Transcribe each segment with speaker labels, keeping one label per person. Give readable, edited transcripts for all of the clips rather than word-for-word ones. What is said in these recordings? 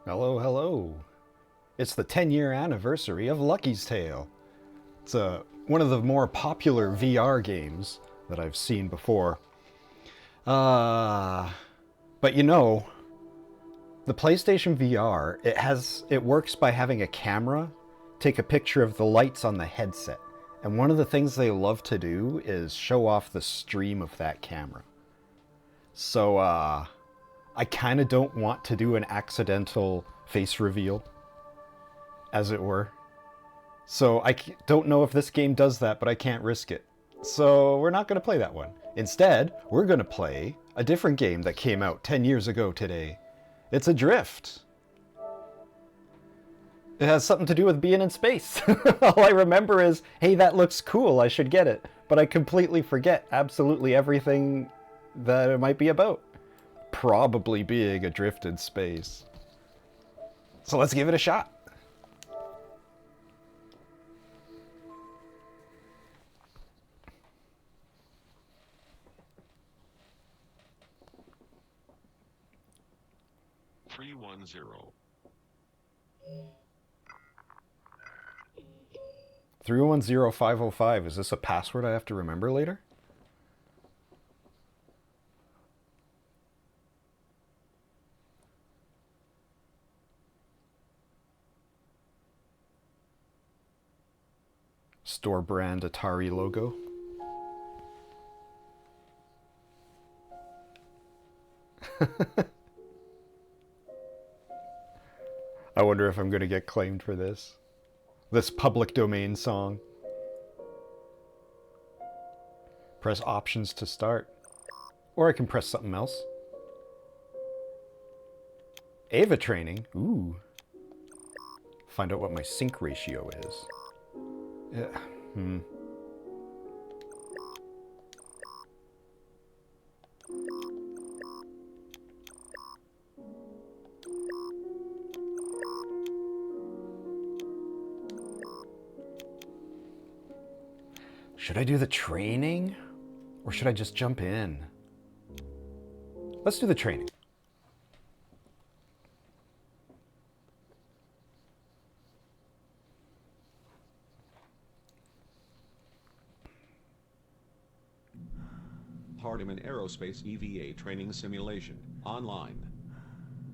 Speaker 1: Hello, hello. It's the 10-year anniversary of Lucky's Tale. It's one of the more popular VR games that I've seen before. Uh, but you know, the PlayStation VR, it works by having a camera take a picture of the lights on the headset. And one of the things they love to do is show off the stream of that camera. So, I kind of don't want to do an accidental face reveal, as it were. So don't know if this game does that, but I can't risk it. So we're not going to play that one. Instead, we're going to play a different game that came out 10 years ago today. It's Adr1ft. It has something to do with being in space. All I remember is, hey, that looks cool, I should get it. But I completely forget absolutely everything that it might be about. Probably being adrift in space. So let's give it a shot.
Speaker 2: $310.
Speaker 1: 310505. Is this a password I have to remember later? Store brand Atari logo. I wonder if I'm going to get claimed for this. This public domain song. Press options to start. Or I can press something else. Ava training. Ooh. Find out what my sync ratio is. Yeah. Should I do the training? Or should I just jump in? Let's do the training.
Speaker 2: Hardiman Aerospace EVA Training Simulation. Online.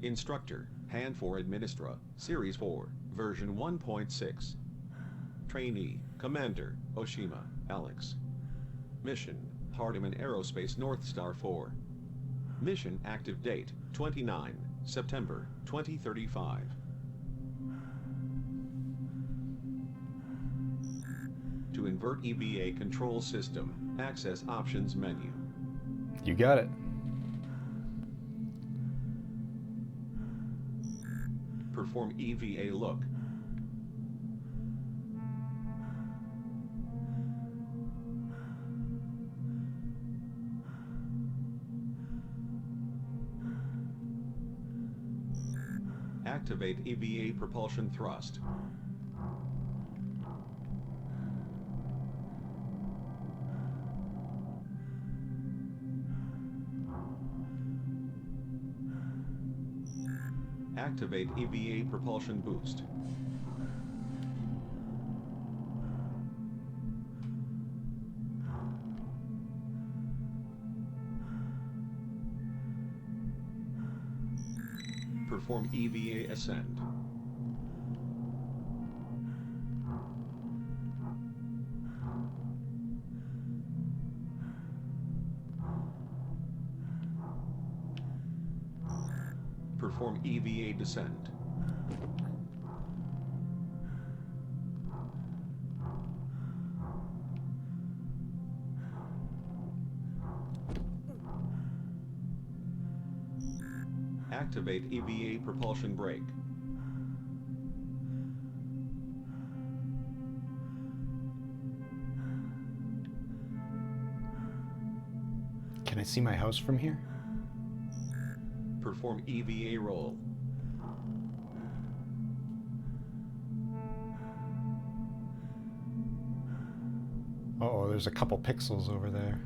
Speaker 2: Instructor, Han for Administra, Series 4, version 1.6. Trainee, Commander, Oshima, Alex. Mission, Hardiman Aerospace North Star 4. Mission active date, 29 September 2035. To invert EVA control system, access options menu.
Speaker 1: You got it.
Speaker 2: Perform EVA look. Activate EVA propulsion thrust. Activate EVA propulsion boost. Perform EVA ascend. Perform EVA descent. Activate EVA propulsion brake.
Speaker 1: Can I see my house from here?
Speaker 2: Perform EVA roll.
Speaker 1: Uh-oh, there's a couple pixels over there.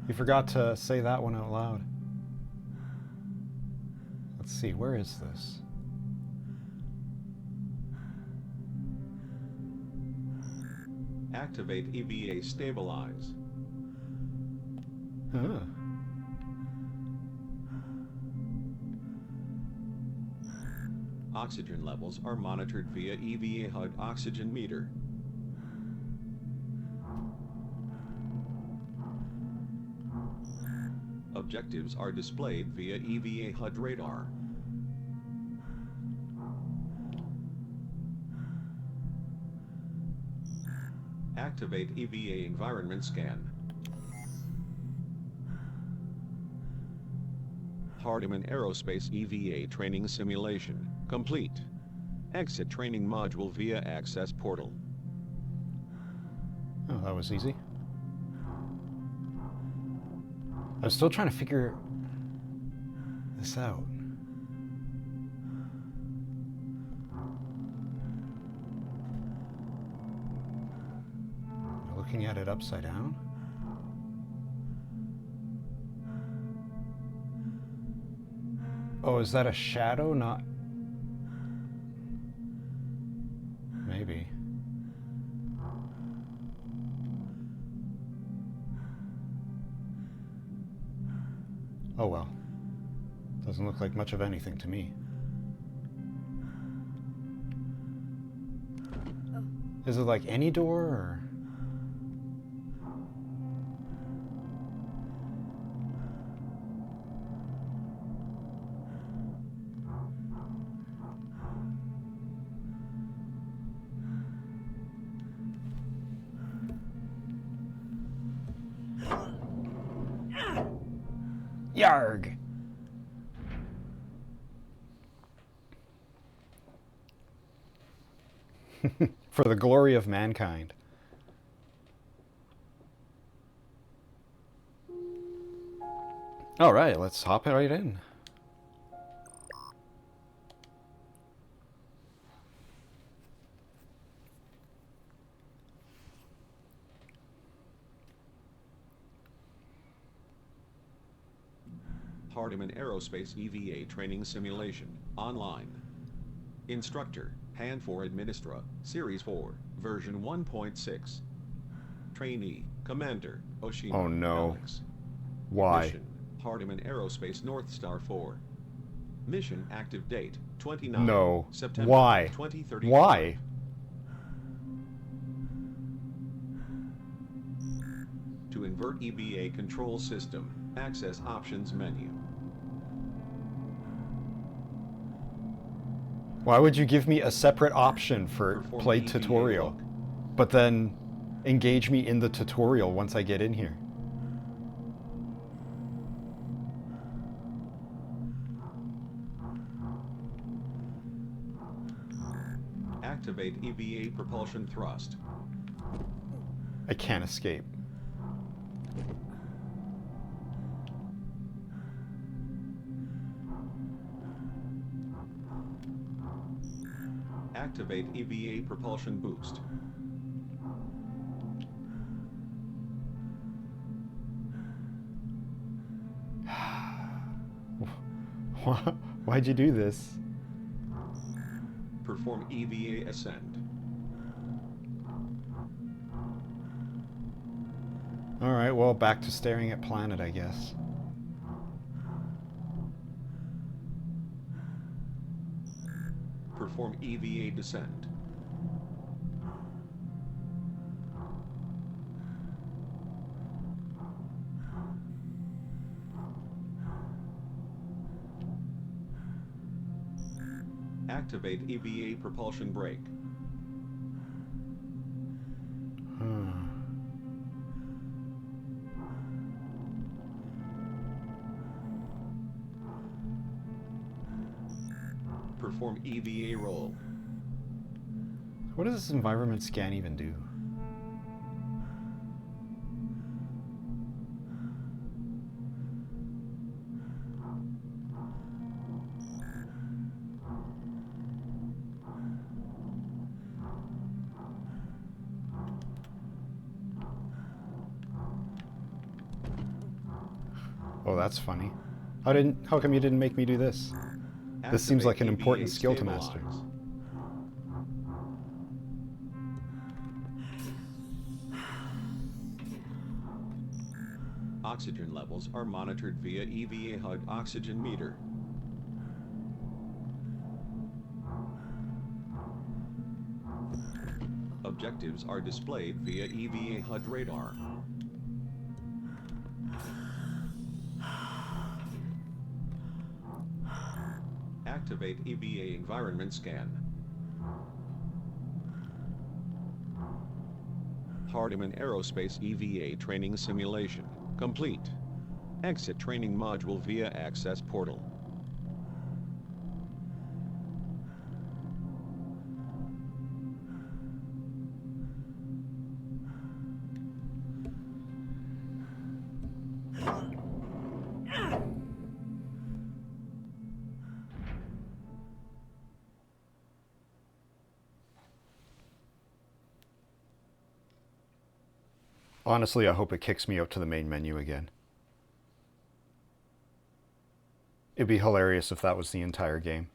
Speaker 1: You forgot to say that one out loud. Let's see, where is this?
Speaker 2: Activate EVA stabilize.
Speaker 1: Huh.
Speaker 2: Oxygen levels are monitored via EVA HUD oxygen meter. Objectives are displayed via EVA HUD radar. Activate EVA environment scan. Adr1ft EVA training simulation complete. Exit training module via access portal.
Speaker 1: Oh, that was easy. I'm still trying to figure this out. Am I looking at it upside down? Oh, is that a shadow? Not... Maybe. Oh well. Doesn't look like much of anything to me. Is it like any door, or...? Yarg! For the glory of mankind. Alright, let's hop right in.
Speaker 2: Adr1ft EVA training simulation online. Instructor, Hand for Administra, Series 4, version 1.6. Trainee, Commander, Oshima,
Speaker 1: Oh no.
Speaker 2: Alex.
Speaker 1: Why?
Speaker 2: Mission, Adr1ft North Star 4. Mission active date, 29
Speaker 1: No.
Speaker 2: September
Speaker 1: Why?
Speaker 2: 2035.
Speaker 1: Why?
Speaker 2: To invert EVA control system, access options menu.
Speaker 1: Why would you give me a separate option for
Speaker 2: Perform
Speaker 1: play
Speaker 2: EVA
Speaker 1: tutorial,
Speaker 2: look.
Speaker 1: but then engage me in the tutorial once I get in here?
Speaker 2: Activate EVA propulsion thrust.
Speaker 1: I can't escape.
Speaker 2: Activate EVA propulsion boost.
Speaker 1: Why'd you do this?
Speaker 2: Perform EVA ascent.
Speaker 1: Alright, well, back to staring at planet, I guess.
Speaker 2: Perform EVA descent. Activate EVA propulsion brake. Perform EVA roll.
Speaker 1: What does this environment scan even do? Oh, that's funny. How come you didn't make me do this? This seems like an important skill to master.
Speaker 2: Oxygen levels are monitored via EVA HUD oxygen meter. Objectives are displayed via EVA HUD radar. Activate EVA environment scan. Hardiman Aerospace EVA training simulation complete. Exit training module via access portal.
Speaker 1: Honestly, I hope it kicks me out to the main menu again. It'd be hilarious if that was the entire game.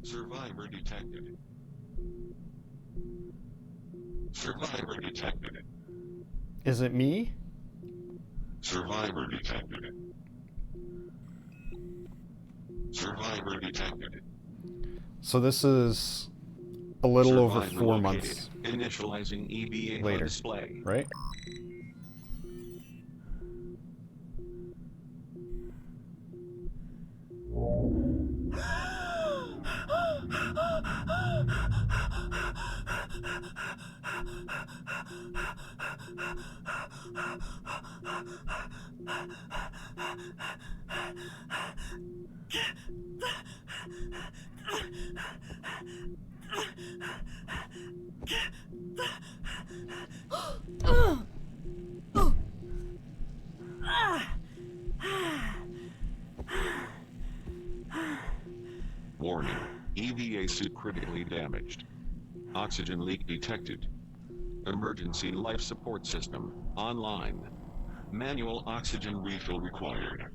Speaker 2: Survivor detected. Survivor detected.
Speaker 1: Is it me?
Speaker 2: Survivor detected. Survivor detected.
Speaker 1: So this is a little over 4 months
Speaker 2: Initializing EVA
Speaker 1: later,
Speaker 2: display.
Speaker 1: right?
Speaker 2: Warning. EVA suit critically damaged. Oxygen leak detected. Emergency life support system online. Manual oxygen refill required.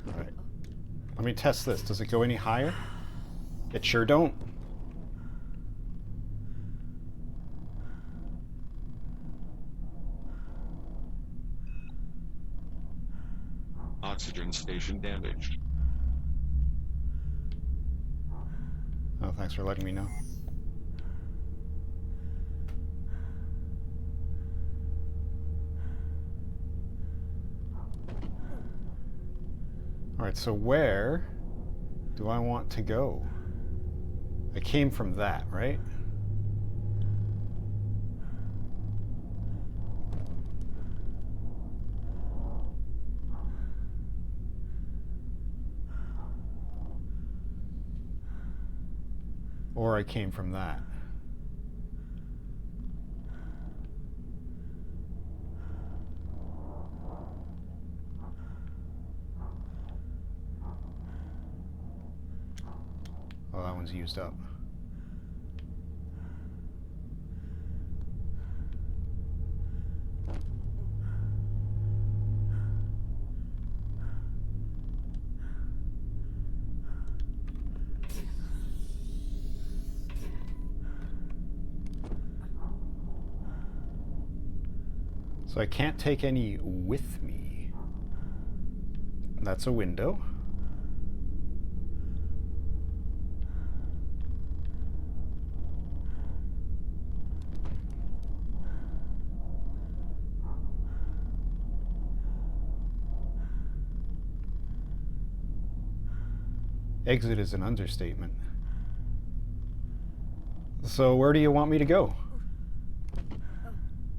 Speaker 1: All right. Let me test this. Does it go any higher? It sure don't.
Speaker 2: Oxygen station damaged.
Speaker 1: Oh, thanks for letting me know. All right, so where do I want to go? I came from that, right? Or I came from that. Oh, that one's used up. So I can't take any with me. That's a window. Exit is an understatement. So where do you want me to go?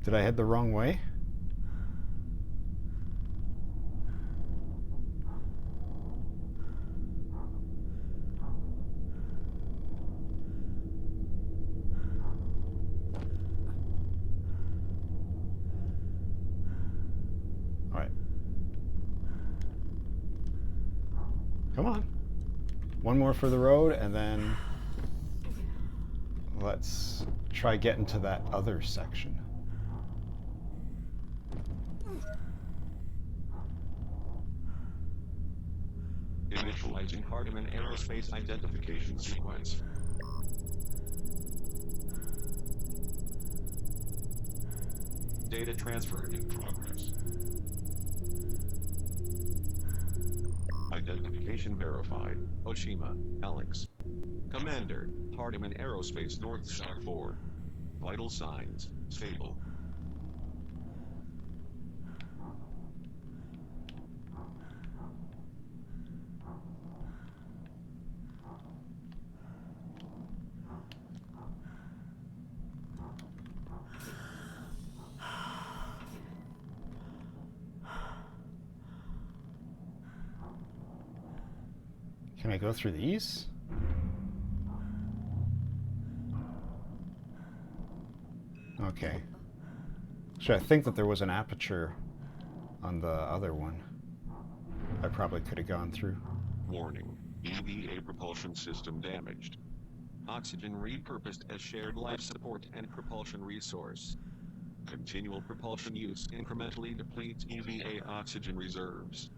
Speaker 1: Did I head the wrong way? Alright. Come on. One more for the road, and then let's try getting to that other section.
Speaker 2: Initializing Hardiman Aerospace identification sequence. Data transfer in progress. Identification verified. Oshima, Alex. Commander, Hardiman Aerospace North Star 4. Vital signs, stable.
Speaker 1: Can I go through these? Okay. So I think that there was an aperture on the other one. I probably could have gone through.
Speaker 2: Warning, EVA propulsion system damaged. Oxygen repurposed as shared life support and propulsion resource. Continual propulsion use incrementally depletes EVA oxygen reserves.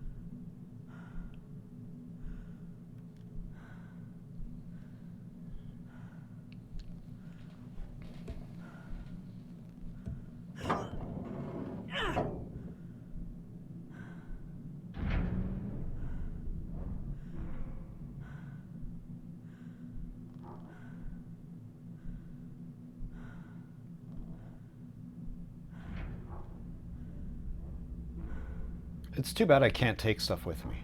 Speaker 1: It's too bad I can't take stuff with me.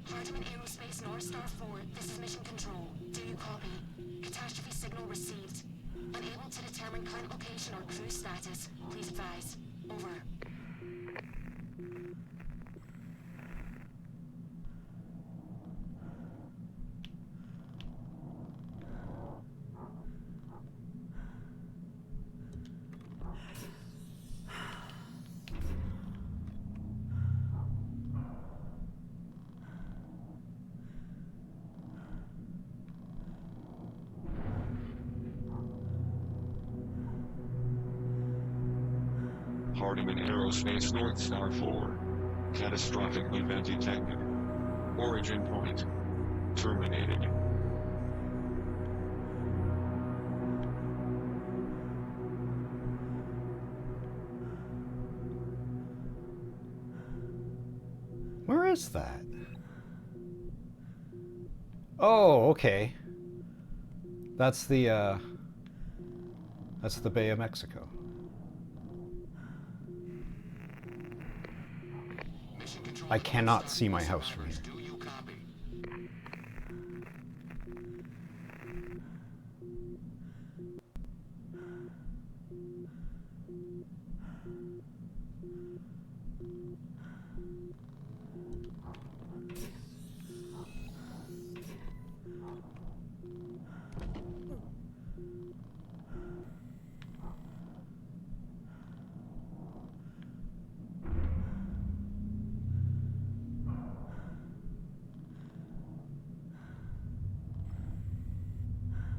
Speaker 3: Hardiman Aerospace North Star 4, this is Mission Control. Do you copy? Catastrophe signal received. Unable to determine current location or crew status. Please advise. Over.
Speaker 2: Hardiman Aerospace North Star 4. Catastrophic event detected. Origin point. Terminated.
Speaker 1: Where is that? Oh, okay. That's the Bay of Mexico. I cannot see my house from here.
Speaker 3: Do you copy?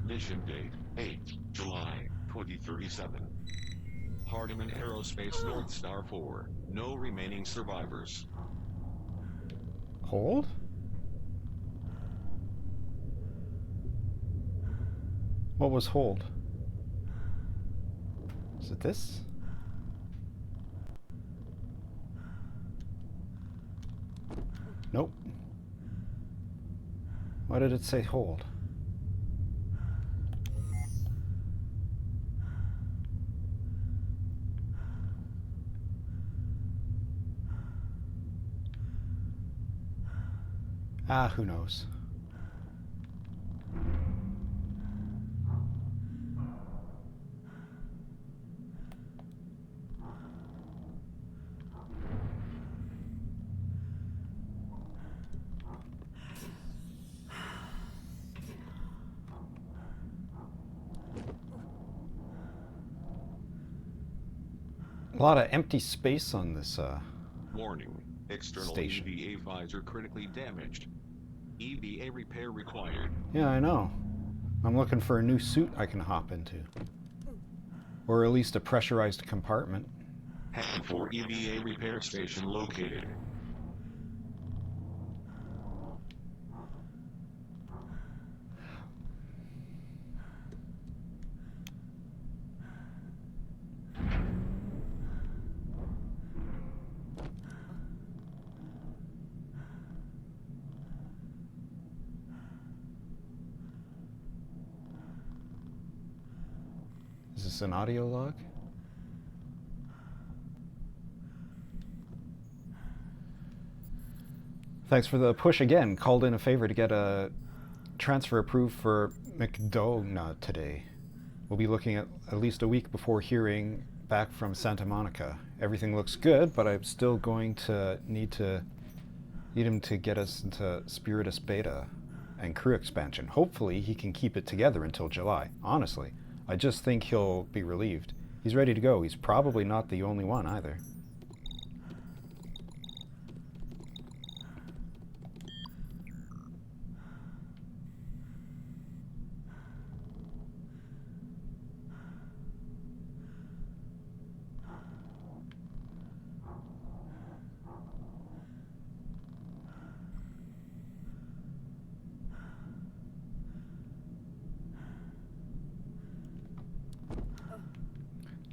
Speaker 2: Mission date, 8 July 2037. Hardiman Aerospace North Star 4. No remaining survivors.
Speaker 1: Hold? What was hold? Is it this? Nope. Why did it say hold? Ah, who knows? A lot of empty space on this
Speaker 2: Warning. External
Speaker 1: station.
Speaker 2: EVA visor critically damaged. EVA repair required.
Speaker 1: Yeah, I know. I'm looking for a new suit I can hop into. Or at least a pressurized compartment.
Speaker 2: Hand for EVA repair station located.
Speaker 1: Is this an audio log? Thanks for the push again. Called in a favor to get a transfer approved for McDonough today. We'll be looking at least a week before hearing back from Santa Monica. Everything looks good, but I'm still going to need him to get us into Spiritus Beta and crew expansion. Hopefully he can keep it together until July. Honestly, I just think he'll be relieved. He's ready to go. He's probably not the only one either.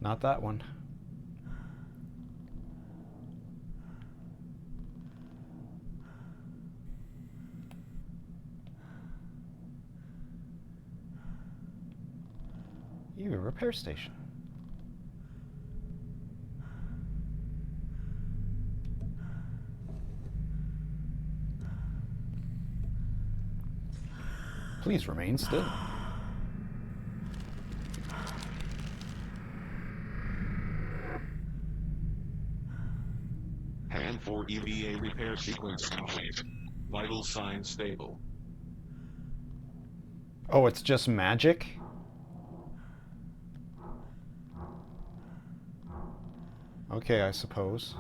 Speaker 1: Not that one. You, a repair station. Please remain still.
Speaker 2: Hand for EVA repair sequence complete. Vital signs stable.
Speaker 1: Oh, it's just magic? Okay, I suppose.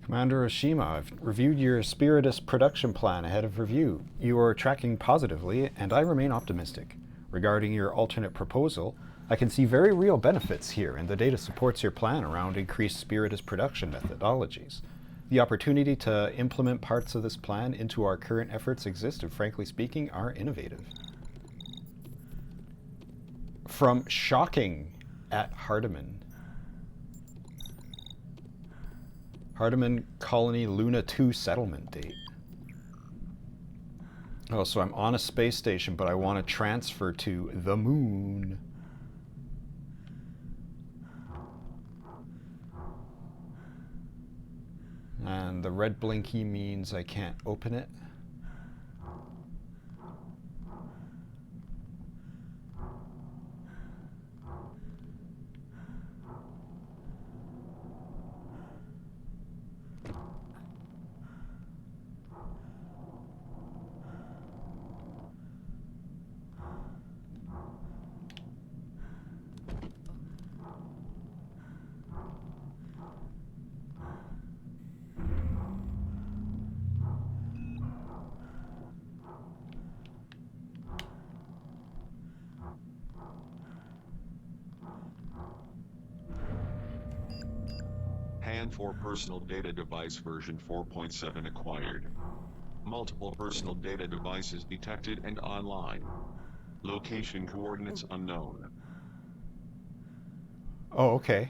Speaker 1: Commander Oshima, I've reviewed your Spiritus production plan ahead of review. You are tracking positively, and I remain optimistic. Regarding your alternate proposal, I can see very real benefits here, and the data supports your plan around increased Spiritus production methodologies. The opportunity to implement parts of this plan into our current efforts exist, and frankly speaking, are innovative. From Shocking at Hardiman. Hardiman Colony Luna 2 settlement date. Oh, so I'm on a space station, but I want to transfer to the moon. And the red blinky means I can't open it.
Speaker 2: for personal data device version 4.7 acquired. Multiple personal data devices detected and online. Location coordinates unknown.
Speaker 1: Oh, okay.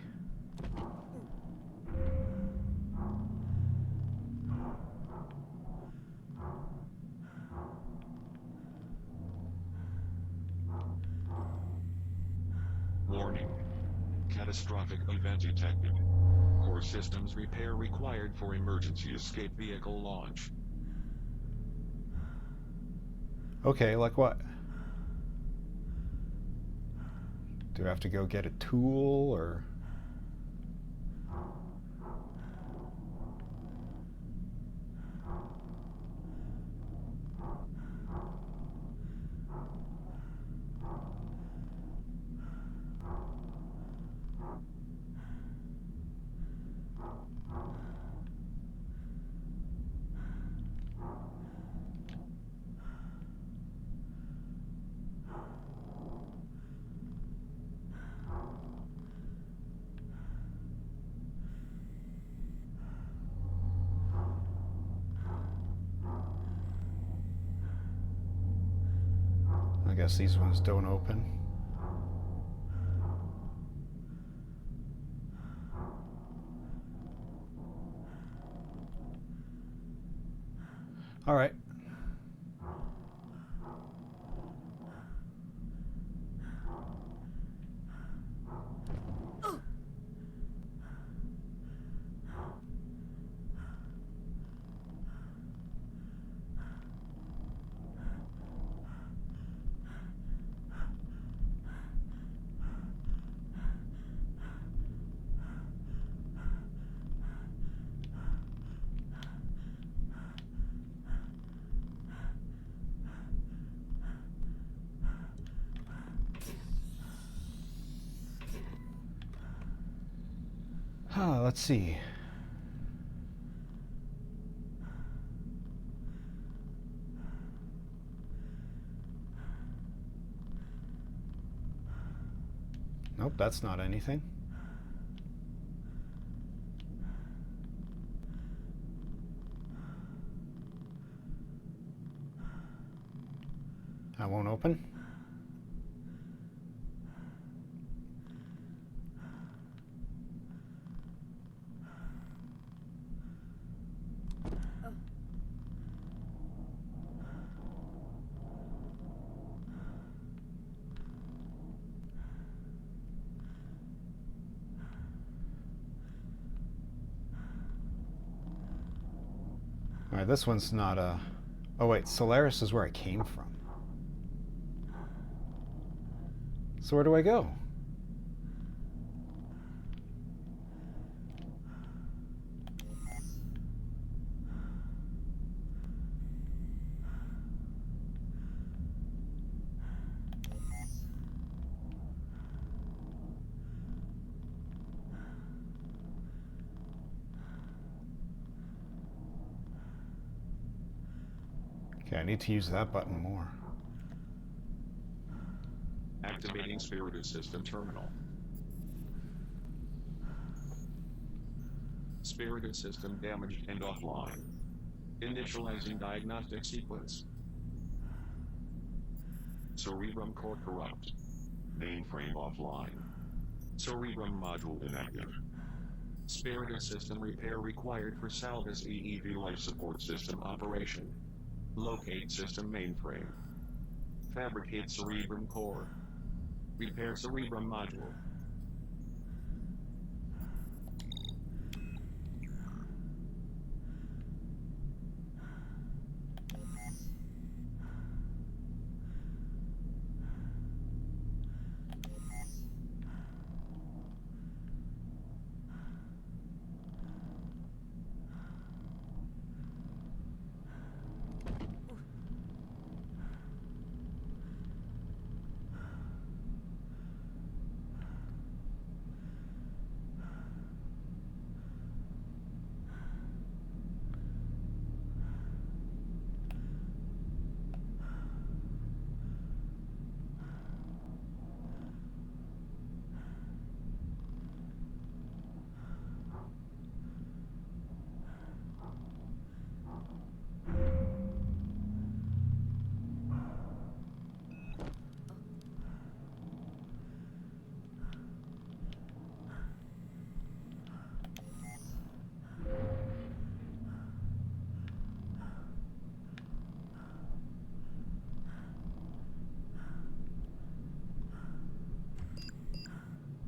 Speaker 2: Warning. Catastrophic event detected. Core systems repair required for emergency escape vehicle launch.
Speaker 1: Okay, like what? Do I have to go get a tool, or... I guess these ones don't open. All right. Let's see. Nope, that's not anything. That won't open. All right, this one's not a... Oh wait, Solaris is where I came from. So where do I go? Okay, I need to use that button more.
Speaker 2: Activating Spirited System terminal. Spirited System damaged and offline. Initializing diagnostic sequence. Cerebrum core corrupt. Mainframe offline. Cerebrum module inactive. Spirited System repair required for Salvus EEV life support system operation. Locate system mainframe. Fabricate cerebrum core. Repair cerebrum module.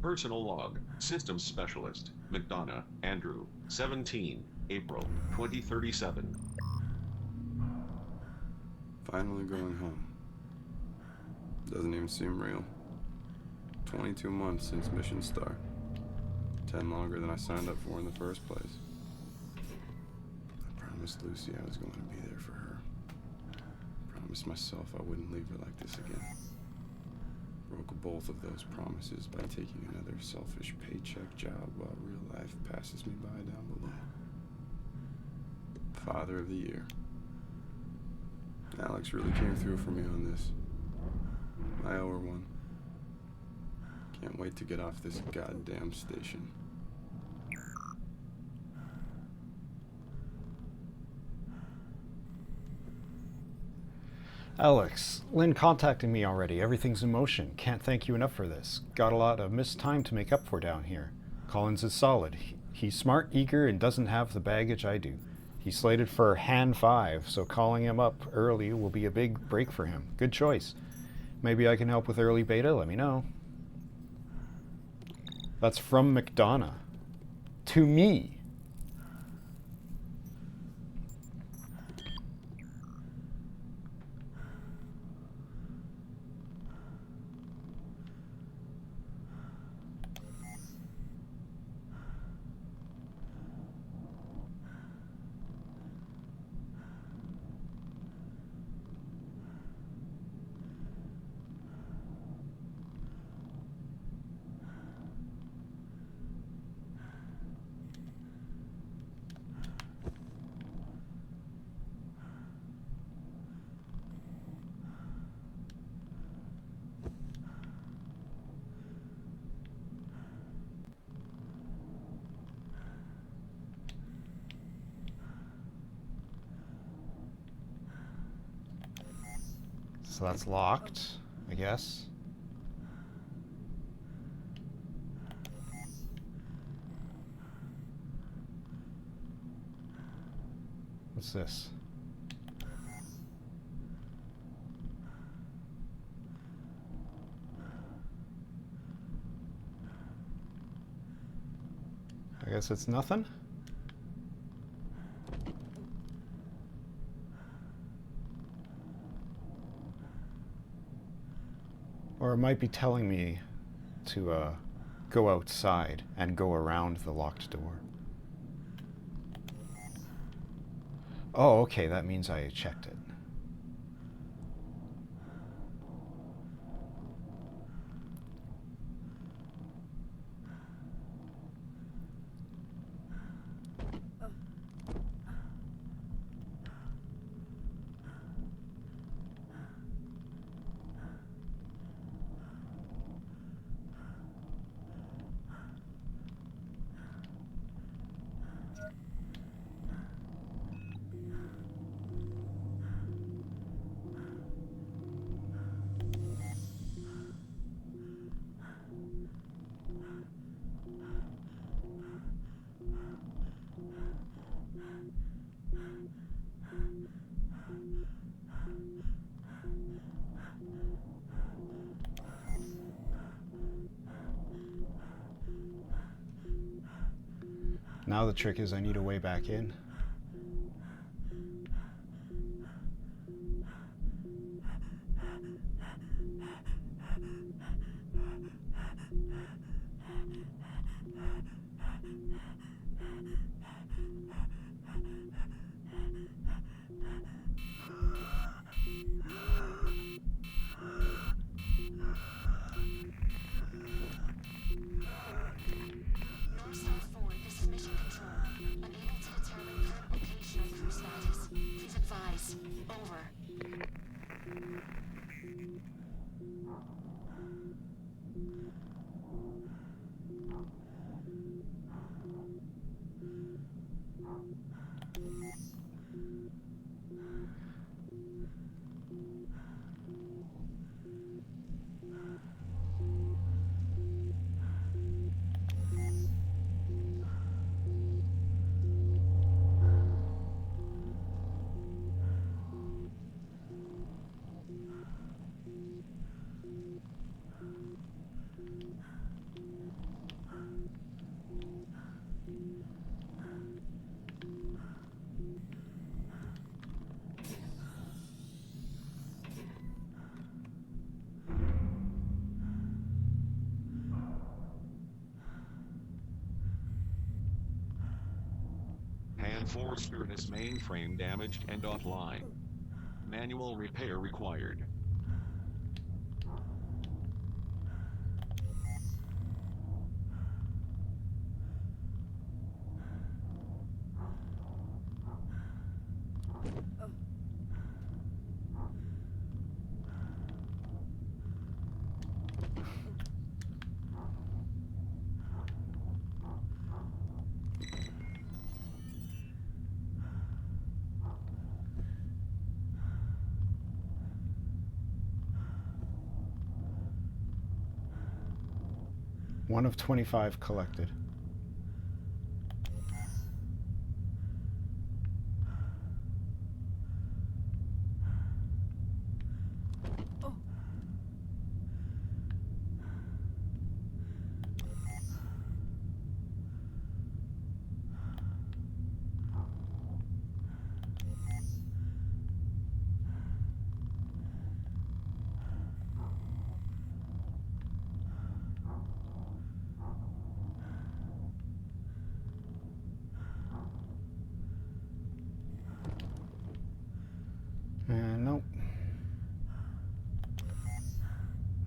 Speaker 2: Personal log, Systems Specialist, McDonough, Andrew, 17, April, 2037.
Speaker 4: Finally going home. Doesn't even seem real. 22 months since mission start. 10 longer than I signed up for in the first place. I promised Lucy I was going to be there for her. Promised myself I wouldn't leave her like this again. Broke both of those promises by taking another selfish paycheck job while real life passes me by down below. Father of the Year. Alex really came through for me on this. I owe her one. Can't wait to get off this goddamn station.
Speaker 1: Alex, Lynn contacted me already. Everything's in motion. Can't thank you enough for this. Got a lot of missed time to make up for down here. Collins is solid. He's smart, eager, and doesn't have the baggage I do. He's slated for hand 5, so calling him up early will be a big break for him. Good choice. Maybe I can help with early beta, let me know. That's from McDonough. To me. So that's locked, I guess. What's this? I guess it's nothing. Or it might be telling me to go outside and go around the locked door. Oh, okay, that means I checked it. Now the trick is I need a way back in.
Speaker 3: North Star 4, this is Mission Control. Unable to determine
Speaker 2: Force Uranus mainframe damaged and offline. Manual repair required.
Speaker 1: One of 25 collected. Nope.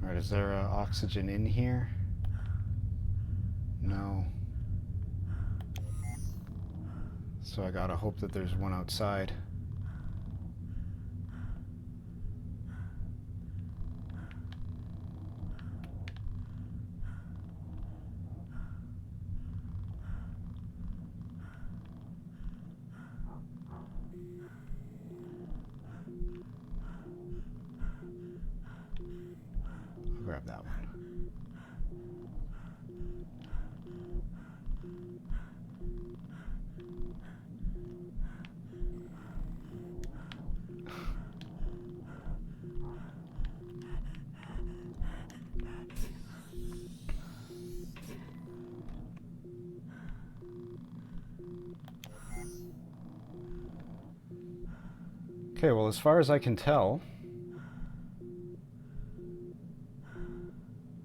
Speaker 1: Alright, is there oxygen in here? No. So I gotta hope that there's one outside. I'll grab that one. Okay, well, as far as I can tell,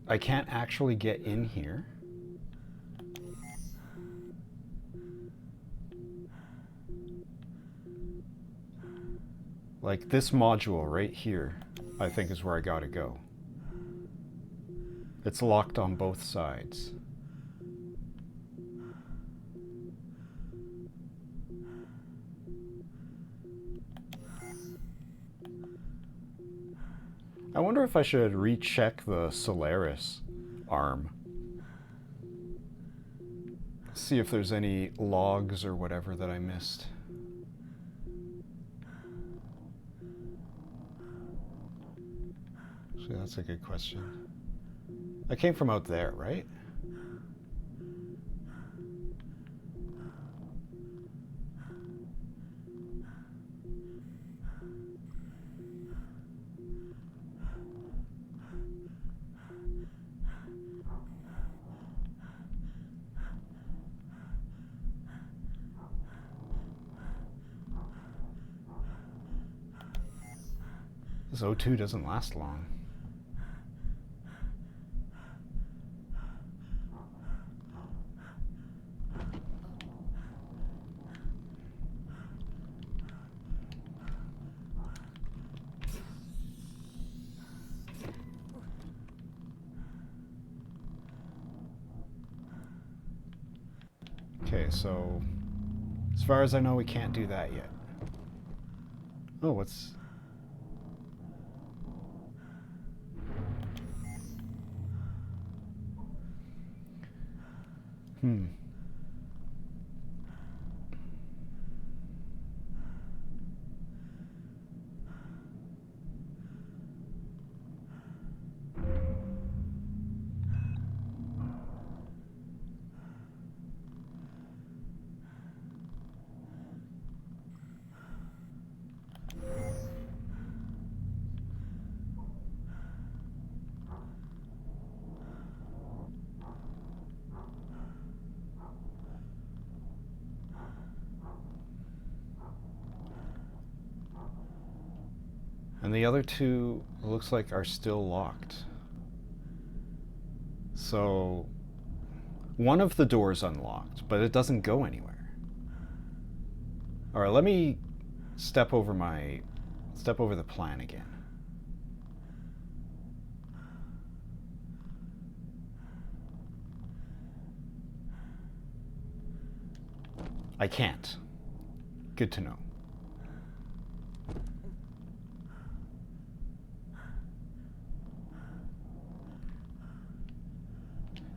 Speaker 1: I can't actually get in here. Like, this module right here, I think is where I gotta go. It's locked on both sides. I wonder if I should recheck the Solaris arm. See if there's any logs or whatever that I missed. So that's a good question. I came from out there, right? This O2 doesn't last long. Okay, so as far as I know, we can't do that yet. Oh, what's... And the other two looks like are still locked. So one of the doors unlocked, but it doesn't go anywhere. All right, let me step over the plan again. I can't. Good to know.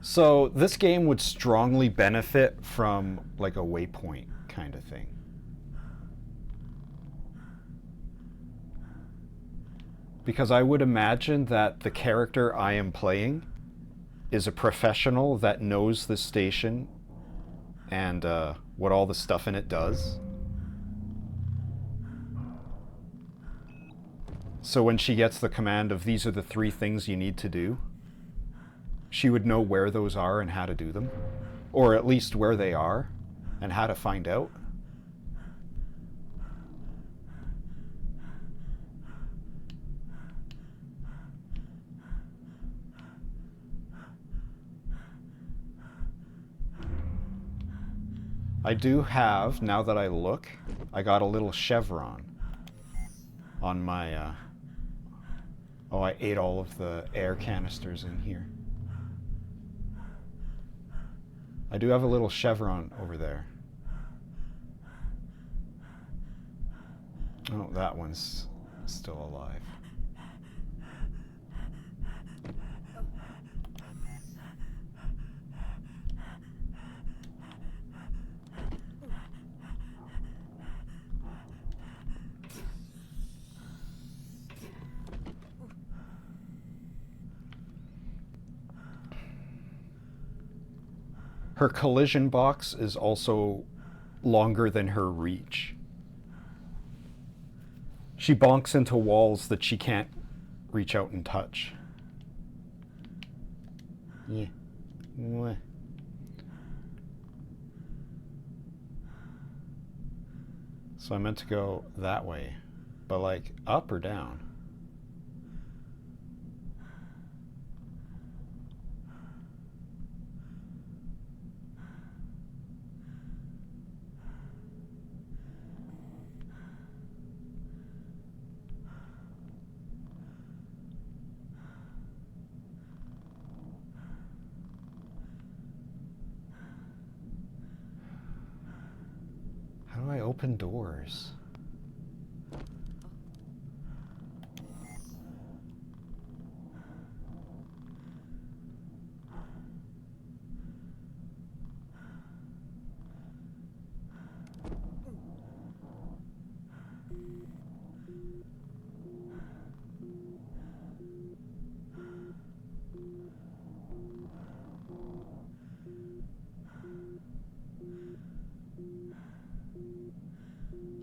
Speaker 1: So this game would strongly benefit from like a waypoint kind of thing. Because I would imagine that the character I am playing is a professional that knows the station and what all the stuff in it does. So when she gets the command of these are the 3 things you need to do, she would know where those are and how to do them. Or at least where they are and how to find out. I do have, now that I look, I got a little chevron on my, oh, I ate all of the air canisters in here. I do have a little chevron over there. Oh, that one's still alive. Her collision box is also longer than her reach. She bonks into walls that she can't reach out and touch. Yeah. Mwah. So I meant to go that way, but like up or down? How do I open doors?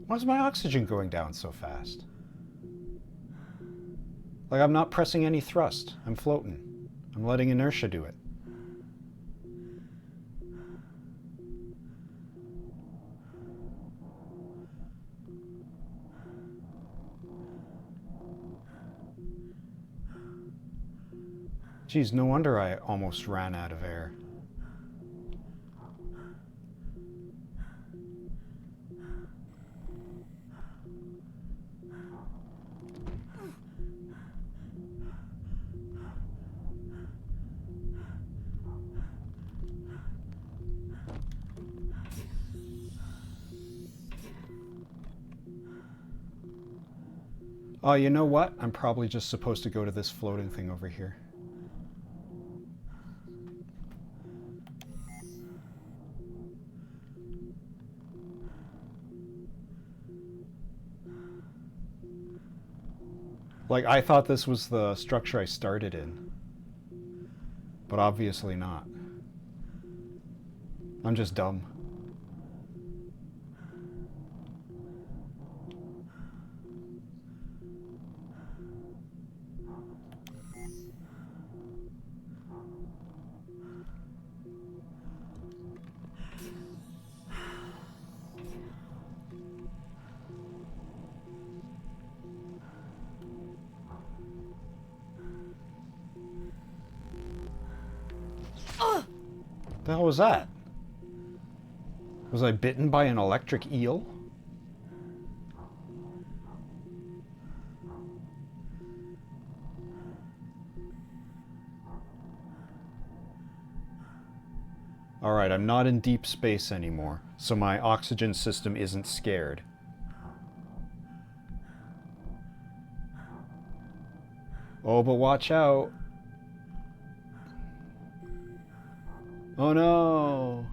Speaker 1: Why is my oxygen going down so fast? Like I'm not pressing any thrust. I'm floating. I'm letting inertia do it. Geez, no wonder I almost ran out of air. Oh, you know what? I'm probably just supposed to go to this floating thing over here. Like, I thought this was the structure I started in. But obviously not. I'm just dumb. The hell was that? Was I bitten by an electric eel? Alright, I'm not in deep space anymore, so my oxygen system isn't scared. Oh, but watch out. Oh no!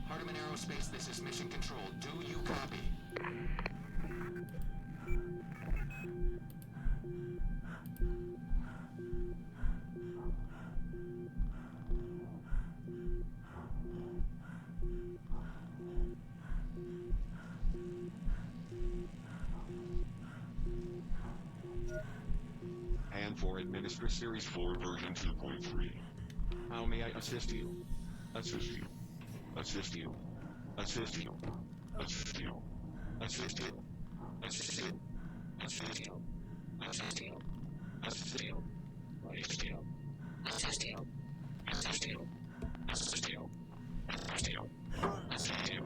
Speaker 5: Hardeman Aerospace, this is Mission Control. Do you copy?
Speaker 2: And for Administer Series 4 version 2.3. How may I assist you? Assist you. Assist you. Assist you. Assist you. Assist you. Assist you. Assist you. Assist you. Assist you. Assist you. Assist you. Assist you. Assist you. Assist you. Assist you.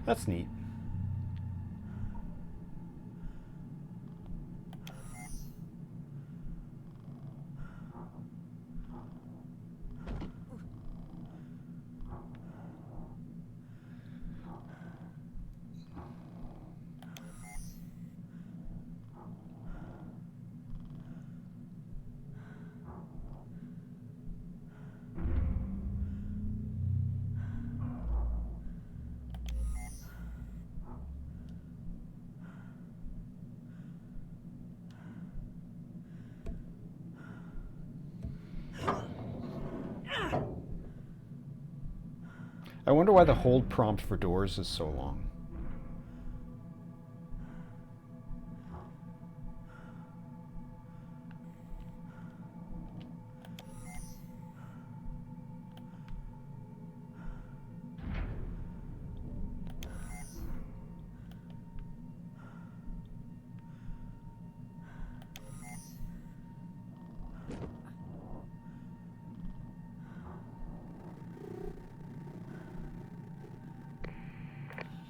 Speaker 1: That's neat. I wonder why the hold prompt for doors is so long.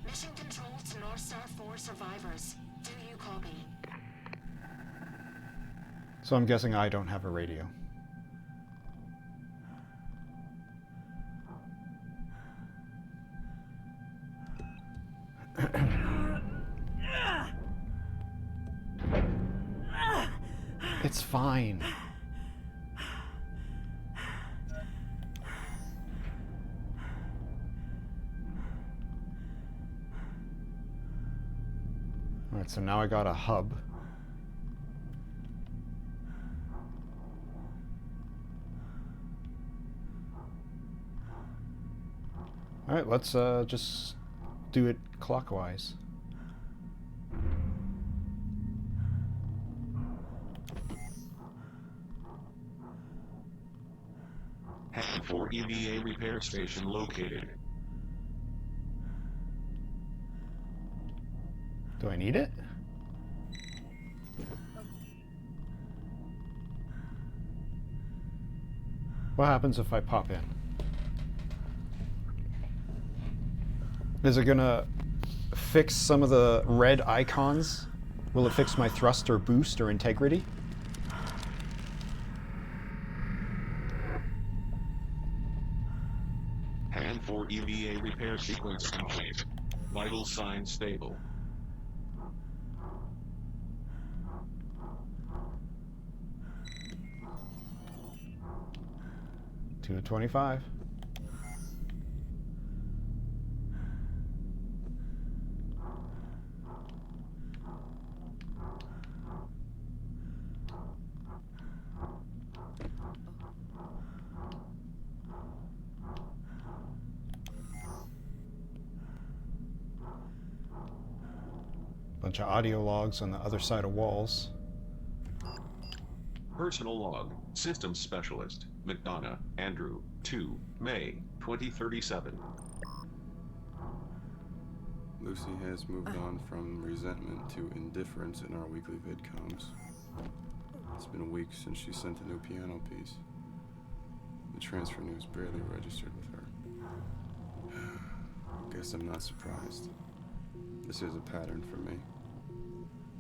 Speaker 3: Mission Control to North Star 4 survivors. Do you copy?
Speaker 1: So I'm guessing I don't have a radio. It's fine. Alright, so now I got a hub. Alright, let's just do it clockwise.
Speaker 2: And for EVA repair station located.
Speaker 1: Do I need it? What happens if I pop in? Is it gonna fix some of the red icons? Will it fix my thrust or boost or integrity?
Speaker 2: And for EVA repair sequence complete. Vital signs stable.
Speaker 1: Two to 25. Bunch of audio logs on the other side of walls.
Speaker 2: Personal log, System Specialist, McDonough, Andrew, 2, May, 2037.
Speaker 4: Lucy has moved on from resentment to indifference in our weekly vidcoms. It's been a week since she sent a new piano piece. The transfer news barely registered with her. Guess I'm not surprised. This is a pattern for me.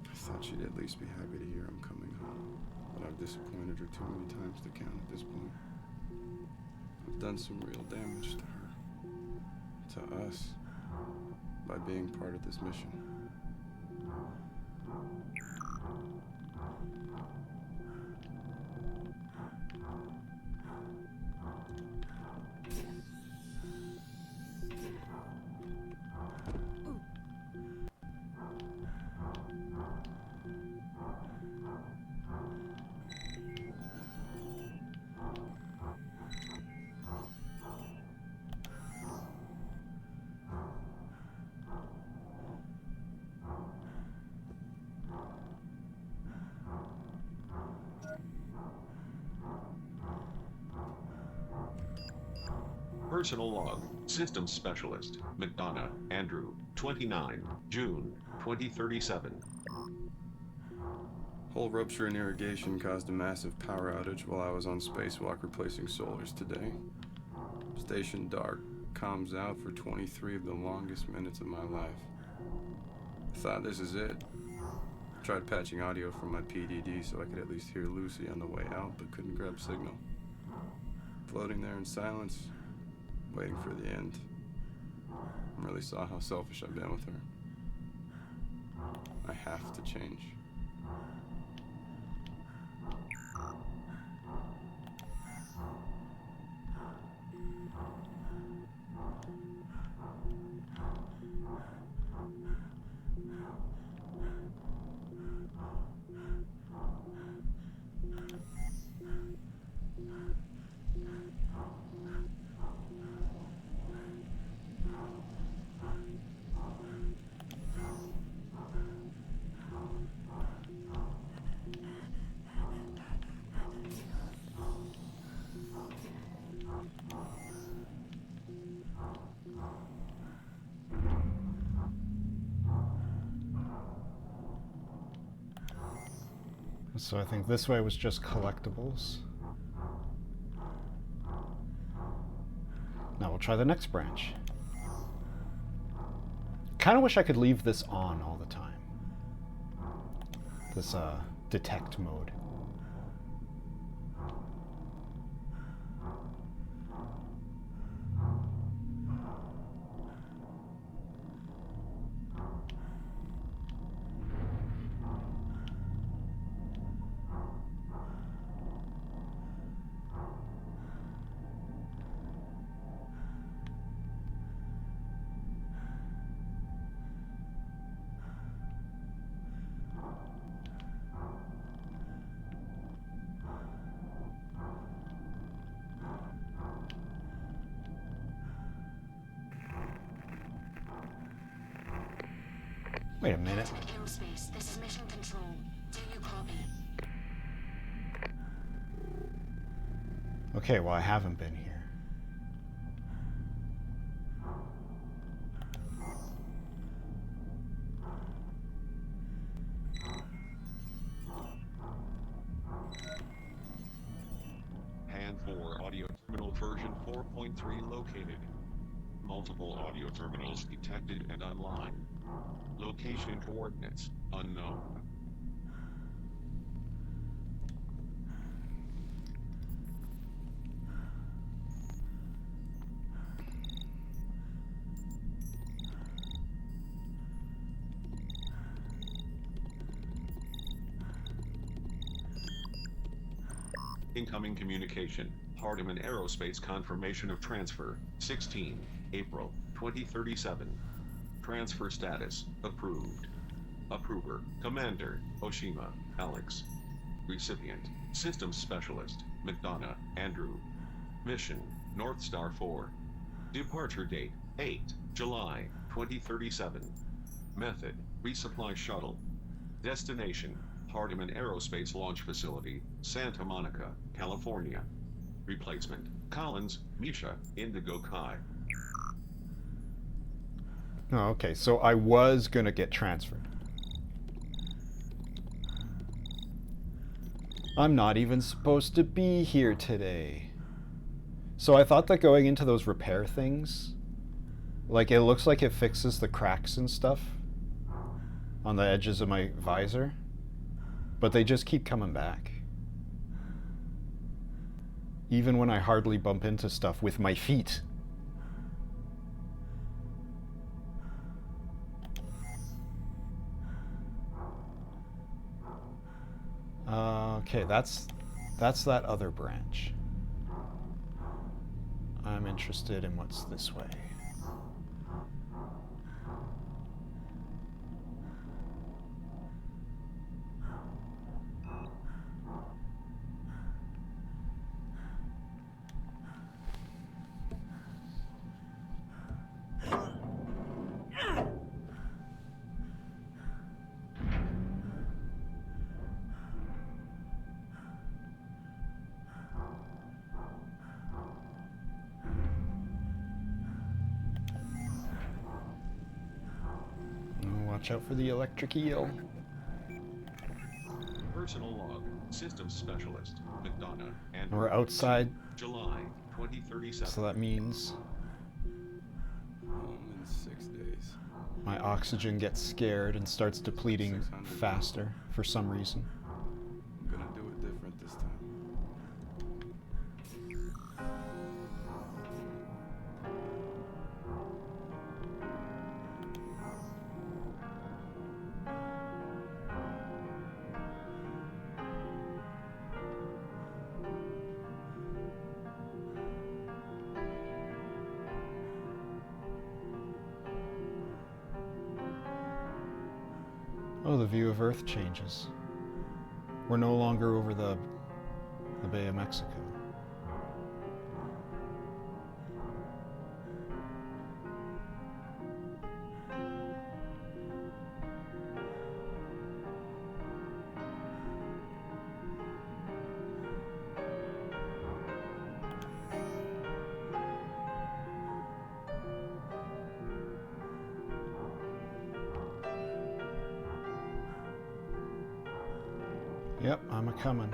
Speaker 4: I thought she'd at least be happy to hear I'm coming home, but I've disappointed her too many times to count at this point. I've done some real damage to her, to us, by being part of this mission.
Speaker 2: Personal log. Systems specialist. McDonough, Andrew. 29. June. 2037.
Speaker 4: Hull rupture in irrigation caused a massive power outage while I was on spacewalk replacing solars today. Station dark. Comms out for 23 of the longest minutes of my life. I thought this is it. Tried patching audio from my PDD so I could at least hear Lucy on the way out, but couldn't grab signal. Floating there in silence, waiting for the end. I really saw how selfish I've been with her. I have to change.
Speaker 1: So I think this way was just collectibles. Now we'll try the next branch. Kind of wish I could leave this on all the time. This detect mode. Wait a minute.
Speaker 3: Aerospace, this is mission control. Do you copy?
Speaker 1: Okay, well I haven't been here.
Speaker 2: Han 4 audio terminal version 4.3 located. Multiple audio terminals detected and online. Location coordinates unknown. Incoming communication. Hardiman Aerospace confirmation of transfer. 16 April 2037. Transfer status approved. Approver Commander Oshima Alex. Recipient Systems Specialist McDonough Andrew. Mission North Star 4. Departure date 8 July 2037. Method resupply shuttle. Destination Hardiman Aerospace Launch Facility, Santa Monica, California. Replacement Collins Misha Indigo Kai.
Speaker 1: Oh, okay, so I was gonna get transferred. I'm not even supposed to be here today. So I thought that going into those repair things, like it looks like it fixes the cracks and stuff on the edges of my visor, but they just keep coming back. Even when I hardly bump into stuff with my feet. Okay, that's that other branch. I'm interested in what's this way. Oh, watch out for the electric eel.
Speaker 2: Personal log. Systems specialist. McDonough. And
Speaker 1: We're outside,
Speaker 2: July 2037.
Speaker 1: so that means
Speaker 4: Home in 6 days.
Speaker 1: my oxygen gets scared and starts depleting faster for some reason.
Speaker 4: I'm gonna do it different this time.
Speaker 1: Oh, the view of Earth changes. We're no longer over the Bay of Mexico. Yep, I'm a-comin'.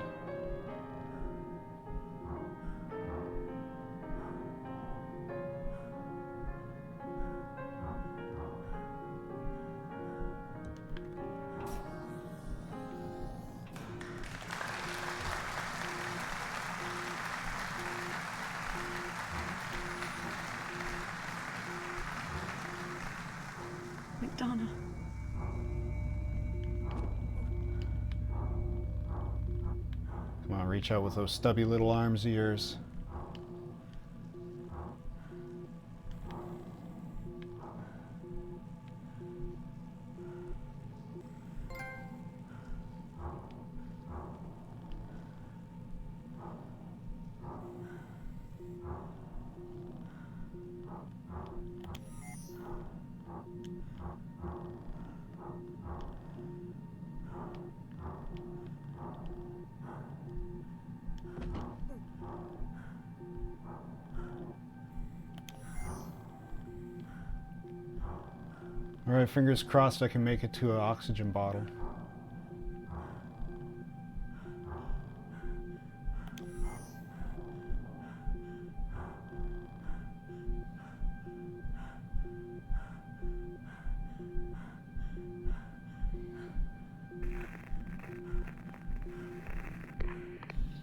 Speaker 6: McDonough.
Speaker 1: Come on, reach out with those stubby little arms of yours. Alright, fingers crossed I can make it to an oxygen bottle.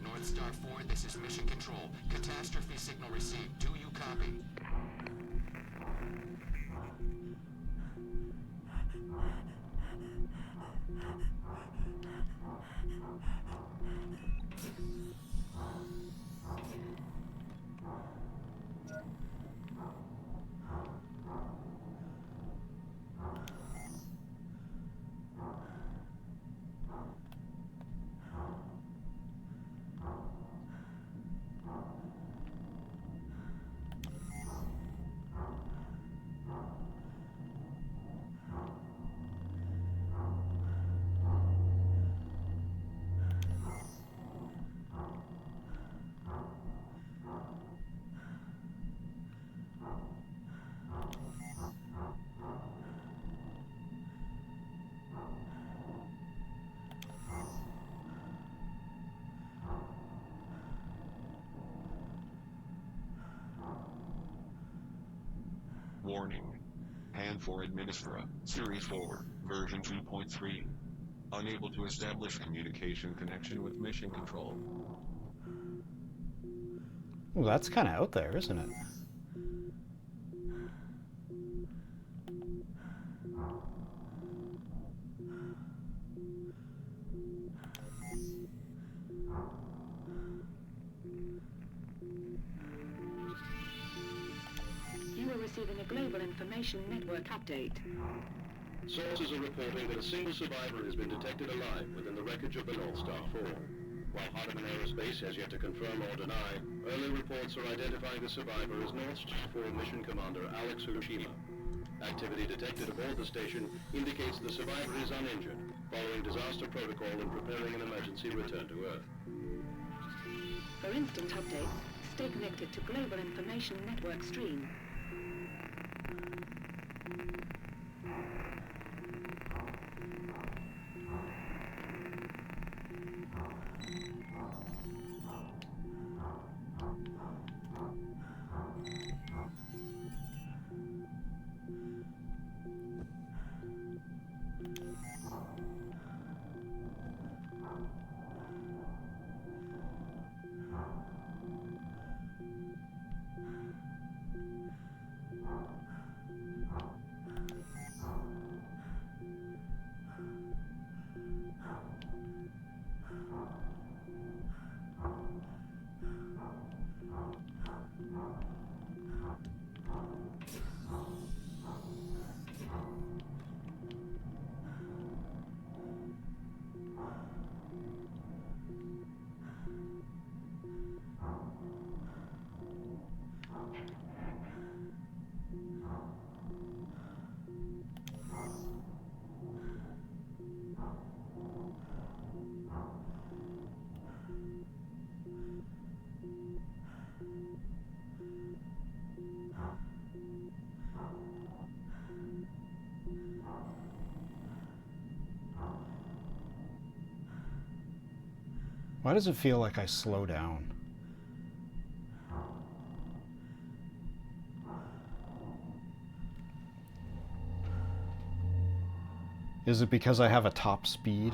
Speaker 5: North Star 4, this is Mission Control. Catastrophe signal received. Do you copy?
Speaker 2: Warning. Hand for Administra, Series 4, version 2.3. Unable to establish communication connection with mission control.
Speaker 1: Well, that's kind of out there, isn't it?
Speaker 6: You are receiving a global information network update.
Speaker 7: Sources are reporting that a single survivor has been detected alive within the wreckage of the North Star 4. While Hardeman Aerospace has yet to confirm or deny, early reports are identifying the survivor as North Star 4 Mission Commander Alex Hiroshima. Activity detected aboard the station indicates the survivor is uninjured, following disaster protocol and preparing an emergency return to Earth.
Speaker 6: For instant updates, stay connected to Global Information Network stream.
Speaker 1: Why does it feel like I slow down? Is it because I have a top speed?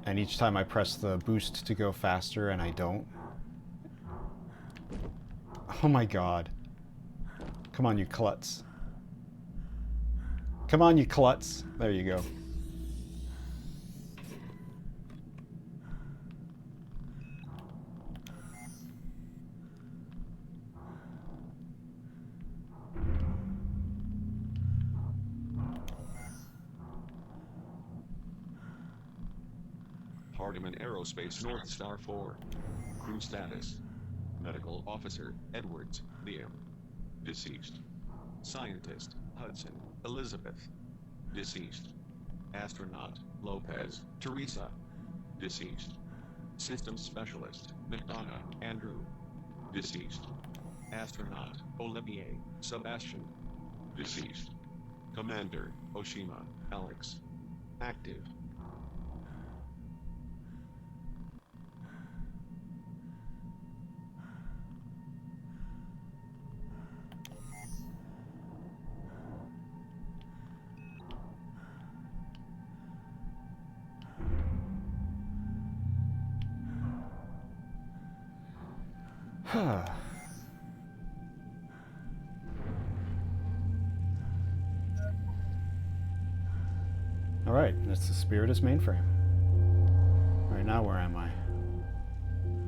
Speaker 1: And each time I press the boost to go faster and I don't? Oh my god. Come on, you klutz. Come on, you klutz. There you go.
Speaker 2: Hardeman Aerospace North Star 4. Crew status. Medical Officer, Edwards, Liam. Deceased. Scientist, Hudson, Elizabeth. Deceased. Astronaut, Lopez, Teresa. Deceased. Systems Specialist, McDonough, Andrew. Deceased. Astronaut, Olivier, Sebastian. Deceased. Commander, Oshima, Alex. Active.
Speaker 1: Alright, that's the Spiritus mainframe. Alright, now where am I?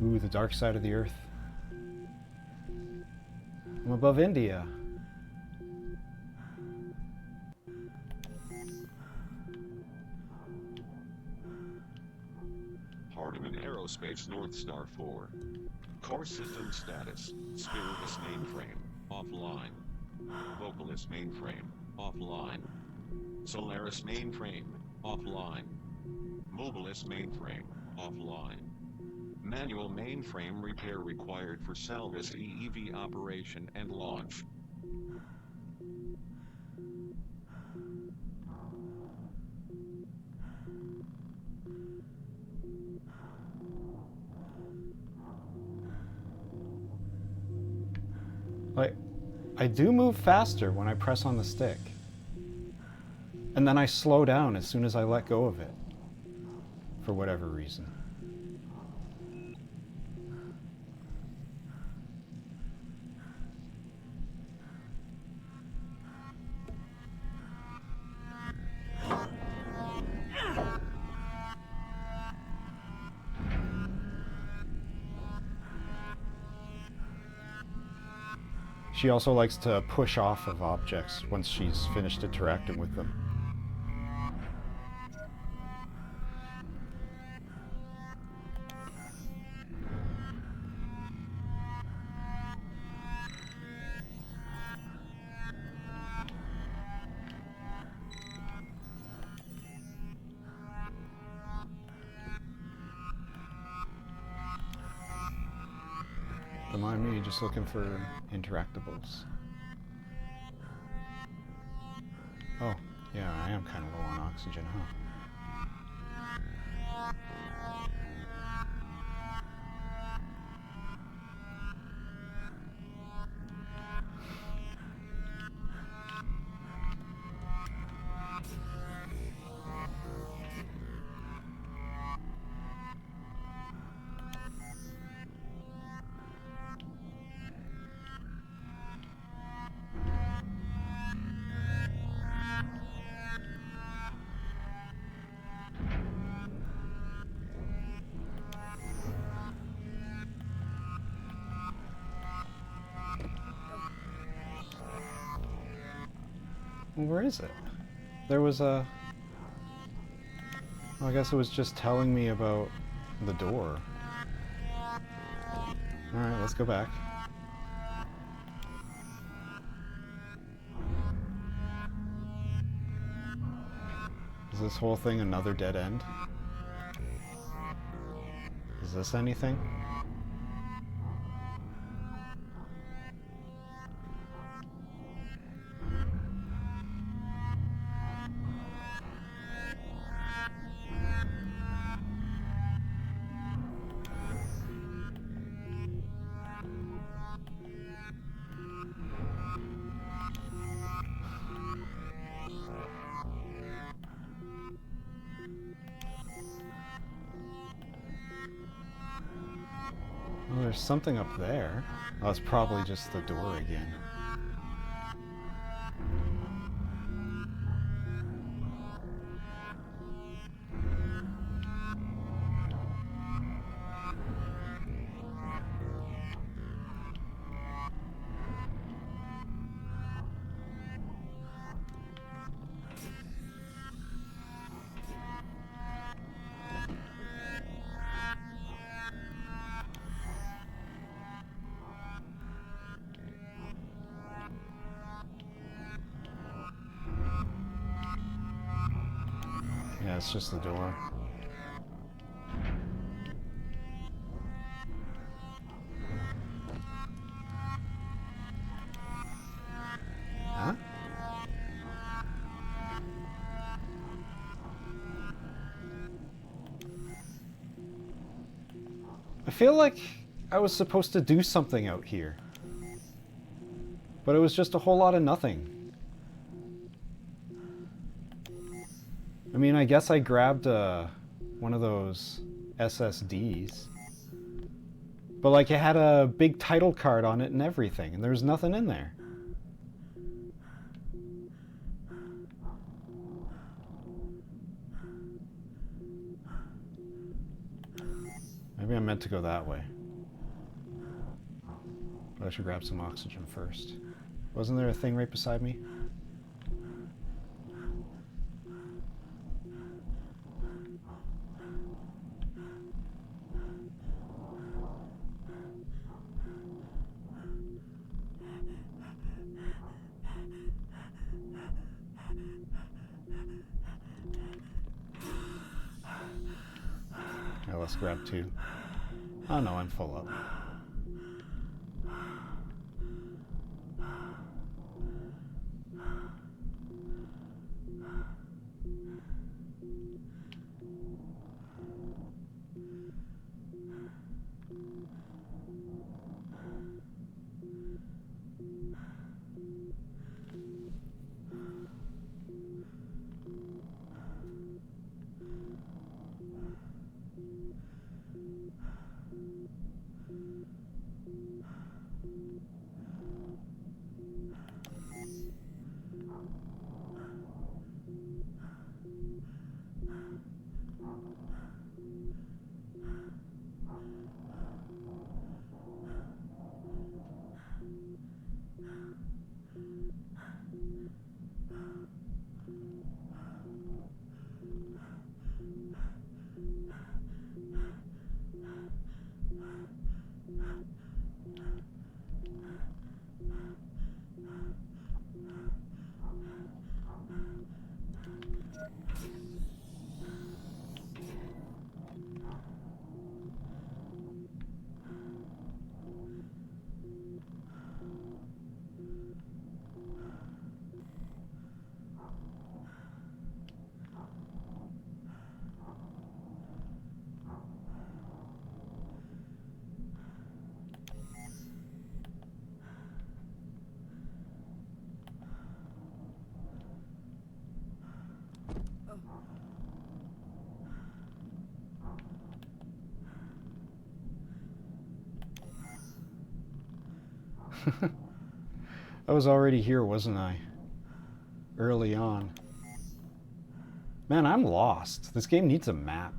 Speaker 1: Ooh, the dark side of the Earth. I'm above India.
Speaker 2: Hardeman Aerospace North Star 4. Core system status. Spiritus mainframe, offline. Vocalist mainframe, offline. Solaris mainframe, offline. Mobilis mainframe, offline. Manual mainframe repair required for Salvis EEV operation and launch.
Speaker 1: Like, I do move faster when I press on the stick. And then I slow down as soon as I let go of it. For whatever reason. She also likes to push off of objects once she's finished interacting with them. Don't mind me, just looking for interactables. Oh, yeah, I am kind of low on oxygen, huh? Well, where is it? There was a... Well, I guess it was just telling me about the door. Alright, let's go back. Is this whole thing another dead end? Is this anything? Oh, there's something up there. Oh, it's probably just the door again. Yeah, it's just the door. Huh? I feel like I was supposed to do something out here. But it was just a whole lot of nothing. I mean, I guess I grabbed one of those SSDs. But like it had a big title card on it and everything, and there was nothing in there. Maybe I meant to go that way. But I should grab some oxygen first. Wasn't there a thing right beside me? Yeah, let's grab two. Oh no, I'm full up. I was already here, wasn't I? Early on. Man, I'm lost. This game needs a map.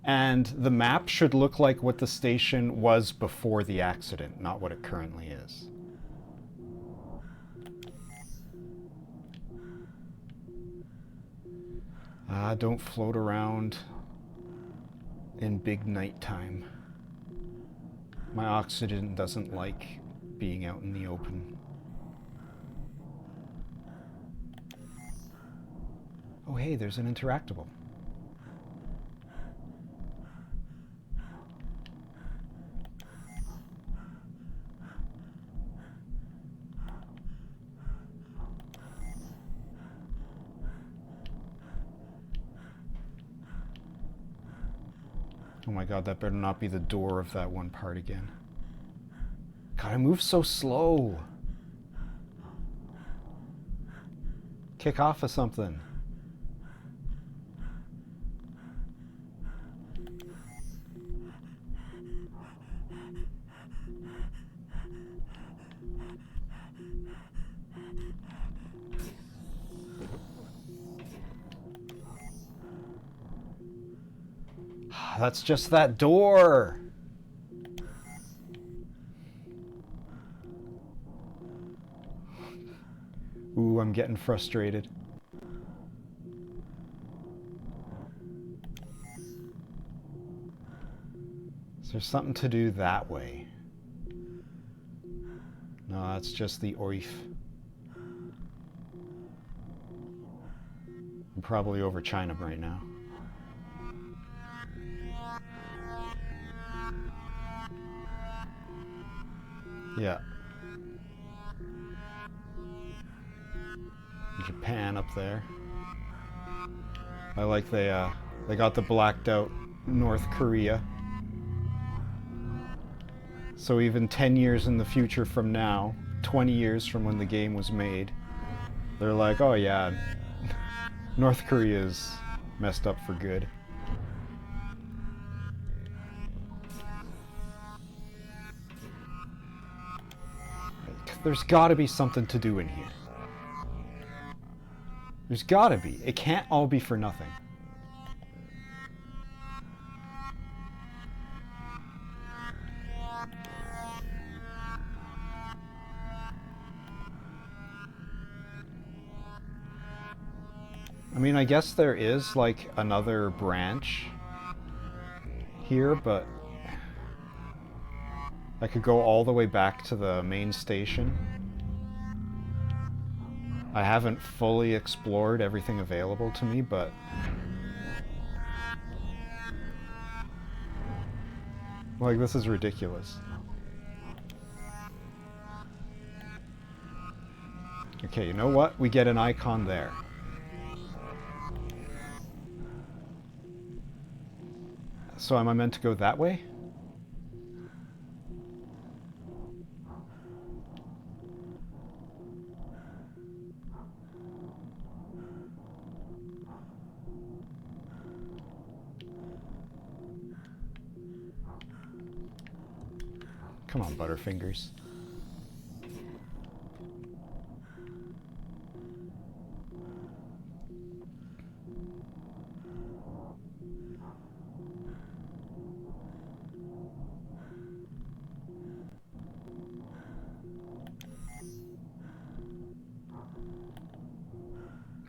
Speaker 1: And the map should look like what the station was before the accident, not what it currently is. Don't float around in big nighttime. My oxygen doesn't like being out in the open. Oh hey, there's an interactable. Oh my god, that better not be the door of that one part again. God, I move so slow. Kick off of something. That's just that door. Ooh, I'm getting frustrated. Is there something to do that way? No, that's just the Adr1ft. I'm probably over China right now. Yeah. Japan up there. I like they got the blacked out North Korea. So even 10 years in the future from now, 20 years from when the game was made, they're like, oh yeah, North Korea is messed up for good. There's gotta be something to do in here. There's gotta be. It can't all be for nothing. I mean, I guess there is like another branch here, but I could go all the way back to the main station. I haven't fully explored everything available to me, but like, this is ridiculous. Okay, you know what? We get an icon there. So am I meant to go that way? Come on, Butterfingers.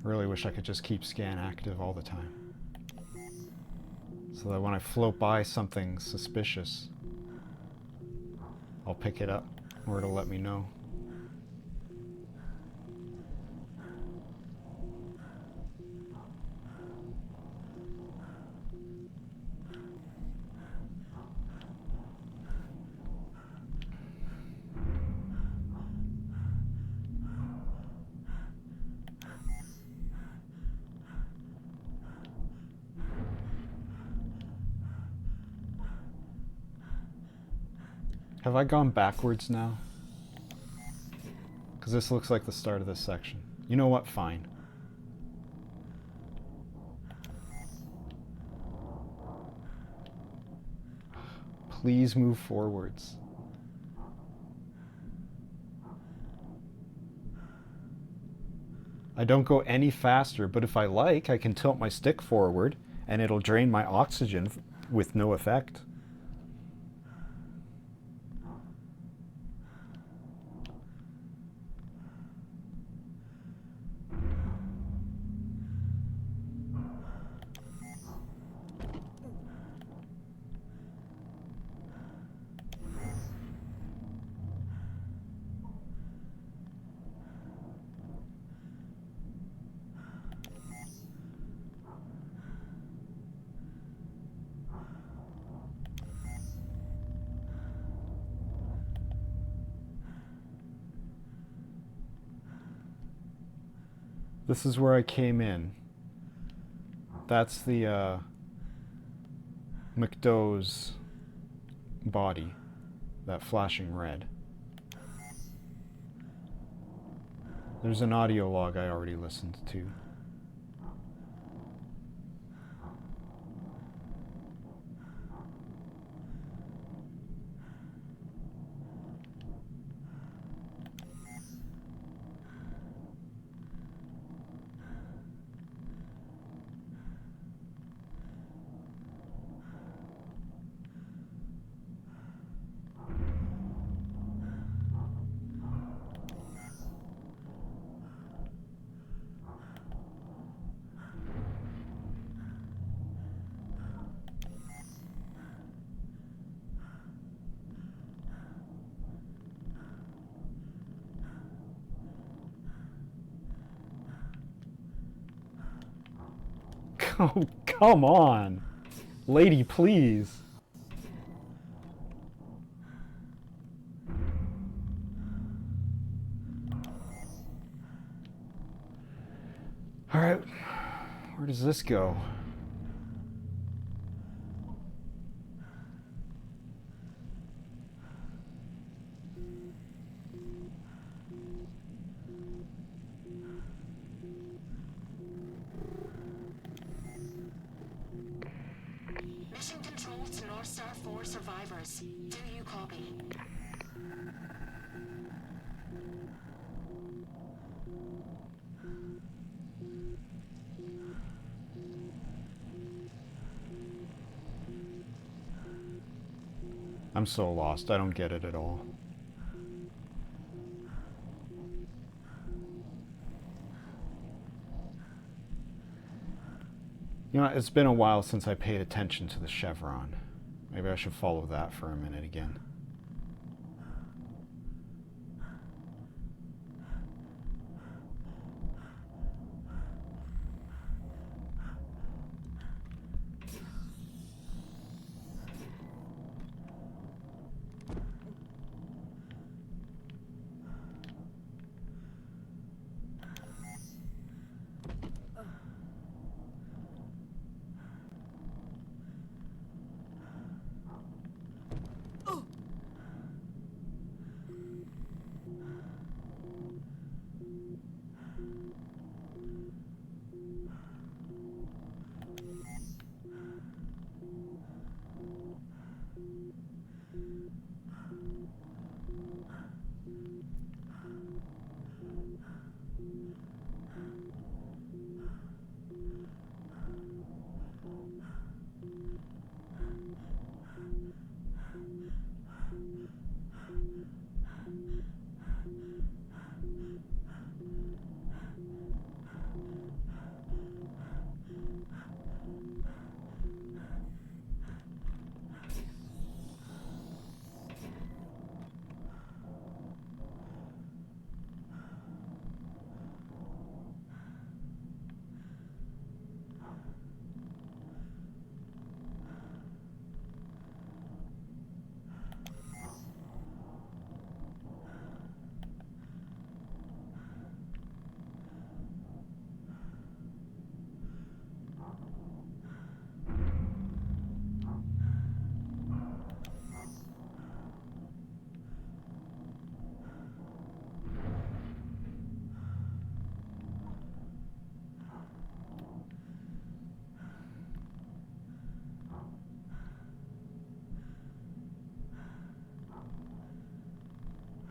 Speaker 1: Really wish I could just keep scan active all the time, so that when I float by something suspicious, I'll pick it up, or it'll let me know. Have I gone backwards now? Because this looks like the start of this section. You know what? Fine. Please move forwards. I don't go any faster, but if I like, I can tilt my stick forward and it'll drain my oxygen with no effect. This is where I came in. That's the McDow's body, that flashing red. There's an audio log I already listened to. Oh, come on! Lady, please! Alright, where does this go?
Speaker 3: Mission control to North Star 4 survivors. Do you copy?
Speaker 1: I'm so lost, I don't get it at all. You know, it's been a while since I paid attention to the chevron. Maybe I should follow that for a minute again.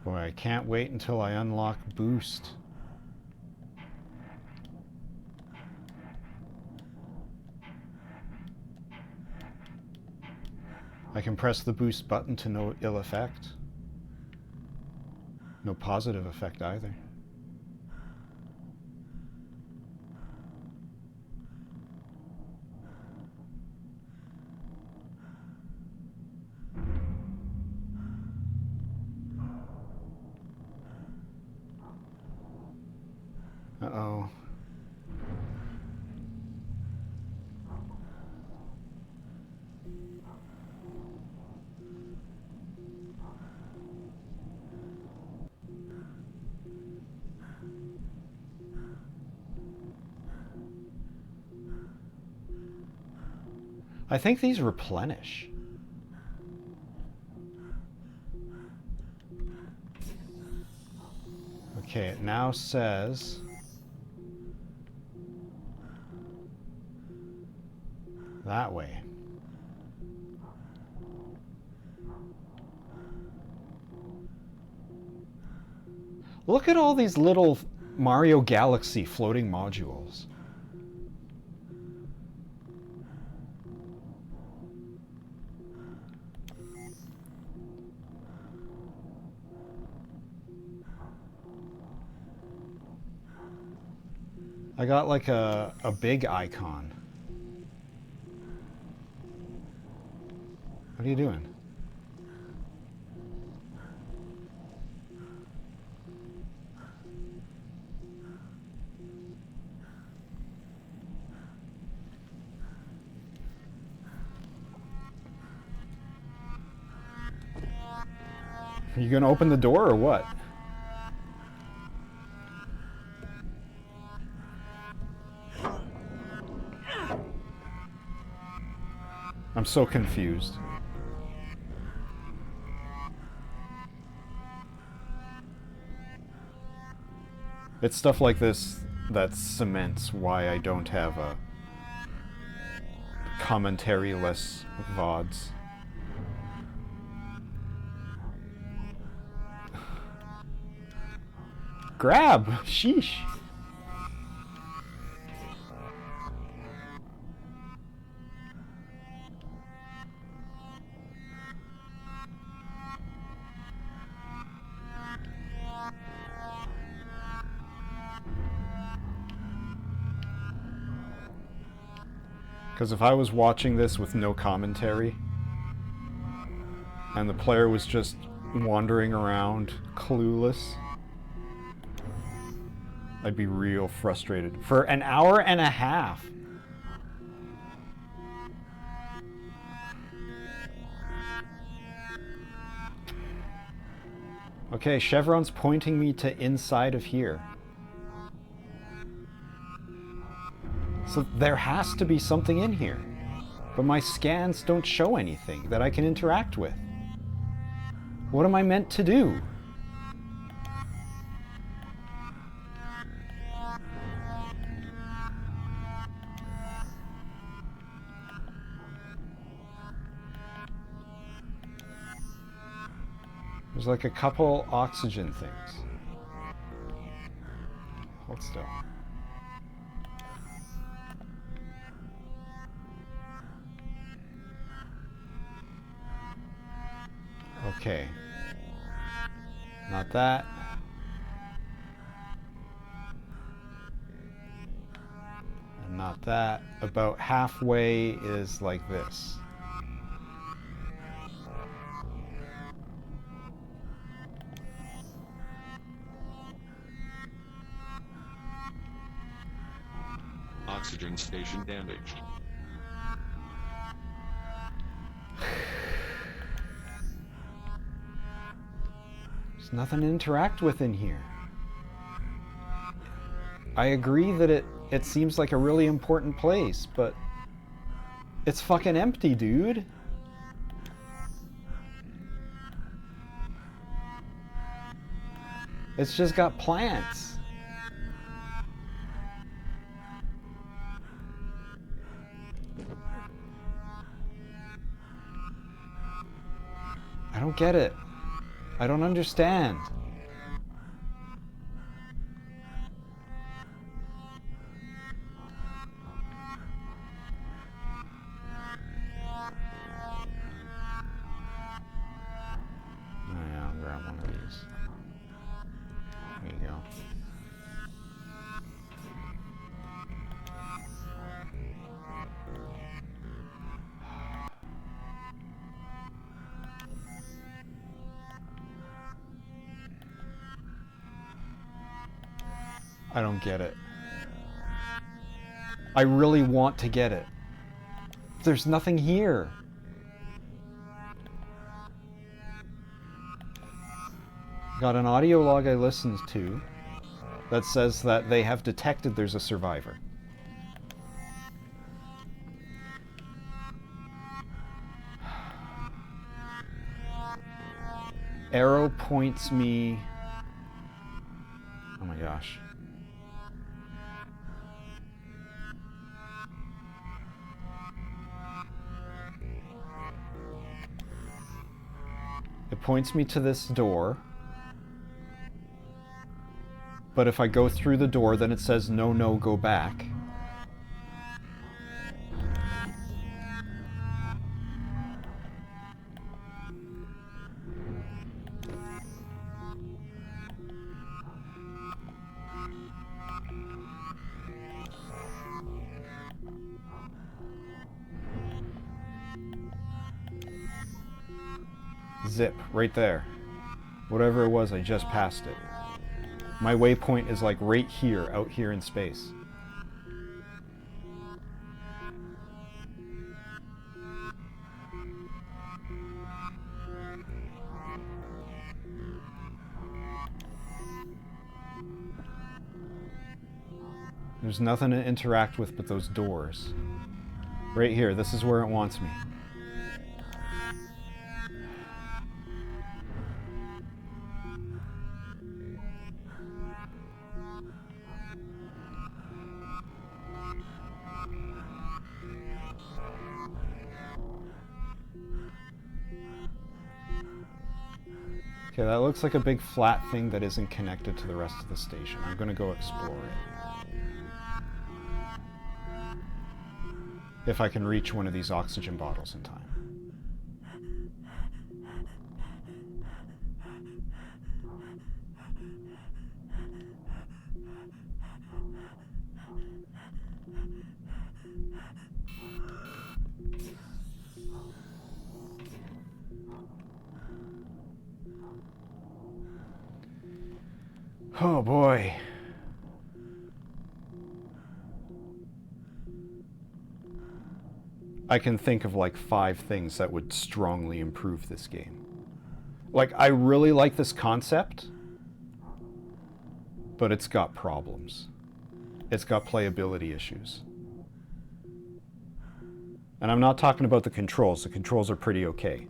Speaker 1: Boy, I can't wait until I unlock Boost. I can press the boost button to no ill effect. No positive effect either. Uh-oh. I think these replenish. Okay, it now says that way. Look at all these little Mario Galaxy floating modules. I got like a big icon. What are you doing? Are you gonna open the door or what? I'm so confused. It's stuff like this that cements why I don't have a commentary-less VODs. Grab! Sheesh! Because if I was watching this with no commentary, and the player was just wandering around, clueless, I'd be real frustrated. For an hour and a half! Okay, Chevron's pointing me to inside of here. So there has to be something in here. But my scans don't show anything that I can interact with. What am I meant to do? There's like a couple oxygen things. Hold still. Okay. Not that. And not that. About halfway is like this.
Speaker 2: Oxygen station damaged.
Speaker 1: There's nothing to interact with in here. I agree that it seems like a really important place, but it's fucking empty, dude. It's just got plants. I don't get it. I don't understand. grab one of these. There you go. I don't get it. I really want to get it. There's nothing here. Got an audio log I listened to that says that they have detected there's a survivor. Arrow points me... Oh my gosh. It points me to this door. But if I go through the door, then it says, no, no, go back. Zip, right there. Whatever it was, I just passed it. My waypoint is like right here, out here in space. There's nothing to interact with but those doors. Right here, this is where it wants me. Okay, that looks like a big flat thing that isn't connected to the rest of the station. I'm gonna go explore it. If I can reach one of these oxygen bottles in time. Oh boy. I can think of like 5 things that would strongly improve this game. Like, I really like this concept, but it's got problems. It's got playability issues. And I'm not talking about the controls. The controls are pretty okay.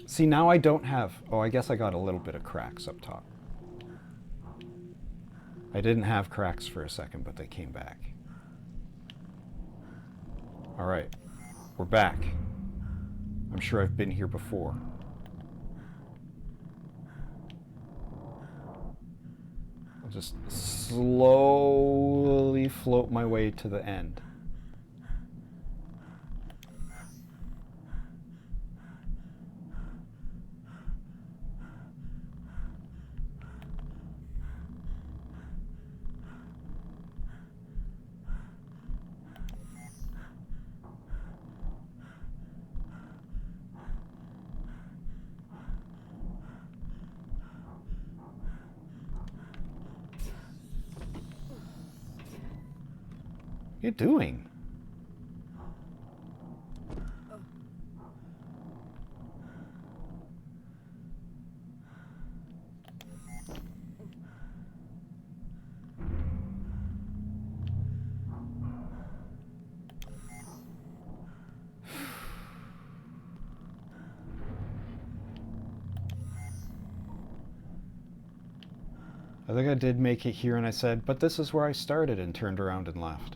Speaker 1: See, now I don't have... Oh, I guess I got a little bit of cracks up top. I didn't have cracks for a second, but they came back. Alright, we're back. I'm sure I've been here before. I'll just slowly float my way to the end. What are you doing? I think I did make it here and I said, but this is where I started, and turned around and left.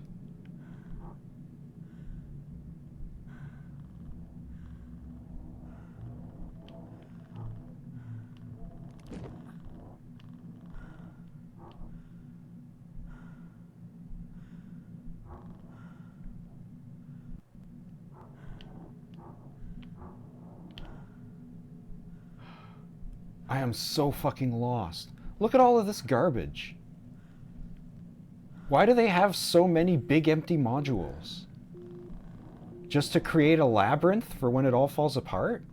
Speaker 1: I am so fucking lost. Look at all of this garbage. Why do they have so many big empty modules? Just to create a labyrinth for when it all falls apart?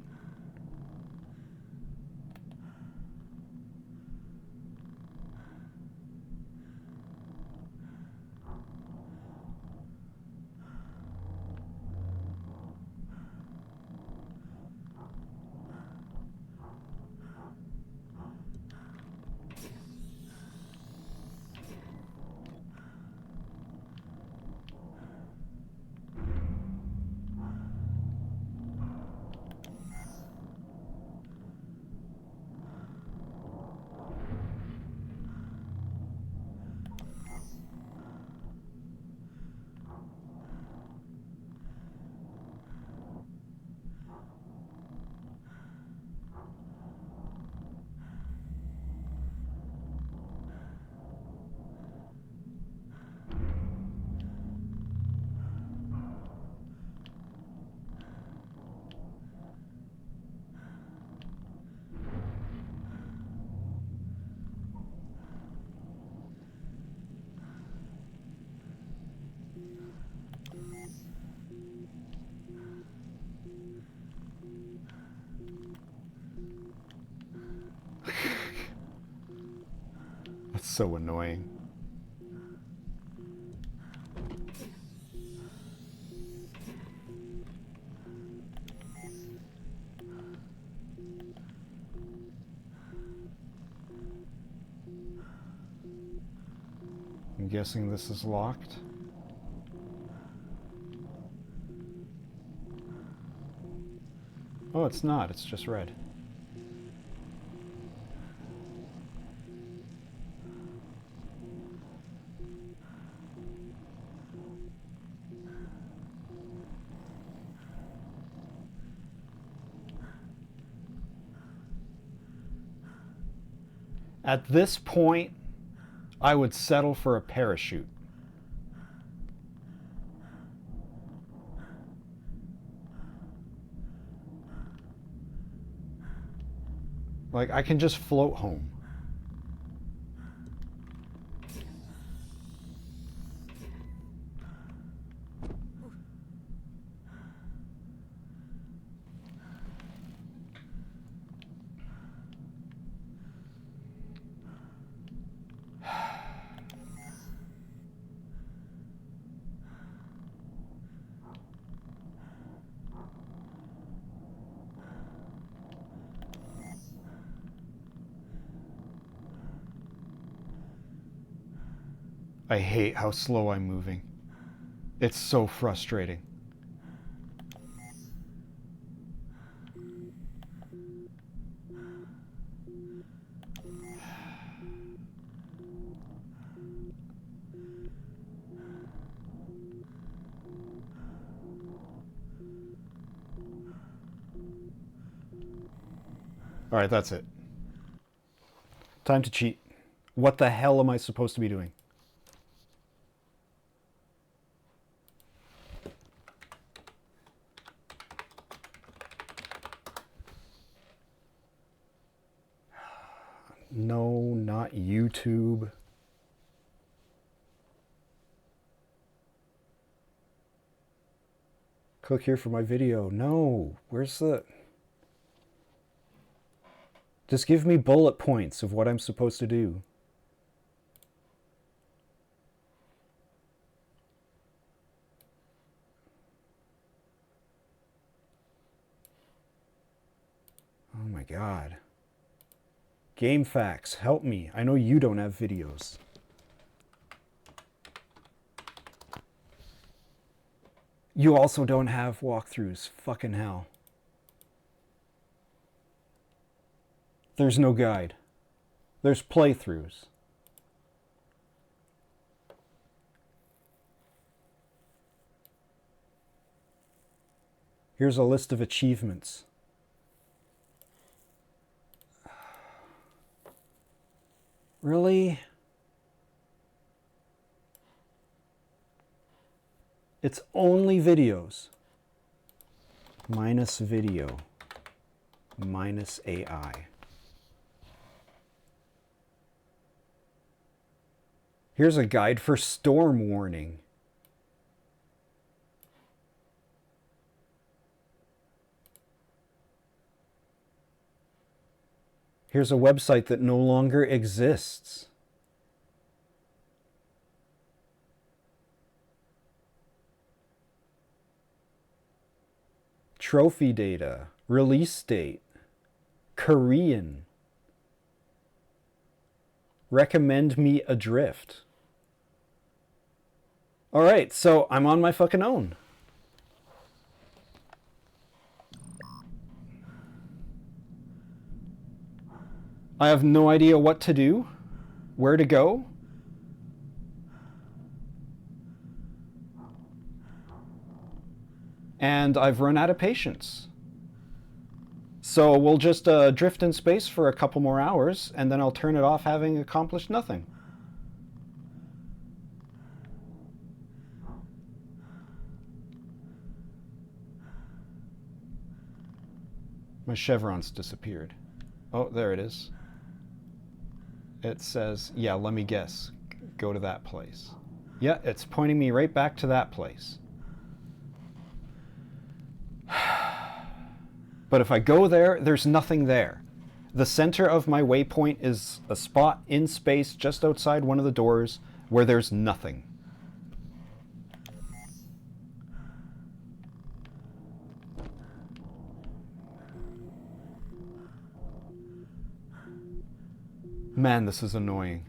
Speaker 1: That's so annoying. I'm guessing this is locked. Oh, it's not. It's just red. At this point, I would settle for a parachute. Like, I can just float home. I hate how slow I'm moving. It's so frustrating. All right, that's it. Time to cheat. What the hell am I supposed to be doing? No, not YouTube. Click here for my video. No, where's the... Just give me bullet points of what I'm supposed to do. Oh my God. Game facts, help me. I know you don't have videos. You also don't have walkthroughs. Fucking hell. There's no guide. There's playthroughs. Here's a list of achievements. Really? It's only videos. Minus video. Minus AI. Here's a guide for storm warning. Here's a website that no longer exists. Trophy data, release date, Korean. Recommend me Adr1ft. Alright, so I'm on my fucking own. I have no idea what to do, where to go. And I've run out of patience. So we'll just drift in space for a couple more hours, and then I'll turn it off having accomplished nothing. My chevron's disappeared. Oh, there it is. It says, yeah, let me guess. Go to that place. Yeah, it's pointing me right back to that place. But if I go there, there's nothing there. The center of my waypoint is a spot in space just outside one of the doors where there's nothing. Man, this is annoying.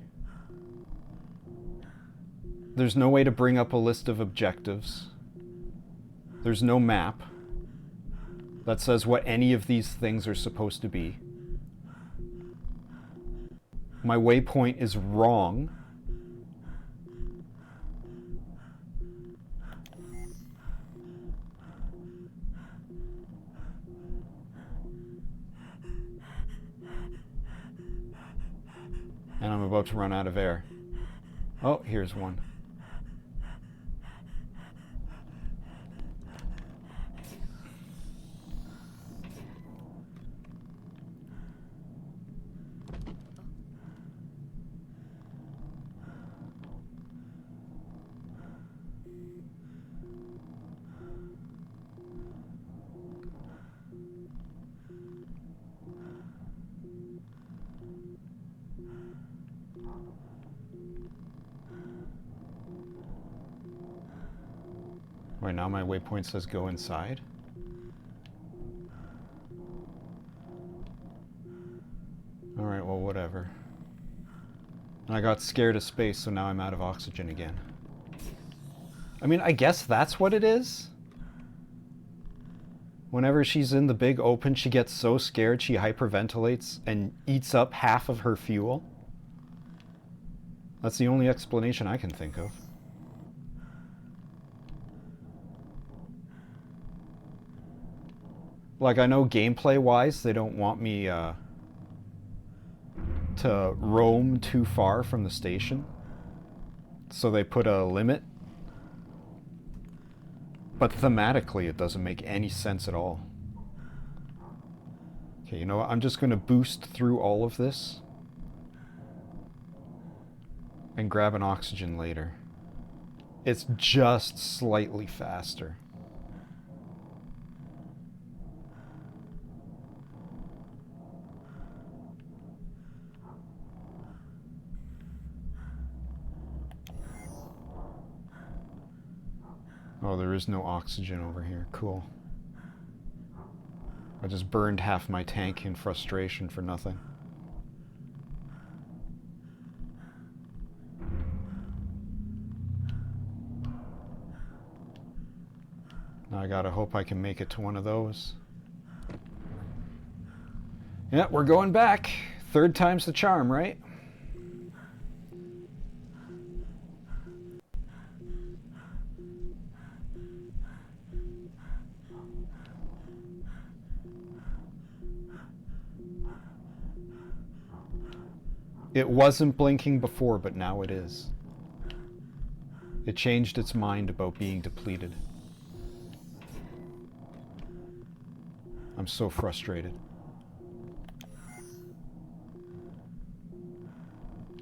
Speaker 1: There's no way to bring up a list of objectives. There's no map that says what any of these things are supposed to be. My waypoint is wrong. And I'm about to run out of air. Oh, here's one. Right now my waypoint says go inside. Alright, well, whatever. I got scared of space, so now I'm out of oxygen again. I mean, I guess that's what it is. Whenever she's in the big open, she gets so scared she hyperventilates and eats up half of her fuel. That's the only explanation I can think of. Like, I know gameplay-wise, they don't want me to roam too far from the station. So they put a limit. But thematically, it doesn't make any sense at all. Okay, you know what? I'm just going to boost through all of this. And grab an oxygen later. It's just slightly faster. Oh, there is no oxygen over here. Cool. I just burned half my tank in frustration for nothing. Now I gotta hope I can make it to one of those. Yeah, we're going back. Third time's the charm, right? It wasn't blinking before, but now it is. It changed its mind about being depleted. I'm so frustrated.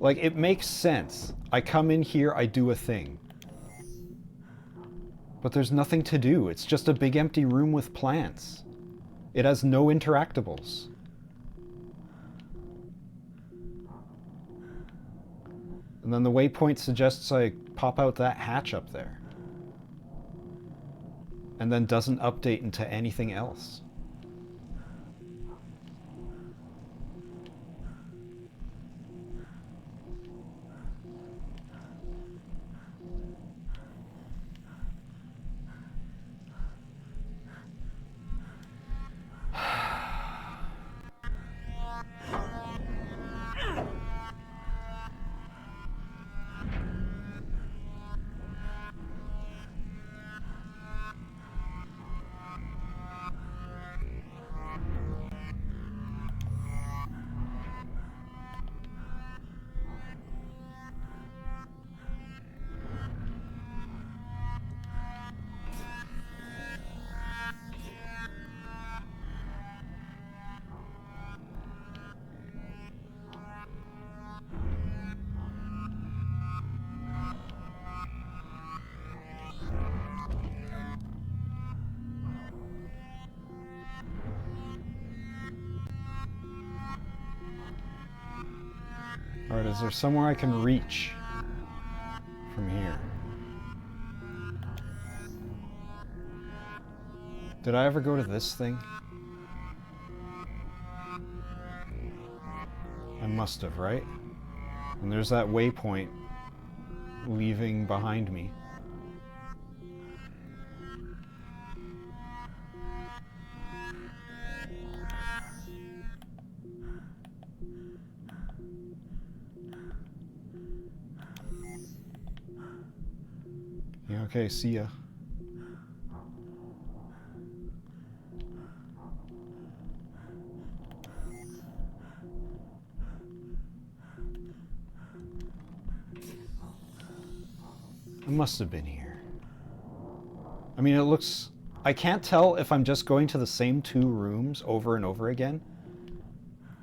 Speaker 1: Like, it makes sense. I come in here, I do a thing. But there's nothing to do. It's just a big empty room with plants. It has no interactables. And then the waypoint suggests I pop out that hatch up there. And then doesn't update into anything else. Alright, is there somewhere I can reach from here? Did I ever go to this thing? I must have, right? And there's that waypoint leaving behind me. Yeah, okay, see ya. I must have been here. I mean, it looks... I can't tell if I'm just going to the same two rooms over and over again,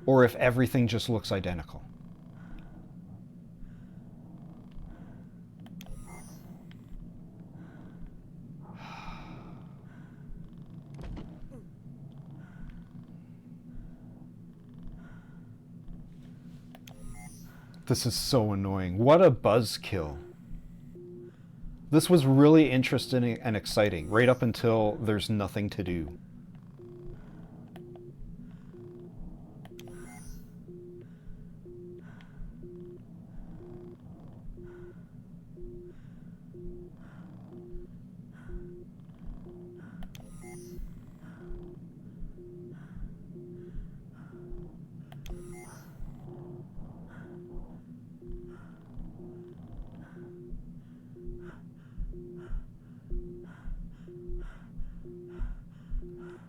Speaker 1: or if everything just looks identical. This is so annoying. What a buzzkill. This was really interesting and exciting, right up until there's nothing to do.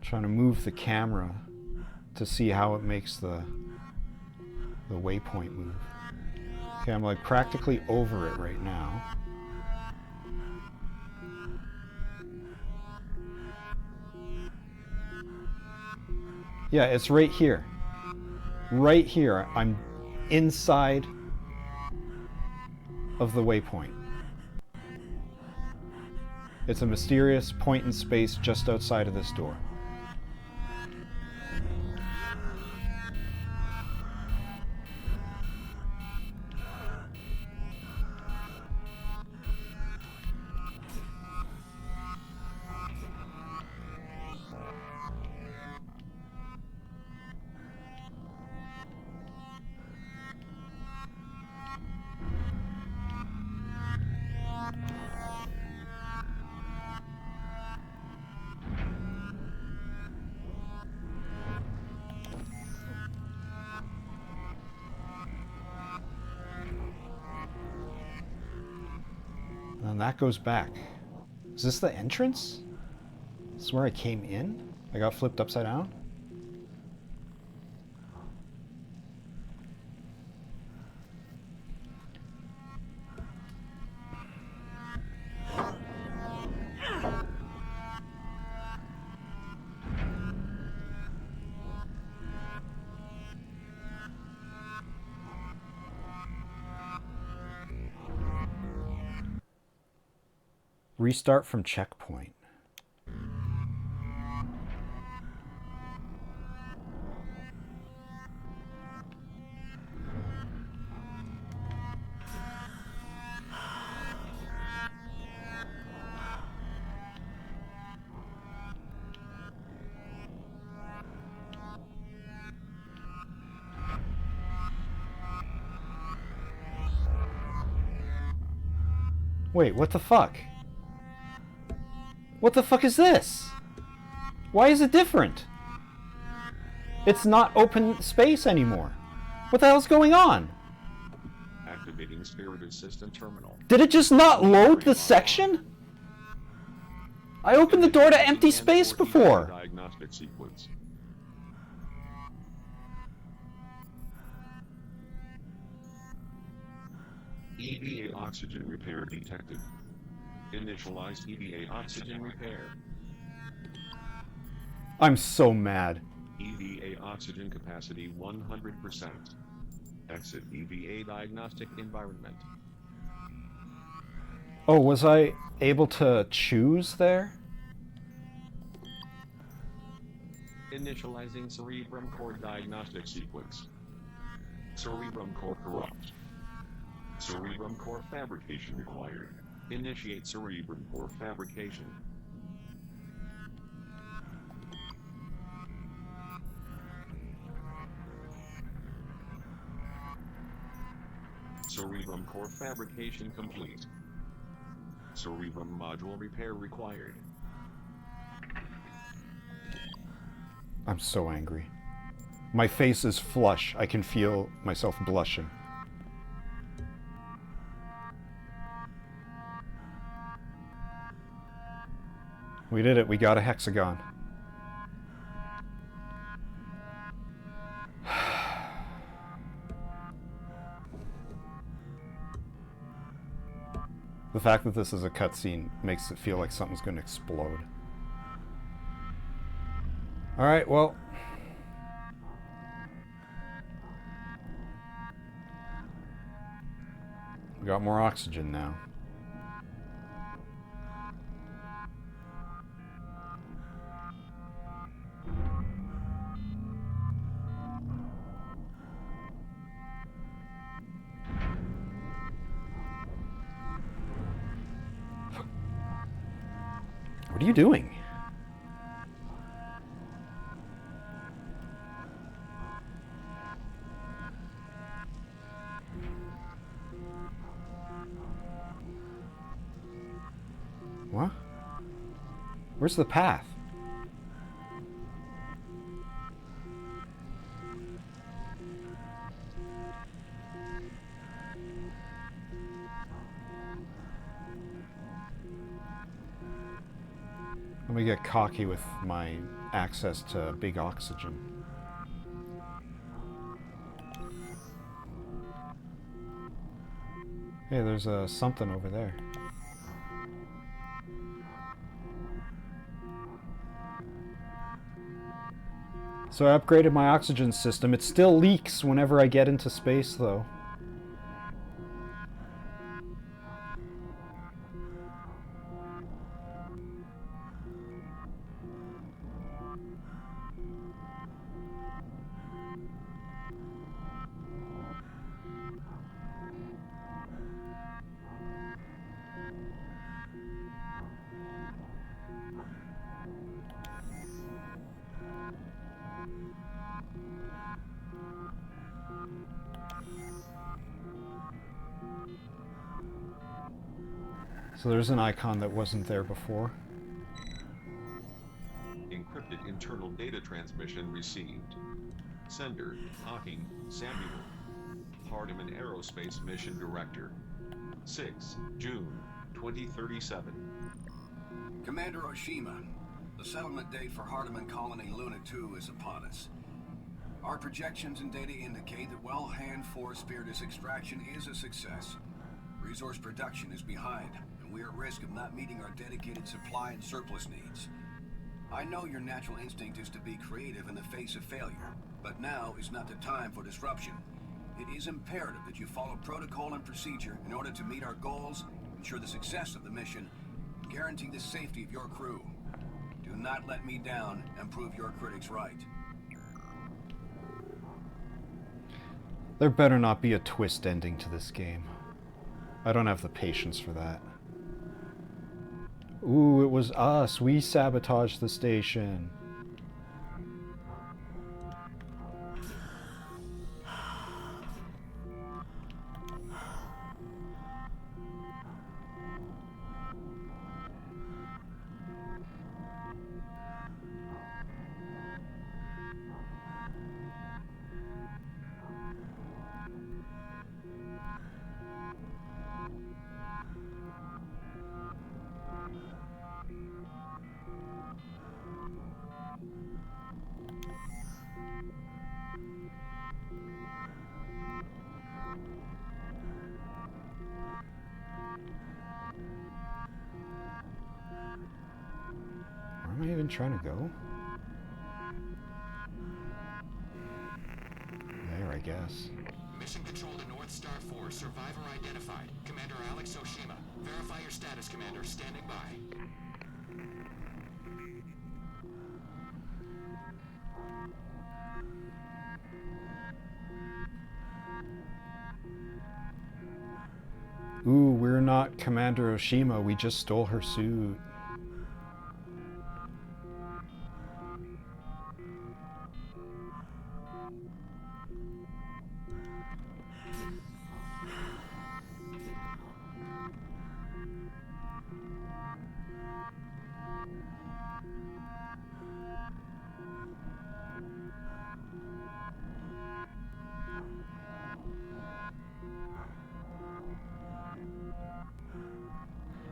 Speaker 1: Trying to move the camera to see how it makes the waypoint move. Okay, I'm like practically over it right now. Yeah, it's right here. Right here. I'm inside of the waypoint. It's a mysterious point in space just outside of this door. And that goes back. Is this the entrance? This is where I came in? I got flipped upside down? Restart from checkpoint. Wait, what the fuck? What the fuck is this? Why is it different? It's not open space anymore. What the hell's going on?
Speaker 2: Activating Spirit Assistant Terminal.
Speaker 1: Did it just not load the section? I opened the door to empty space before.
Speaker 2: Diagnostic sequence. EVA oxygen repair detected. Initialized EVA oxygen repair.
Speaker 1: I'm so mad.
Speaker 2: EVA oxygen capacity 100%. Exit EVA diagnostic environment.
Speaker 1: Oh, was I able to choose there?
Speaker 2: Initializing cerebrum core diagnostic sequence. Cerebrum core corrupt. Cerebrum core fabrication required. Initiate cerebrum core fabrication. Cerebrum core fabrication complete. Cerebrum module repair required.
Speaker 1: I'm so angry. My face is flush. I can feel myself blushing. We did it. We got a hexagon. The fact that this is a cutscene makes it feel like something's going to explode. Alright, well. We got more oxygen now. What are you doing? What? Where's the path? Let me get cocky with my access to big oxygen. Hey, there's something over there. So I upgraded my oxygen system. It still leaks whenever I get into space, though. So there's an icon that wasn't there before.
Speaker 2: Encrypted internal data transmission received. Sender, Hawking, Samuel. Hardiman Aerospace Mission Director. 6 June 2037.
Speaker 8: Commander Oshima, the settlement date for Hardiman Colony Luna 2 is upon us. Our projections and data indicate that well-hand force Spiritus extraction is a success. Resource production is behind, and we are at risk of not meeting our dedicated supply and surplus needs. I know your natural instinct is to be creative in the face of failure, but now is not the time for disruption. It is imperative that you follow protocol and procedure in order to meet our goals, ensure the success of the mission, and guarantee the safety of your crew. Do not let me down and prove your critics right.
Speaker 1: There better not be a twist ending to this game. I don't have the patience for that. Ooh, it was us. We sabotaged the station. Where am I even trying to go? There, I guess.
Speaker 5: Mission Control to North Star 4. Survivor identified. Commander Alex Oshima. Verify your status, Commander. Standing by.
Speaker 1: Ooh, we're not Commander Oshima. We just stole her suit.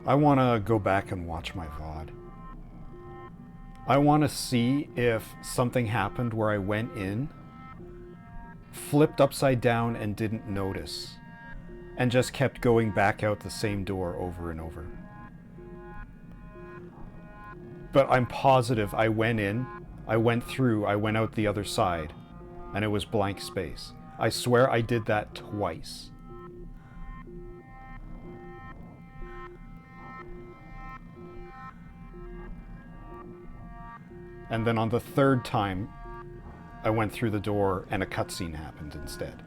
Speaker 1: I want to go back and watch my VOD. I want to see if something happened where I went in, flipped upside down and didn't notice, and just kept going back out the same door over and over. But I'm positive I went in, I went through, I went out the other side, and it was blank space. I swear I did that twice. And then on the third time, I went through the door and a cutscene happened instead.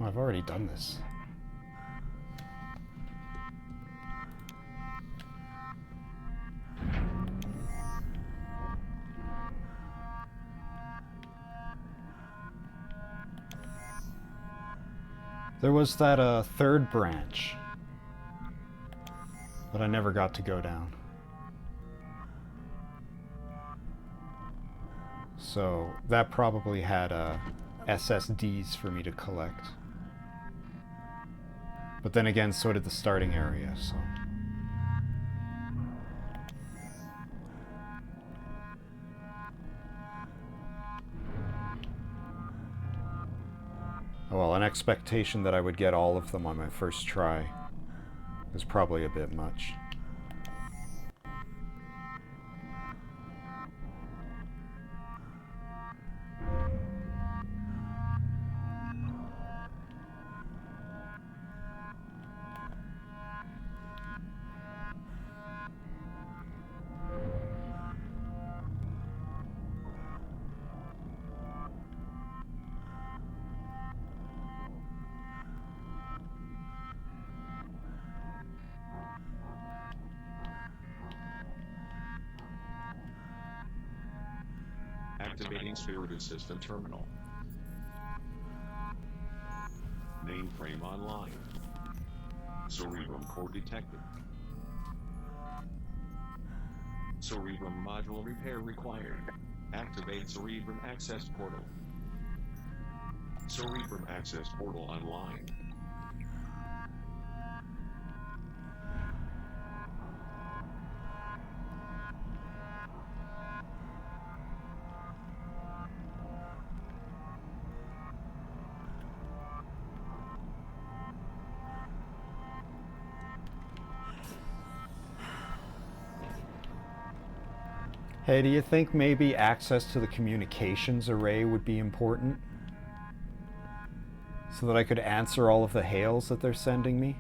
Speaker 1: Oh, I've already done this. There was that third branch that I never got to go down. So that probably had SSDs for me to collect. But then again, so did the starting area, so... Oh well, an expectation that I would get all of them on my first try is probably a bit much.
Speaker 2: Activating Spirit System Terminal. Mainframe online. Cerebrum core detected. Cerebrum module repair required. Activate Cerebrum access portal. Cerebrum access portal online.
Speaker 1: Hey, do you think maybe access to the communications array would be important? So that I could answer all of the hails that they're sending me?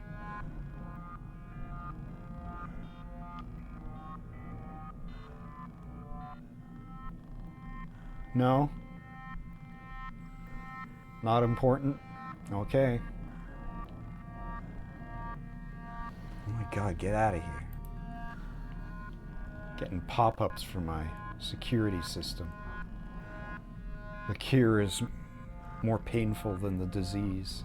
Speaker 1: No? Not important? Okay. Oh my god, get out of here. Getting pop-ups from my security system. The cure is more painful than the disease.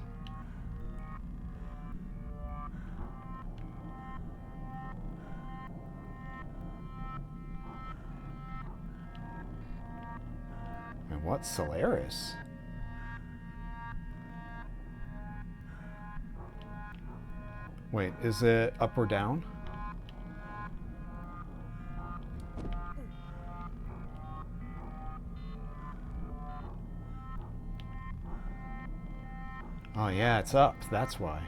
Speaker 1: And what's Solaris? Wait, is it up or down? Oh yeah, it's up, that's why.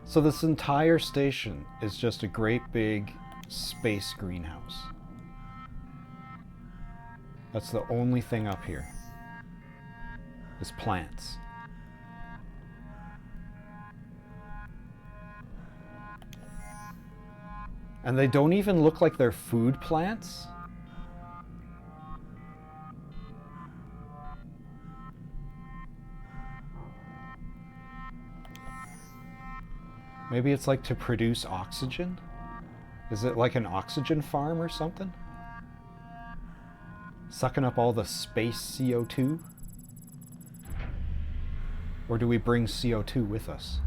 Speaker 1: So this entire station is just a great big space greenhouse. That's the only thing up here. Is plants. And they don't even look like they're food plants? Maybe it's like to produce oxygen? Is it like an oxygen farm or something? Sucking up all the space CO2? Or do we bring CO2 with us?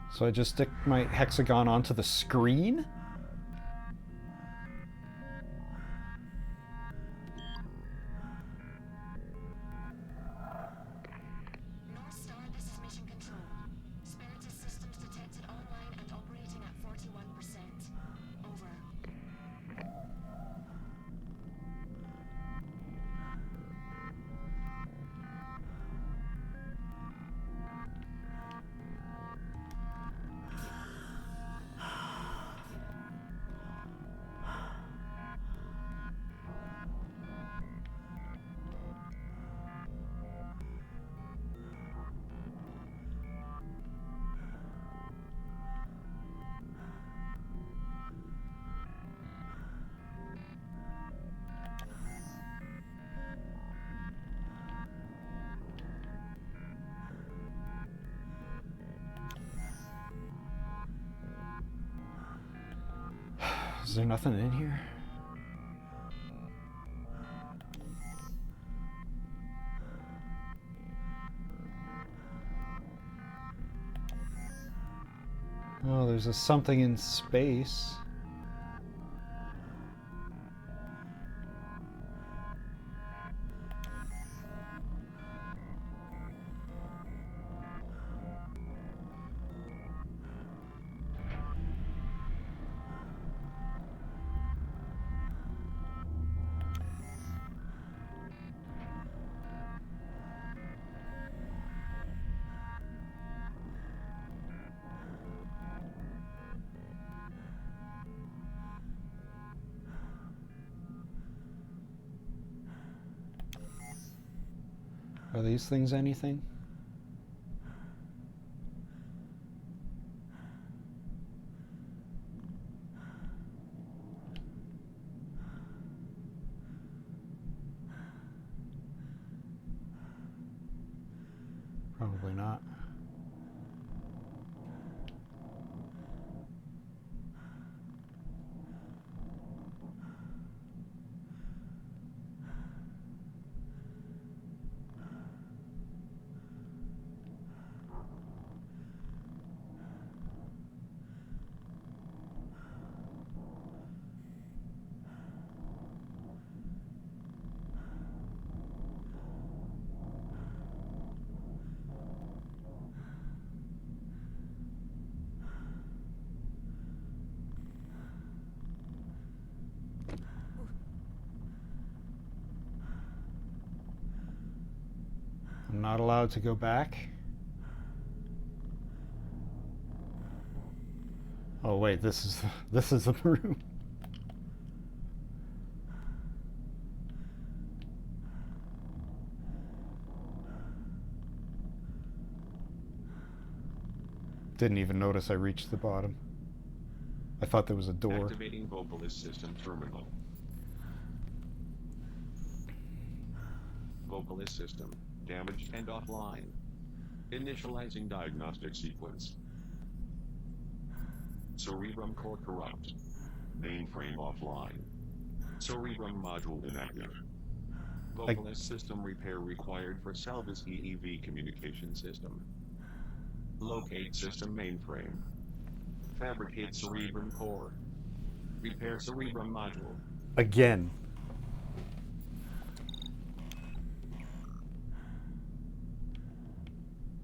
Speaker 1: So I just stick my hexagon onto the screen?
Speaker 3: North Star, this is Mission Control. Spirit's systems detected online and operating at 41%. Over.
Speaker 1: Is there nothing in here? Oh, there's a something in space. Are these things anything? Probably not. I'm not allowed to go back. Oh wait, this is the room. Didn't even notice I reached the bottom. I thought there was a door.
Speaker 2: Activating vocalist system terminal. Vocalist system damaged and offline. Initializing diagnostic sequence. Cerebrum core corrupt. Mainframe offline. Cerebrum module inactive. Vocalist system repair required for Salva's EEV communication system. Locate system mainframe. Fabricate cerebrum core. Repair cerebrum module.
Speaker 1: Again.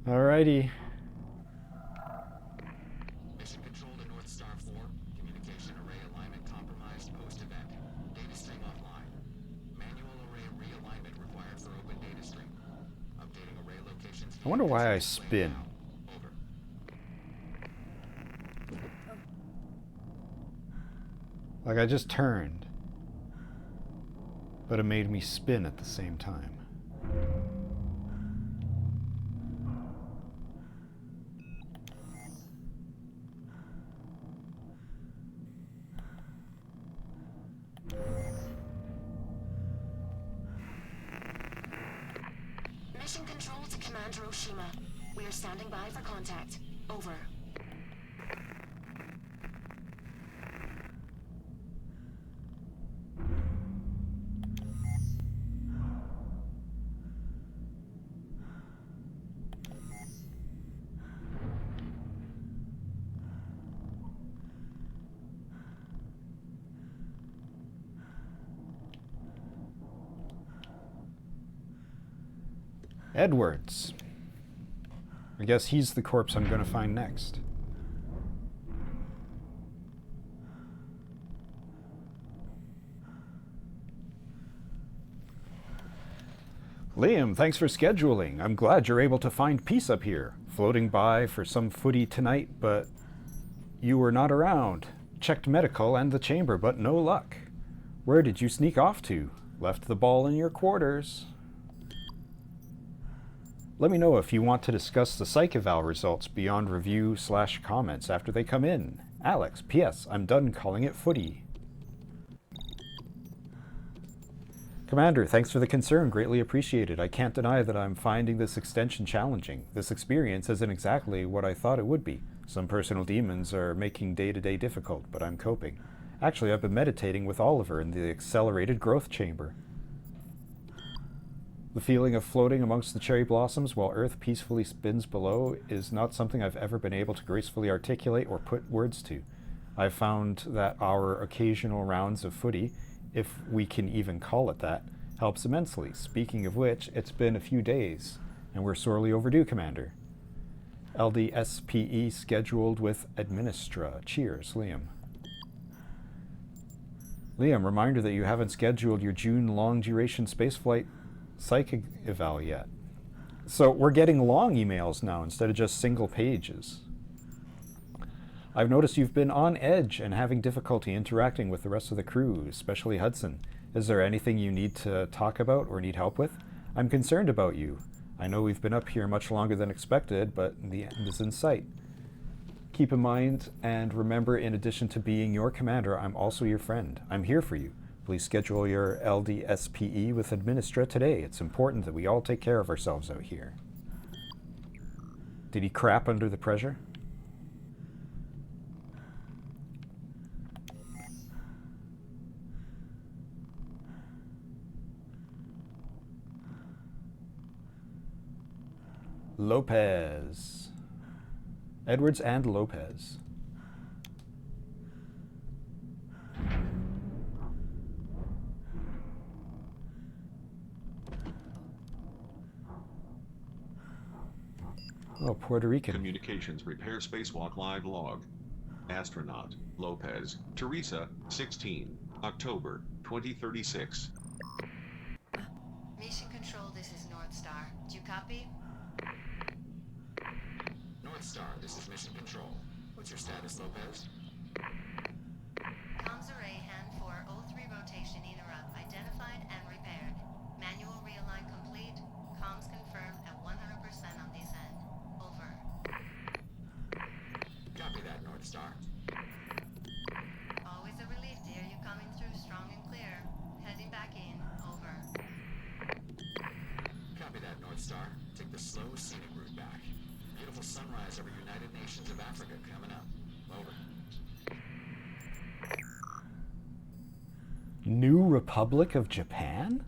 Speaker 1: Alrighty.
Speaker 5: Mission control to North Star 4. Communication array alignment compromised post-event. Data stream offline. Manual array realignment required for open data stream. Updating array locations.
Speaker 1: I wonder why I spin.
Speaker 5: Over.
Speaker 1: Like I just turned, but it made me spin at the same time.
Speaker 3: Mission control to Commander Oshima. We are standing by for contact. Over.
Speaker 1: Edwards. I guess he's the corpse I'm going to find next. Liam, thanks for scheduling. I'm glad you're able to find peace up here. Floating by for some footy tonight, but you were not around. Checked medical and the chamber, but no luck. Where did you sneak off to? Left the ball in your quarters. Let me know if you want to discuss the psych eval results beyond review/comments after they come in. Alex, P.S. I'm done calling it footy. Commander, thanks for the concern. Greatly appreciated. I can't deny that I'm finding this extension challenging. This experience isn't exactly what I thought it would be. Some personal demons are making day-to-day difficult, but I'm coping. Actually, I've been meditating with Oliver in the accelerated growth chamber. The feeling of floating amongst the cherry blossoms while Earth peacefully spins below is not something I've ever been able to gracefully articulate or put words to. I've found that our occasional rounds of footy, if we can even call it that, helps immensely. Speaking of which, it's been a few days, and we're sorely overdue, Commander. LDSPE scheduled with Administra. Cheers, Liam. Liam, reminder that you haven't scheduled your June long-duration spaceflight psych eval yet. So we're getting long emails now instead of just single pages. I've noticed you've been on edge and having difficulty interacting with the rest of the crew, especially Hudson. Is there anything you need to talk about or need help with? I'm concerned about you. I know we've been up here much longer than expected, but the end is in sight. Keep in mind and remember, in addition to being your commander, I'm also your friend. I'm here for you. Please schedule your LDSPE with Administra today. It's important that we all take care of ourselves out here. Did he crap under the pressure? Lopez. Edwards and Lopez. Oh, Puerto Rican.
Speaker 2: Communications repair spacewalk live log. Astronaut, Lopez, Teresa, 16, October, 2036.
Speaker 3: Mission Control, this is North Star. Do you copy?
Speaker 5: North Star, this is Mission Control. What's your status, Lopez?
Speaker 3: Comms array hand 4, O3 rotation interrupt identified and repaired. Manual realign complete. Comms confirmed at 100% on this end. Over.
Speaker 5: Copy that, North Star.
Speaker 3: Always a relief, dear. You're coming through strong and clear. Heading back in. Over.
Speaker 5: Copy that, North Star. Take the slow, scenic route back. Beautiful sunrise over United Nations of Africa coming up. Over.
Speaker 1: New Republic of Japan?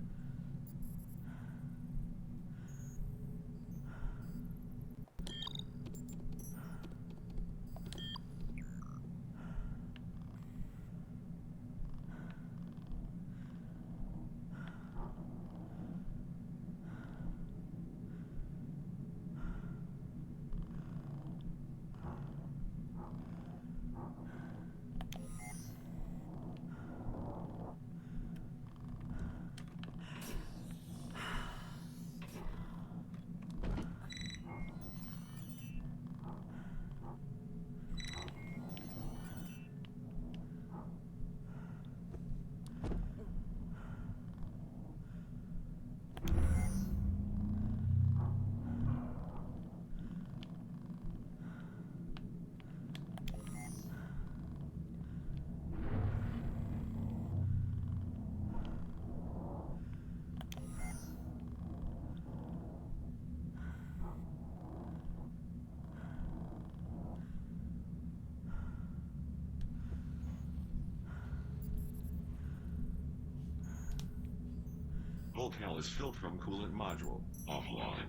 Speaker 2: Volcal is filled from coolant module. Offline.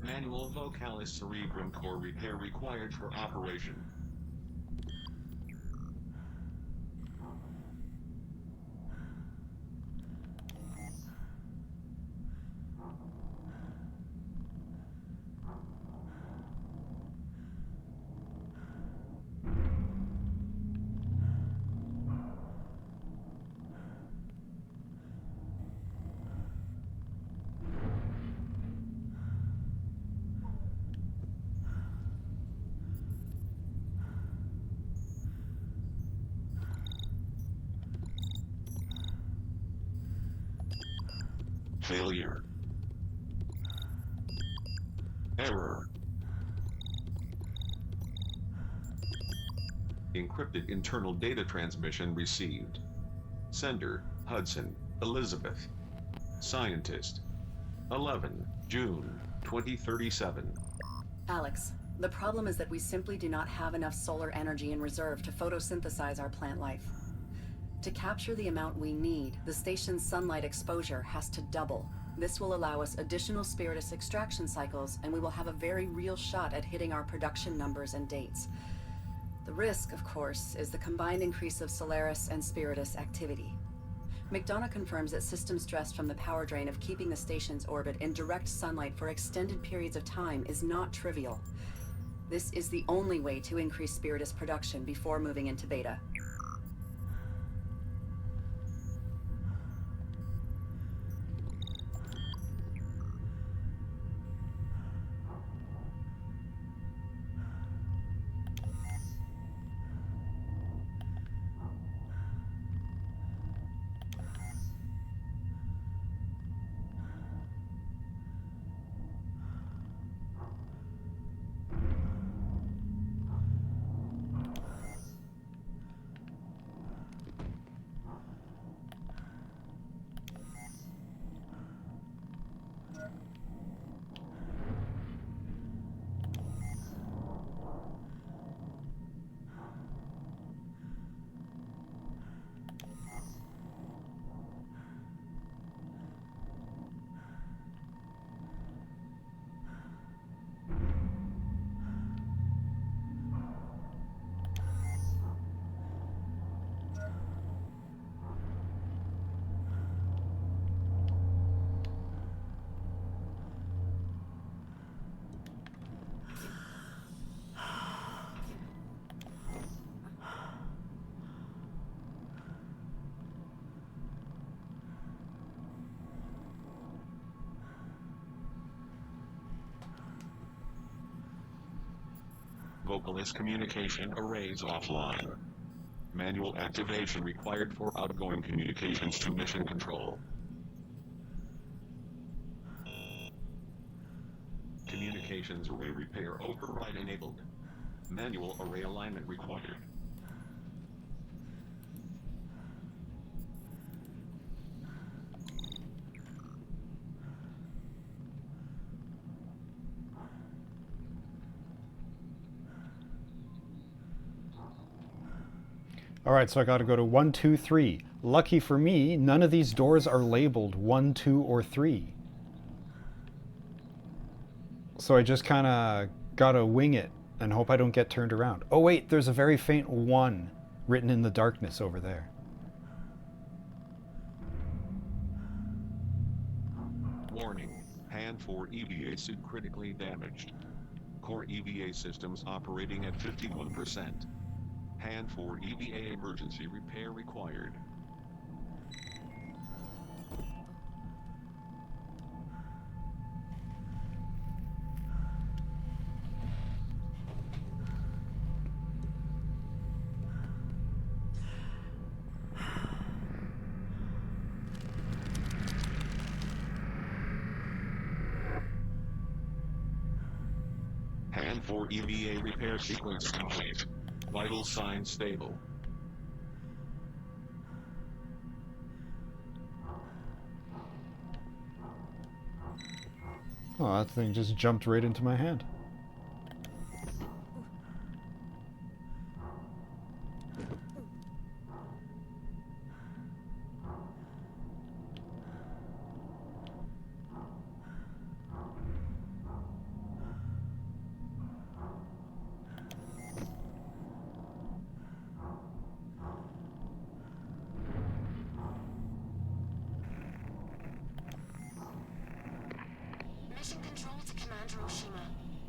Speaker 2: Manual vocalis cerebrum core repair required for operation. Failure. Error. Encrypted internal data transmission received. Sender, Hudson, Elizabeth. Scientist. 11, June, 2037.
Speaker 9: Alex, the problem is that we simply do not have enough solar energy in reserve to photosynthesize our plant life. To capture the amount we need, the station's sunlight exposure has to double. This will allow us additional Spiritus extraction cycles, and we will have a very real shot at hitting our production numbers and dates. The risk, of course, is the combined increase of Solaris and Spiritus activity. McDonough confirms that system stress from the power drain of keeping the station's orbit in direct sunlight for extended periods of time is not trivial. This is the only way to increase Spiritus production before moving into beta.
Speaker 2: Vocalist communication arrays offline. Manual activation required for outgoing communications to mission control. Communications array repair override enabled. Manual array alignment required.
Speaker 1: Alright, so I gotta go to 1, 2, 3. Lucky for me, none of these doors are labeled 1, 2, or 3. So I just kinda gotta wing it and hope I don't get turned around. Oh wait, there's a very faint 1 written in the darkness over there.
Speaker 2: Warning, Hand 4 EVA suit critically damaged. Core EVA systems operating at 51%. Hand 4 EVA emergency repair required. Hand 4 EVA repair sequence complete. Vital signs stable.
Speaker 1: Oh, that thing just jumped right into my hand.
Speaker 3: Mission control to Commander Oshima.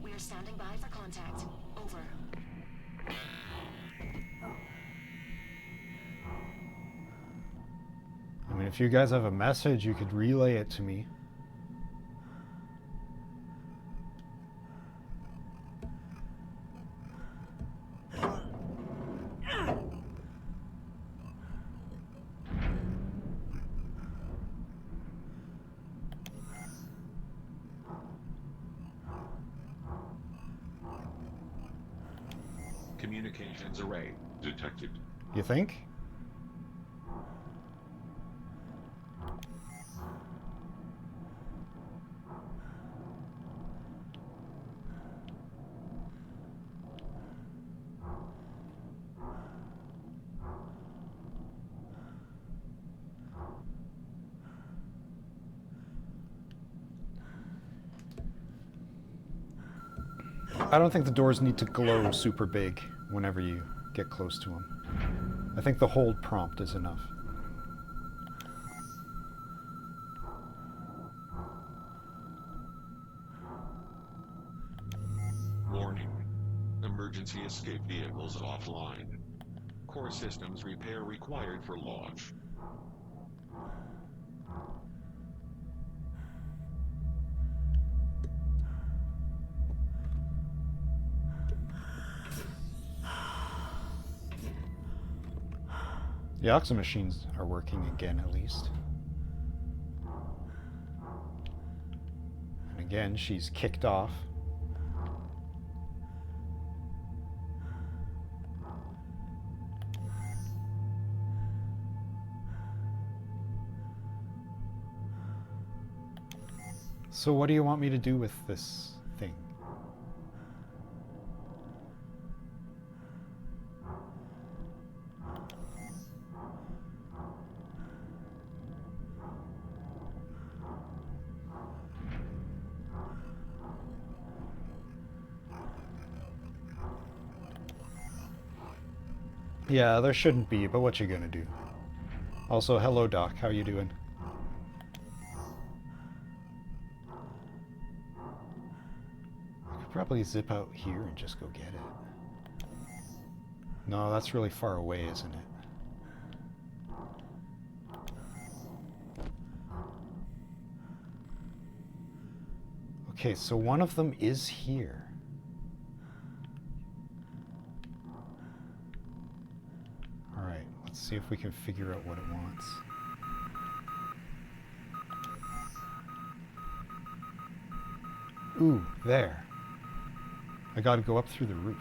Speaker 3: We are standing by for contact. Over.
Speaker 1: I mean, if you guys have a message, you could relay it to me.
Speaker 2: Communications array detected.
Speaker 1: You think? I don't think the doors need to glow super big whenever you get close to them. I think the hold prompt is enough.
Speaker 2: Warning. Emergency escape vehicles offline. Core systems repair required for launch.
Speaker 1: The oxygen machines are working again, at least. And again, she's kicked off. So what do you want me to do with this thing? Yeah, there shouldn't be, but what you gonna do? Also, hello Doc, how you doing? I could probably zip out here and just go get it. No, that's really far away, isn't it? Okay, so one of them is here. Let's see if we can figure out what it wants. Ooh, there. I gotta go up through the roof.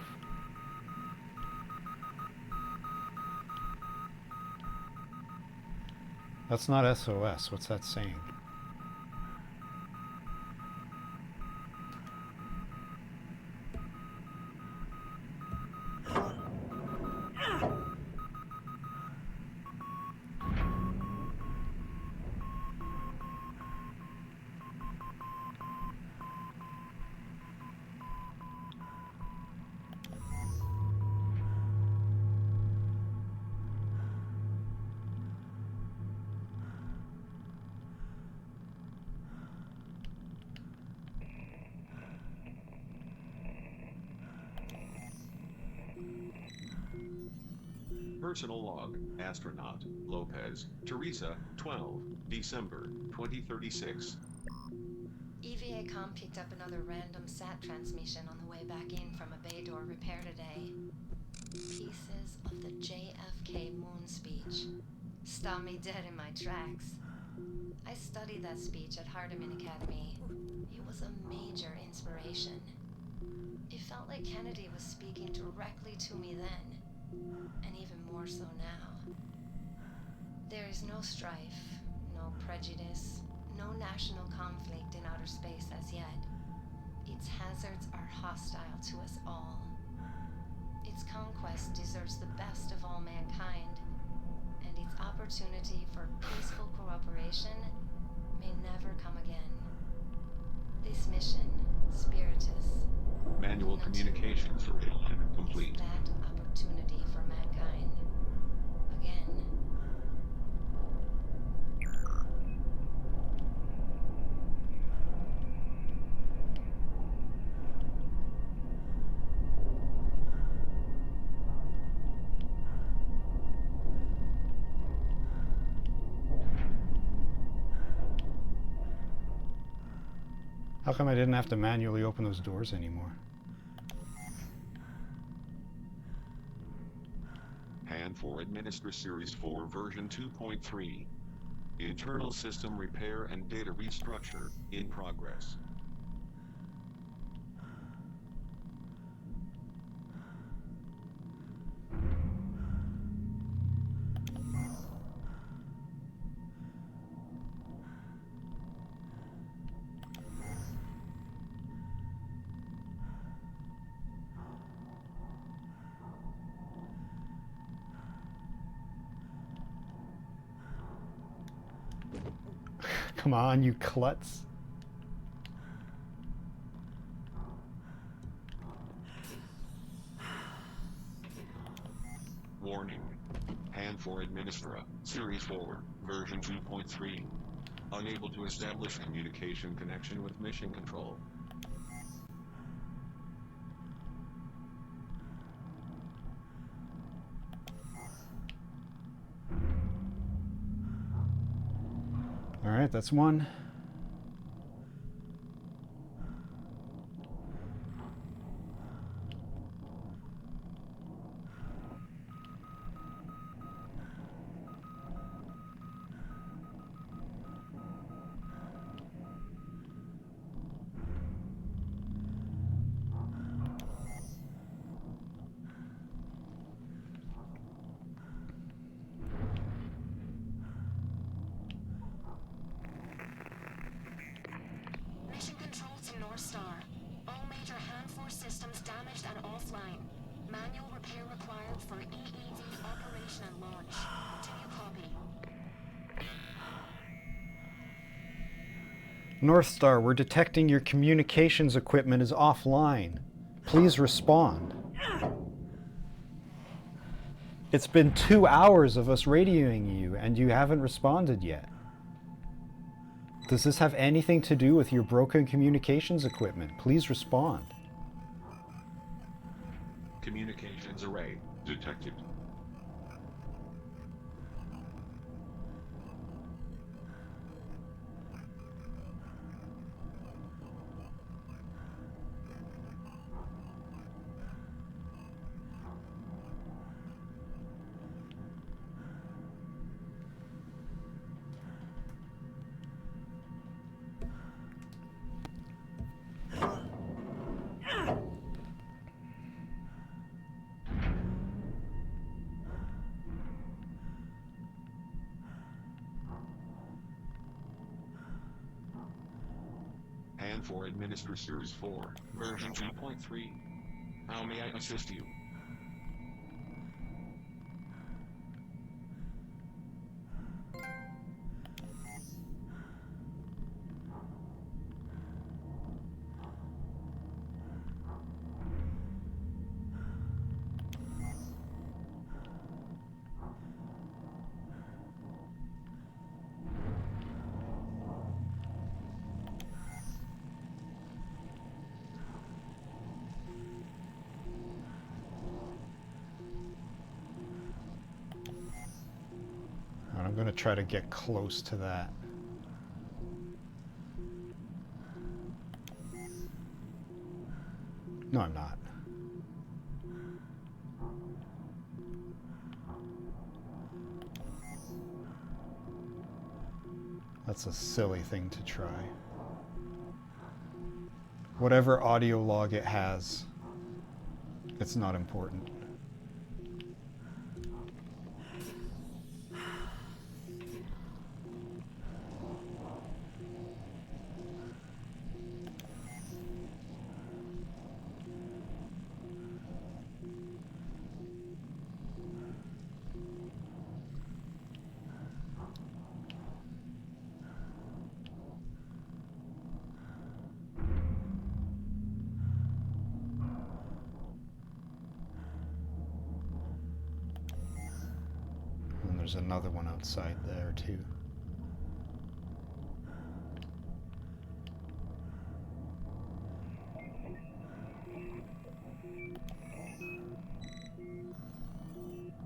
Speaker 1: That's not SOS. What's that saying?
Speaker 2: Personal log, astronaut, Lopez, Teresa, 12, December, 2036.
Speaker 3: EVA Com picked up another random SAT transmission on the way back in from a bay door repair today. Pieces of the JFK moon speech. Stopped me dead in my tracks. I studied that speech at Hardeman Academy. It was a major inspiration. It felt like Kennedy was speaking directly to me then, and even more so now. There is no strife, no prejudice, no national conflict in outer space as yet. Its hazards are hostile to us all. Its conquest deserves the best of all mankind, and its opportunity for peaceful cooperation may never come again. This mission, Spiritus,
Speaker 2: Manual communications array complete.
Speaker 3: that opportunity for mankind. Again.
Speaker 1: How come I didn't have to manually open those doors anymore?
Speaker 2: Hand for Administer Series 4 version 2.3. Internal system repair and data restructure in progress.
Speaker 1: Come on, you klutz.
Speaker 2: Warning. Hand for Administra, Series 4, version 2.3. Unable to establish communication connection with mission control.
Speaker 1: All right, that's one.
Speaker 3: Mission control to North Star. All major hand force systems damaged and offline. Manual repair required for EEV operation and launch. Do you copy?
Speaker 1: North Star, we're detecting your communications equipment is offline. Please respond. It's been 2 hours of us radioing you, and you haven't responded yet. Does this have anything to do with your broken communications equipment? Please respond.
Speaker 2: Communications array detected. Hand for Administer Series 4, version 2.3. How may I assist you?
Speaker 1: I'm going to try to get close to that. No, I'm not. That's a silly thing to try. Whatever audio log it has, it's not important. And there's another one outside there too.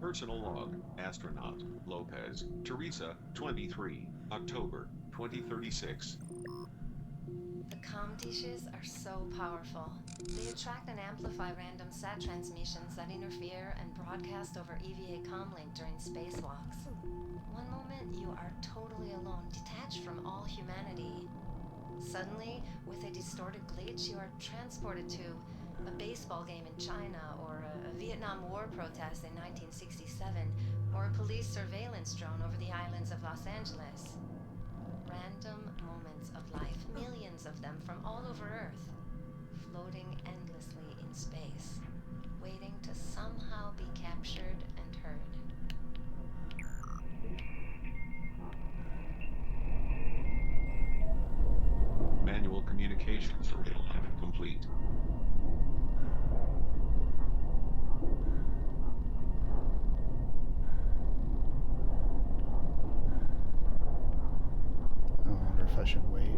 Speaker 2: Personal log, astronaut, Lopez, Teresa, 23, October, 2036.
Speaker 3: The comm dishes are so powerful. They attract and amplify random sat transmissions that interfere and broadcast over EVA comlink during spacewalks. One moment you are totally alone, detached from all humanity. Suddenly, with a distorted glitch, you are transported to a baseball game in China, or a Vietnam War protest in 1967, or a police surveillance drone over the islands of Los Angeles. Random moments of life, millions of them from all over Earth, floating endlessly in space, waiting to somehow be captured and heard.
Speaker 2: Manual communications realignment complete.
Speaker 1: I wonder if I should wait.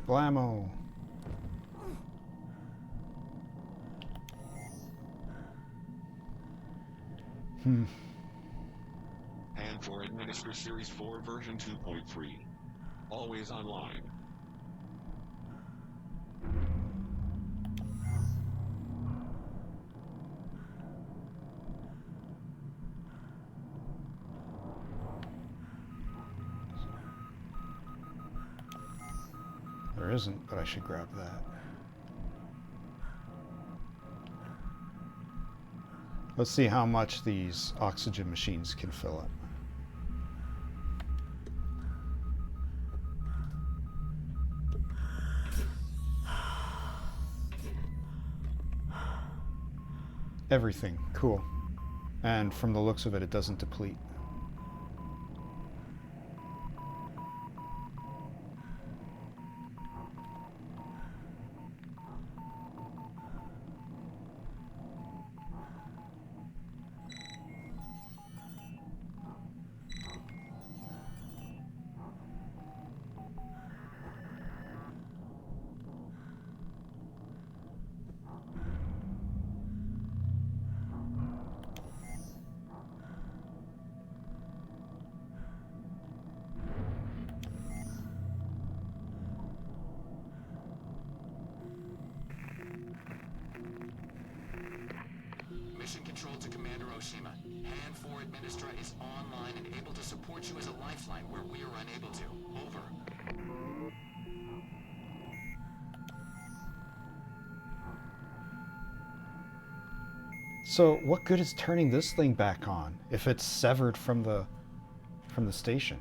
Speaker 1: Blammo!
Speaker 2: Hand for Administer Series 4 version 2.3. Always online.
Speaker 1: There isn't, but I should grab that. Let's see how much these oxygen machines can fill up. Everything. Cool. And from the looks of it, it doesn't deplete.
Speaker 5: Mission control to Commander Oshima. Hand 4 Administra is online and able to support you as a lifeline where we are unable to. Over.
Speaker 1: So what good is turning this thing back on if it's severed from the station?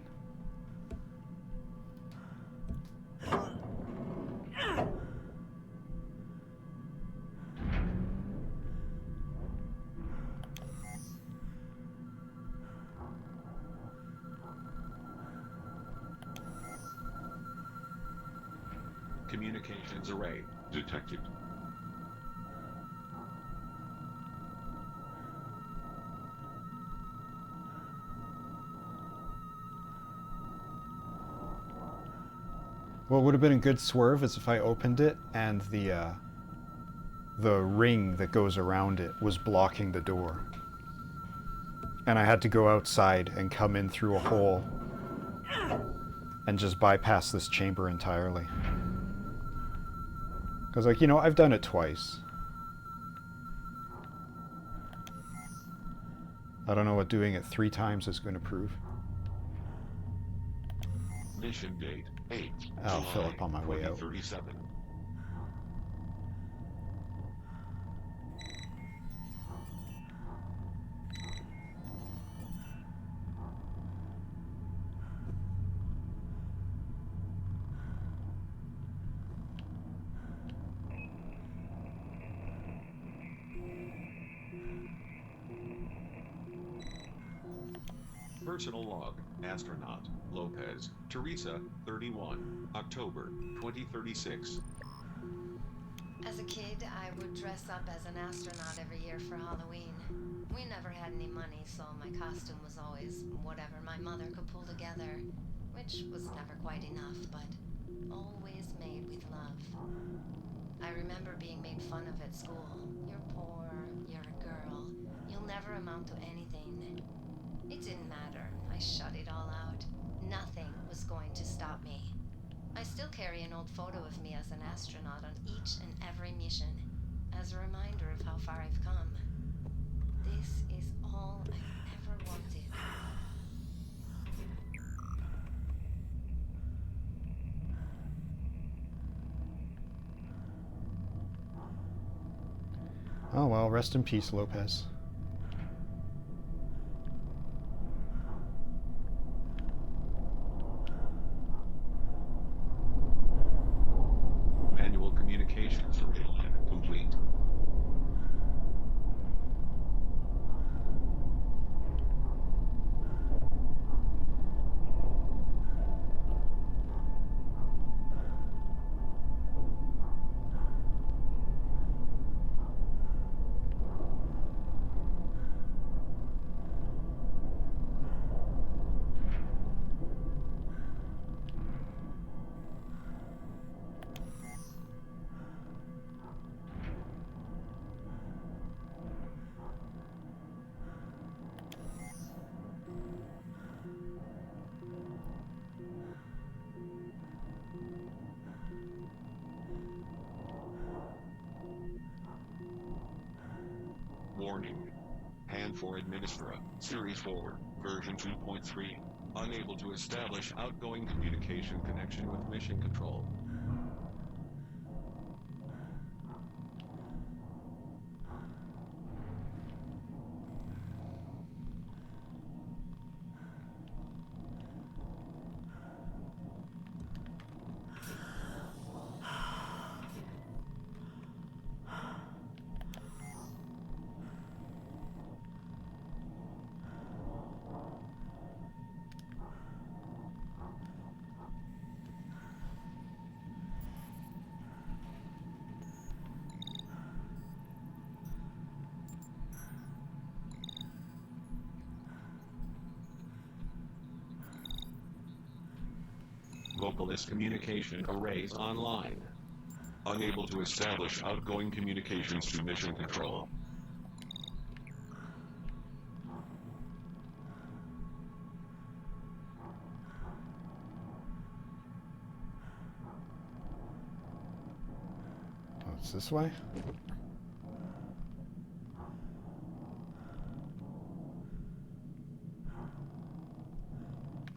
Speaker 2: Communications array detected.
Speaker 1: What would have been a good swerve is if I opened it and the ring that goes around it was blocking the door. And I had to go outside and come in through a hole and just bypass this chamber entirely. Because, like, you know, I've done it twice. I don't know what doing it 3 times is going to prove.
Speaker 2: Mission date 8
Speaker 1: I'll
Speaker 2: July
Speaker 1: fill up on my way out.
Speaker 2: 2037. Personal log, astronaut, Lopez, Teresa, 31, October, 2036.
Speaker 10: As a kid, I would dress up as an astronaut every year for Halloween. We never had any money, so my costume was always whatever my mother could pull together, which was never quite enough, but always made with love. I remember being made fun of at school. You're poor, you're a girl, you'll never amount to anything. It didn't matter. I shut it all out. Nothing was going to stop me. I still carry an old photo of me as an astronaut on each and every mission, as a reminder of how far I've come. This is all I've ever wanted.
Speaker 1: Oh well, rest in peace, Lopez.
Speaker 2: Manual communications array complete. Warning. Hand 4 Administra, Series 4, version 2.3. Unable to establish outgoing communication connection with Mission Control. Vocalist communication arrays online. Unable to establish outgoing communications to Mission Control.
Speaker 1: Oh, it's this way?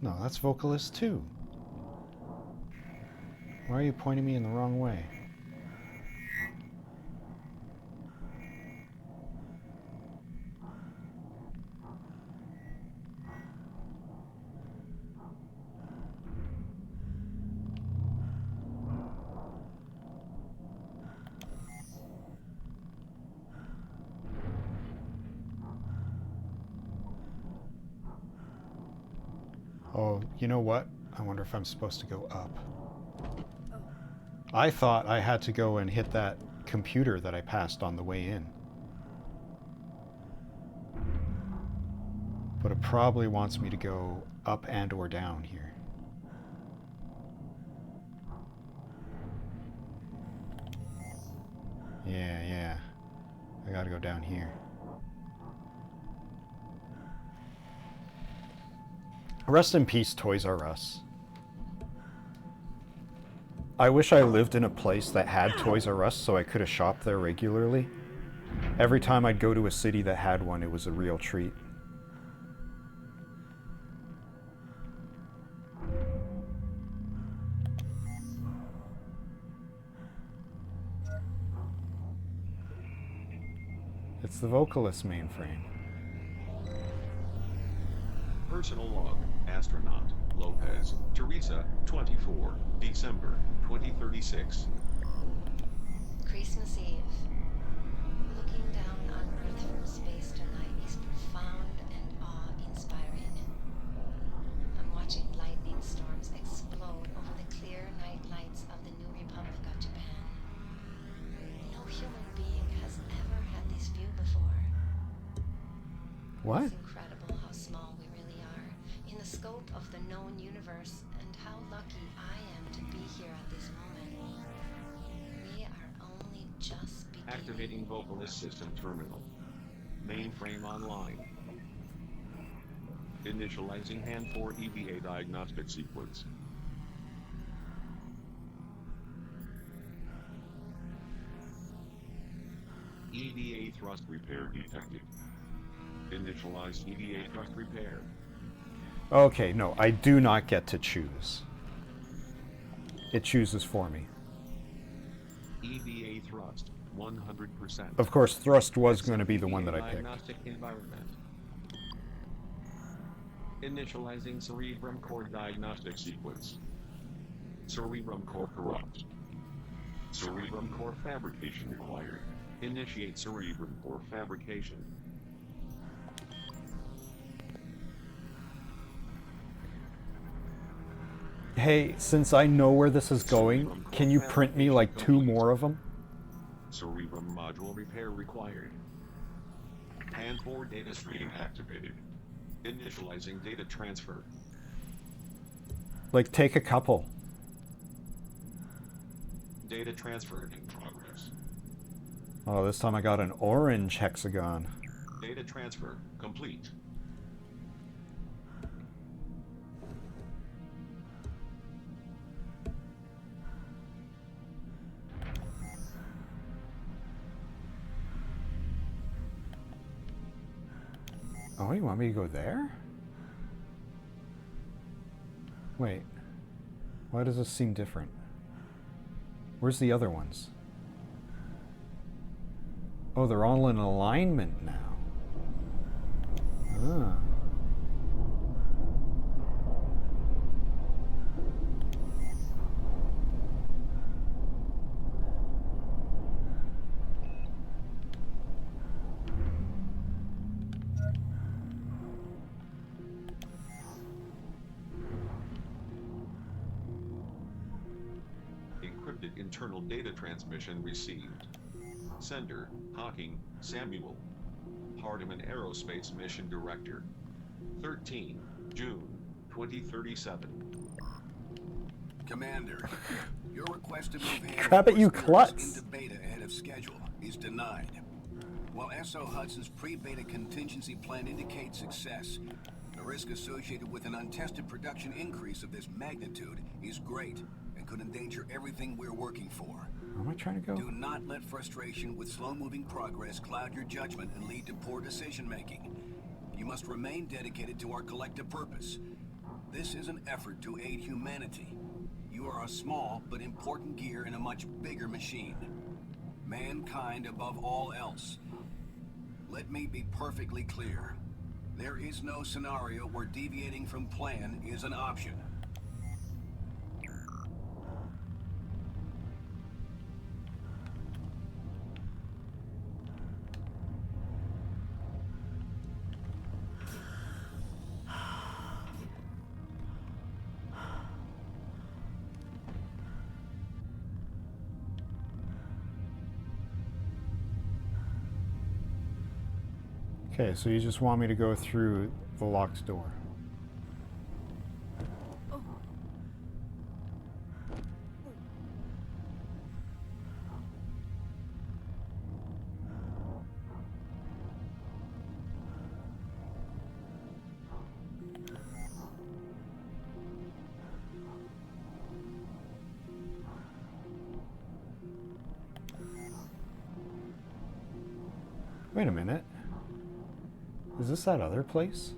Speaker 1: No, that's vocalist 2. Why are you pointing me in the wrong way? Oh, you know what? I wonder if I'm supposed to go up. I thought I had to go and hit that computer that I passed on the way in. But it probably wants me to go up and or down here. Yeah. I gotta go down here. Rest in peace, Toys R Us. I wish I lived in a place that had Toys R Us so I could have shopped there regularly. Every time I'd go to a city that had one, it was a real treat. It's the vocalist mainframe.
Speaker 2: Personal log, astronaut, Lopez, Teresa, 24, December, 2036.
Speaker 10: Christmas Eve. Looking down on Earth from space tonight is profound and awe-inspiring. I'm watching lightning storms explode over the clear night lights of the New Republic of Japan. No human being has ever had this view before.
Speaker 1: What?
Speaker 10: It's incredible how small we really are in the scope of the known universe, and how lucky I am to be here at this moment. We are only just beginning.
Speaker 2: Activating vocalist system terminal. Mainframe online. Initializing hand 4 EVA diagnostic sequence. EVA thrust repair detected. Initialize EVA thrust repair.
Speaker 1: Okay, no, I do not get to choose. It chooses for me.
Speaker 2: EVA thrust, 100%.
Speaker 1: Of course, thrust was going to be the one that I picked.
Speaker 2: Diagnostic environment. Initializing cerebrum core diagnostic sequence. Cerebrum core corrupt. Cerebrum core fabrication required. Initiate cerebrum core fabrication.
Speaker 1: Hey, since I know where this is going, can you print me like 2 more of them?
Speaker 2: Cerebrum module repair required. Hand 4 data stream activated. Initializing data transfer.
Speaker 1: Like, take a couple.
Speaker 2: Data transfer in progress.
Speaker 1: Oh, this time I got an orange hexagon.
Speaker 2: Data transfer complete.
Speaker 1: Oh, you want me to go there? Wait. Why does this seem different? Where's the other ones? Oh, they're all in alignment now. Ah.
Speaker 2: Encrypted internal data transmission received. Sender, Hawking, Samuel. Hardiman Aerospace Mission Director. 13, June, 2037.
Speaker 8: Commander, your request to move in
Speaker 1: Crap at you, klutz.
Speaker 8: into beta ahead of schedule is denied. While SO Hudson's pre-beta contingency plan indicates success, the risk associated with an untested production increase of this magnitude is great and could endanger everything we're working for.
Speaker 1: Where am I trying to go?
Speaker 8: Do not let frustration with slow-moving progress cloud your judgment and lead to poor decision-making. You must remain dedicated to our collective purpose. This is an effort to aid humanity. You are a small but important gear in a much bigger machine. Mankind above all else. Let me be perfectly clear. There is no scenario where deviating from plan is an option.
Speaker 1: Okay, so you just want me to go through the locked door. Wait a minute. Is this that other place?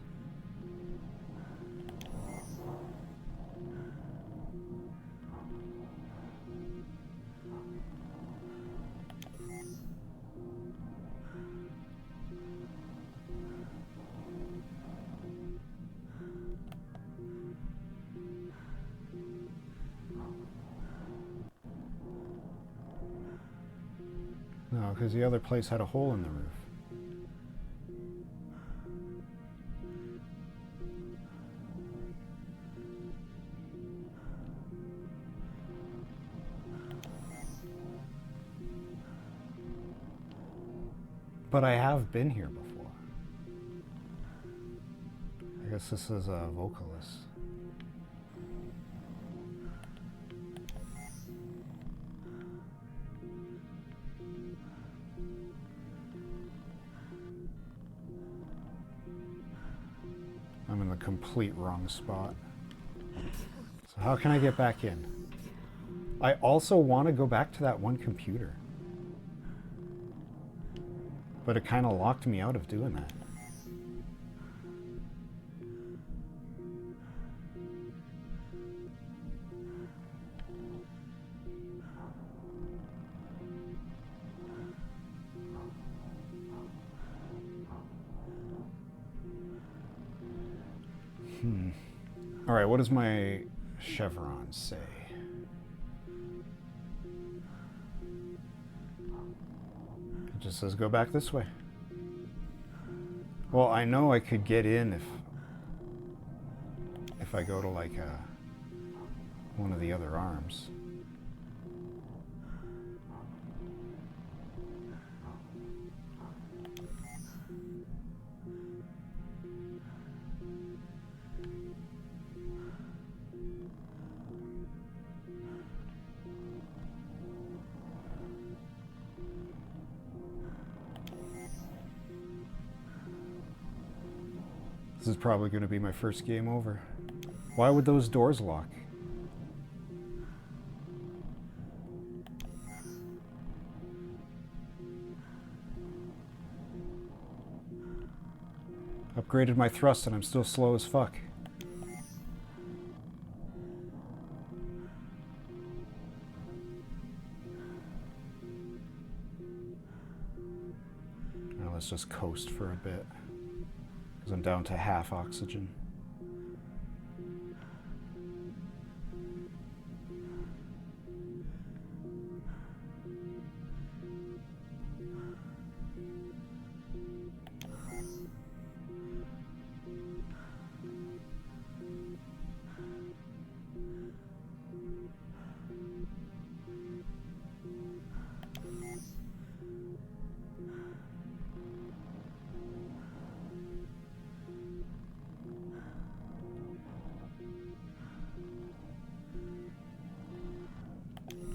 Speaker 1: No, because the other place had a hole in the roof. But I have been here before. I guess this is a vocalist. I'm in the complete wrong spot. So how can I get back in? I also want to go back to that one computer. But it kind of locked me out of doing that. All right, what does my chevron say? It just says go back this way. Well, I know I could get in if I go to like one of the other arms. This is probably going to be my first game over. Why would those doors lock? Upgraded my thrust and I'm still slow as fuck. Now let's just coast for a bit. Because I'm down to half oxygen.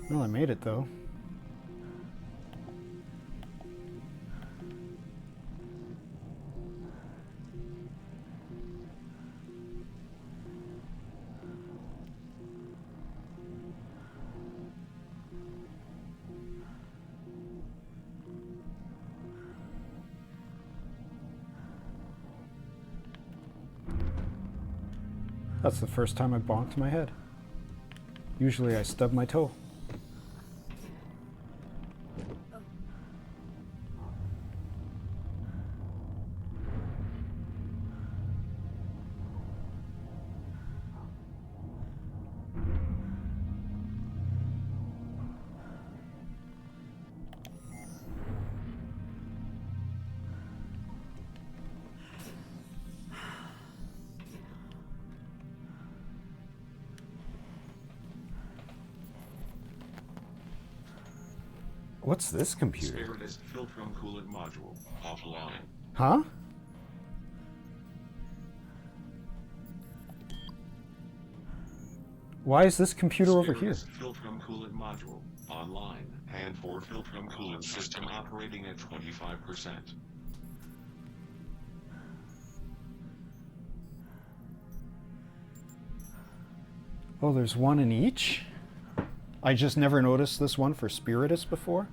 Speaker 1: Well, I made it though. That's the first time I bonked my head. Usually I stub my toe. What's this computer?
Speaker 2: Spiritist Filtrum Coolant Module offline.
Speaker 1: Huh? Why is this computer over here?
Speaker 2: Spiritist Filtrum Coolant Module online. And for Filtrum Coolant system operating at 25%.
Speaker 1: Oh, there's one in each? I just never noticed this one for Spiritus before.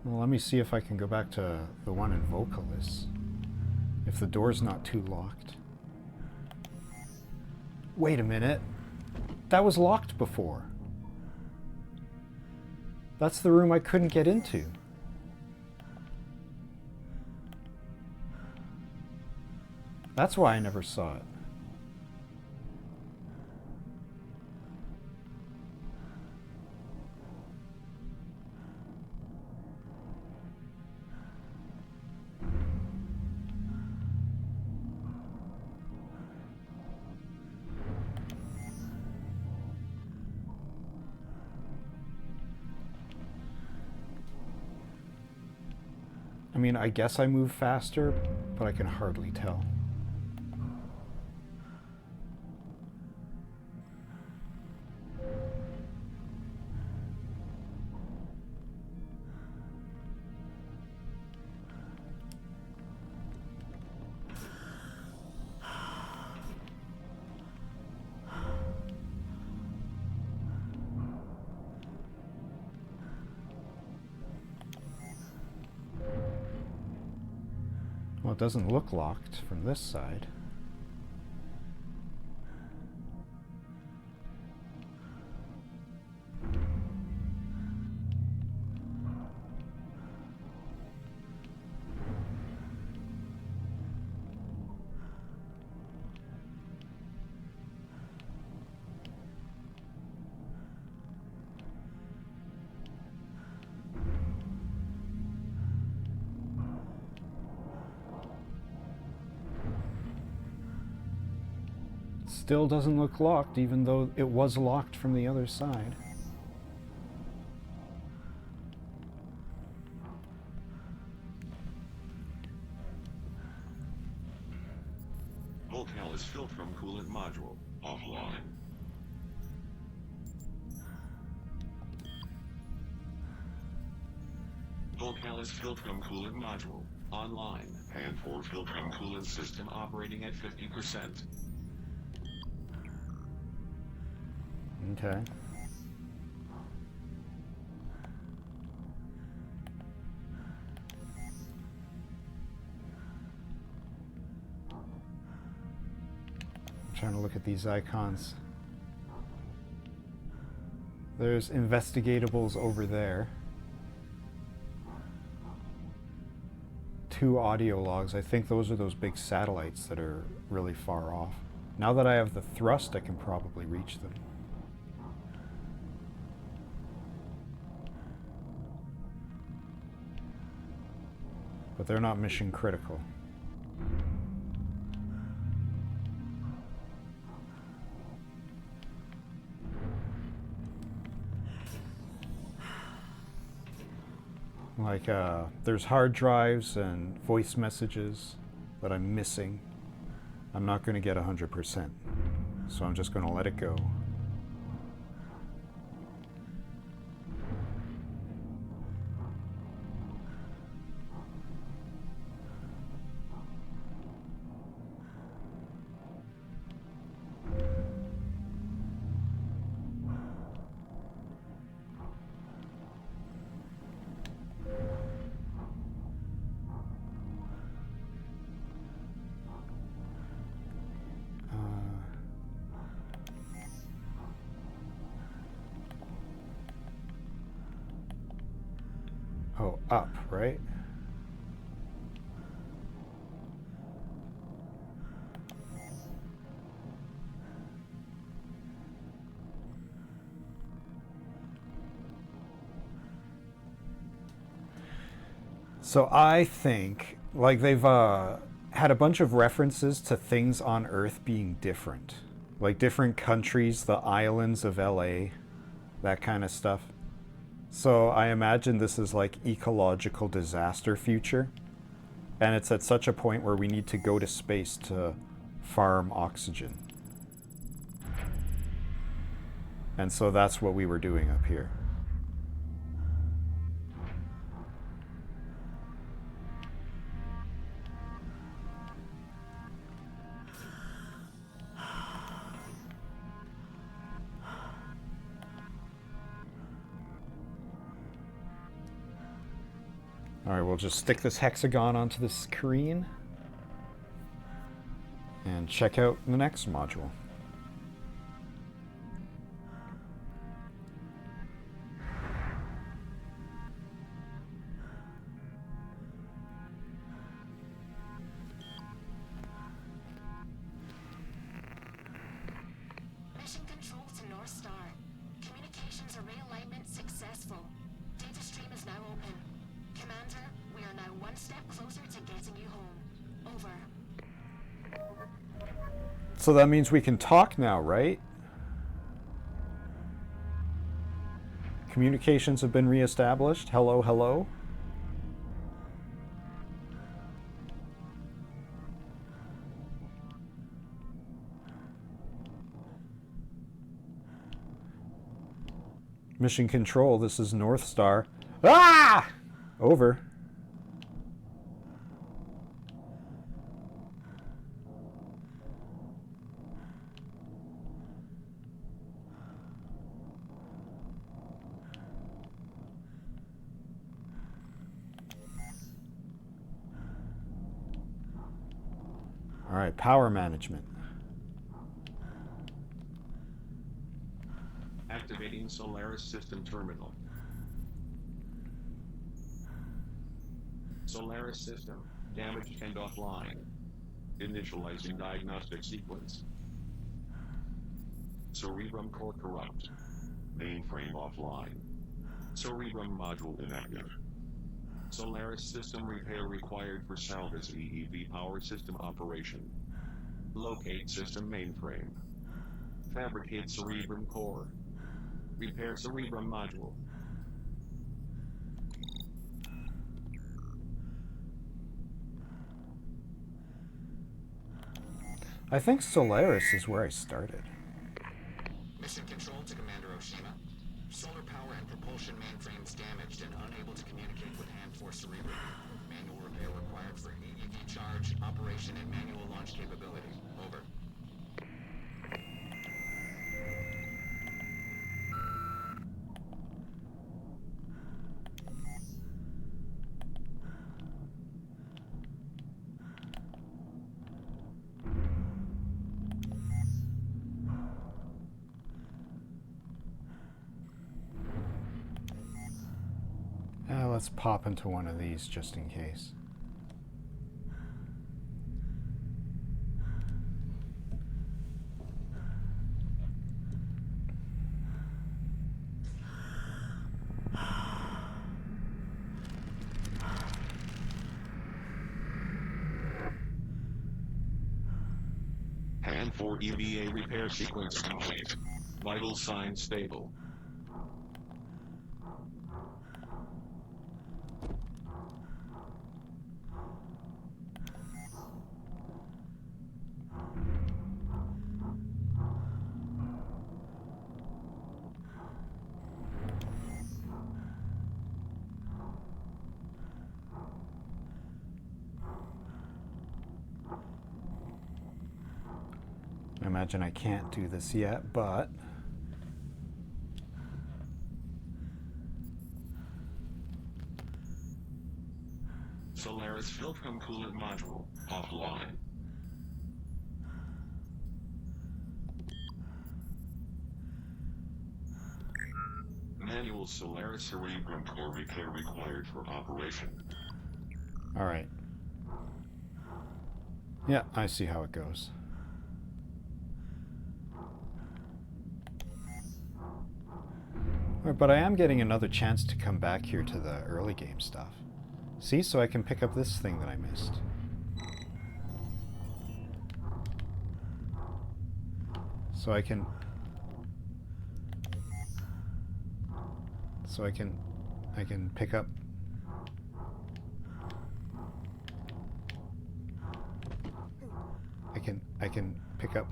Speaker 1: Well, let me see if I can go back to the one in Vocalis. If the door's not too locked. Wait a minute. That was locked before. That's the room I couldn't get into. That's why I never saw it. I mean, I guess I move faster, but I can hardly tell. Well, it doesn't look locked from this side. Still doesn't look locked, even though it was locked from the other side.
Speaker 2: Vocalis Filtrum Coolant Module offline. Vocalis Filtrum Coolant Module online. And for Filtrum Coolant system operating at 50%.
Speaker 1: Okay. I'm trying to look at these icons. There's investigatables over there. 2 audio logs. I think those are those big satellites that are really far off. Now that I have the thrust, I can probably reach them. But they're not mission critical. Like, there's hard drives and voice messages that I'm missing. I'm not going to get 100%, so I'm just going to let it go. up, right? So I think, like, they've had a bunch of references to things on Earth being different. Like different countries, the islands of LA, that kind of stuff. So I imagine this is like ecological disaster future. And it's at such a point where we need to go to space to farm oxygen. And so that's what we were doing up here. Alright, we'll just stick this hexagon onto the screen and check out the next module.
Speaker 3: Mission control to North Star. Communications array alignment successful. Data stream is now open. Commander, we are now one step closer to getting you home. Over.
Speaker 1: So that means we can talk now, right? Communications have been reestablished. Hello, hello. Mission control, this is North Star. Ah! Over. All right, power management.
Speaker 2: Activating Solaris system terminal. Solaris system damaged and offline. Initializing diagnostic sequence. Cerebrum core corrupt. Mainframe offline. Cerebrum module inactive. Solaris system repair required for salvage EEV power system operation. Locate system mainframe. Fabricate cerebrum core. Repair cerebrum module.
Speaker 1: I think Solaris is where I started.
Speaker 5: Mission control to Commander Oshima. Solar power and propulsion mainframes damaged and unable to communicate with hand force cerebrum. Manual repair required for EEV charge, operation, and manual launch capability. Over.
Speaker 1: Let's pop into one of these just in case.
Speaker 2: Hand 4 EVA repair sequence complete. Vital signs stable.
Speaker 1: I imagine I can't do this yet, but
Speaker 2: Solaris Filtrum coolant module offline. Manual Solaris Cerebrum core repair required for operation.
Speaker 1: Alright. Yeah, I see how it goes. Alright, but I am getting another chance to come back here to the early game stuff. See, so I can pick up this thing that I missed. So I can pick up I can pick up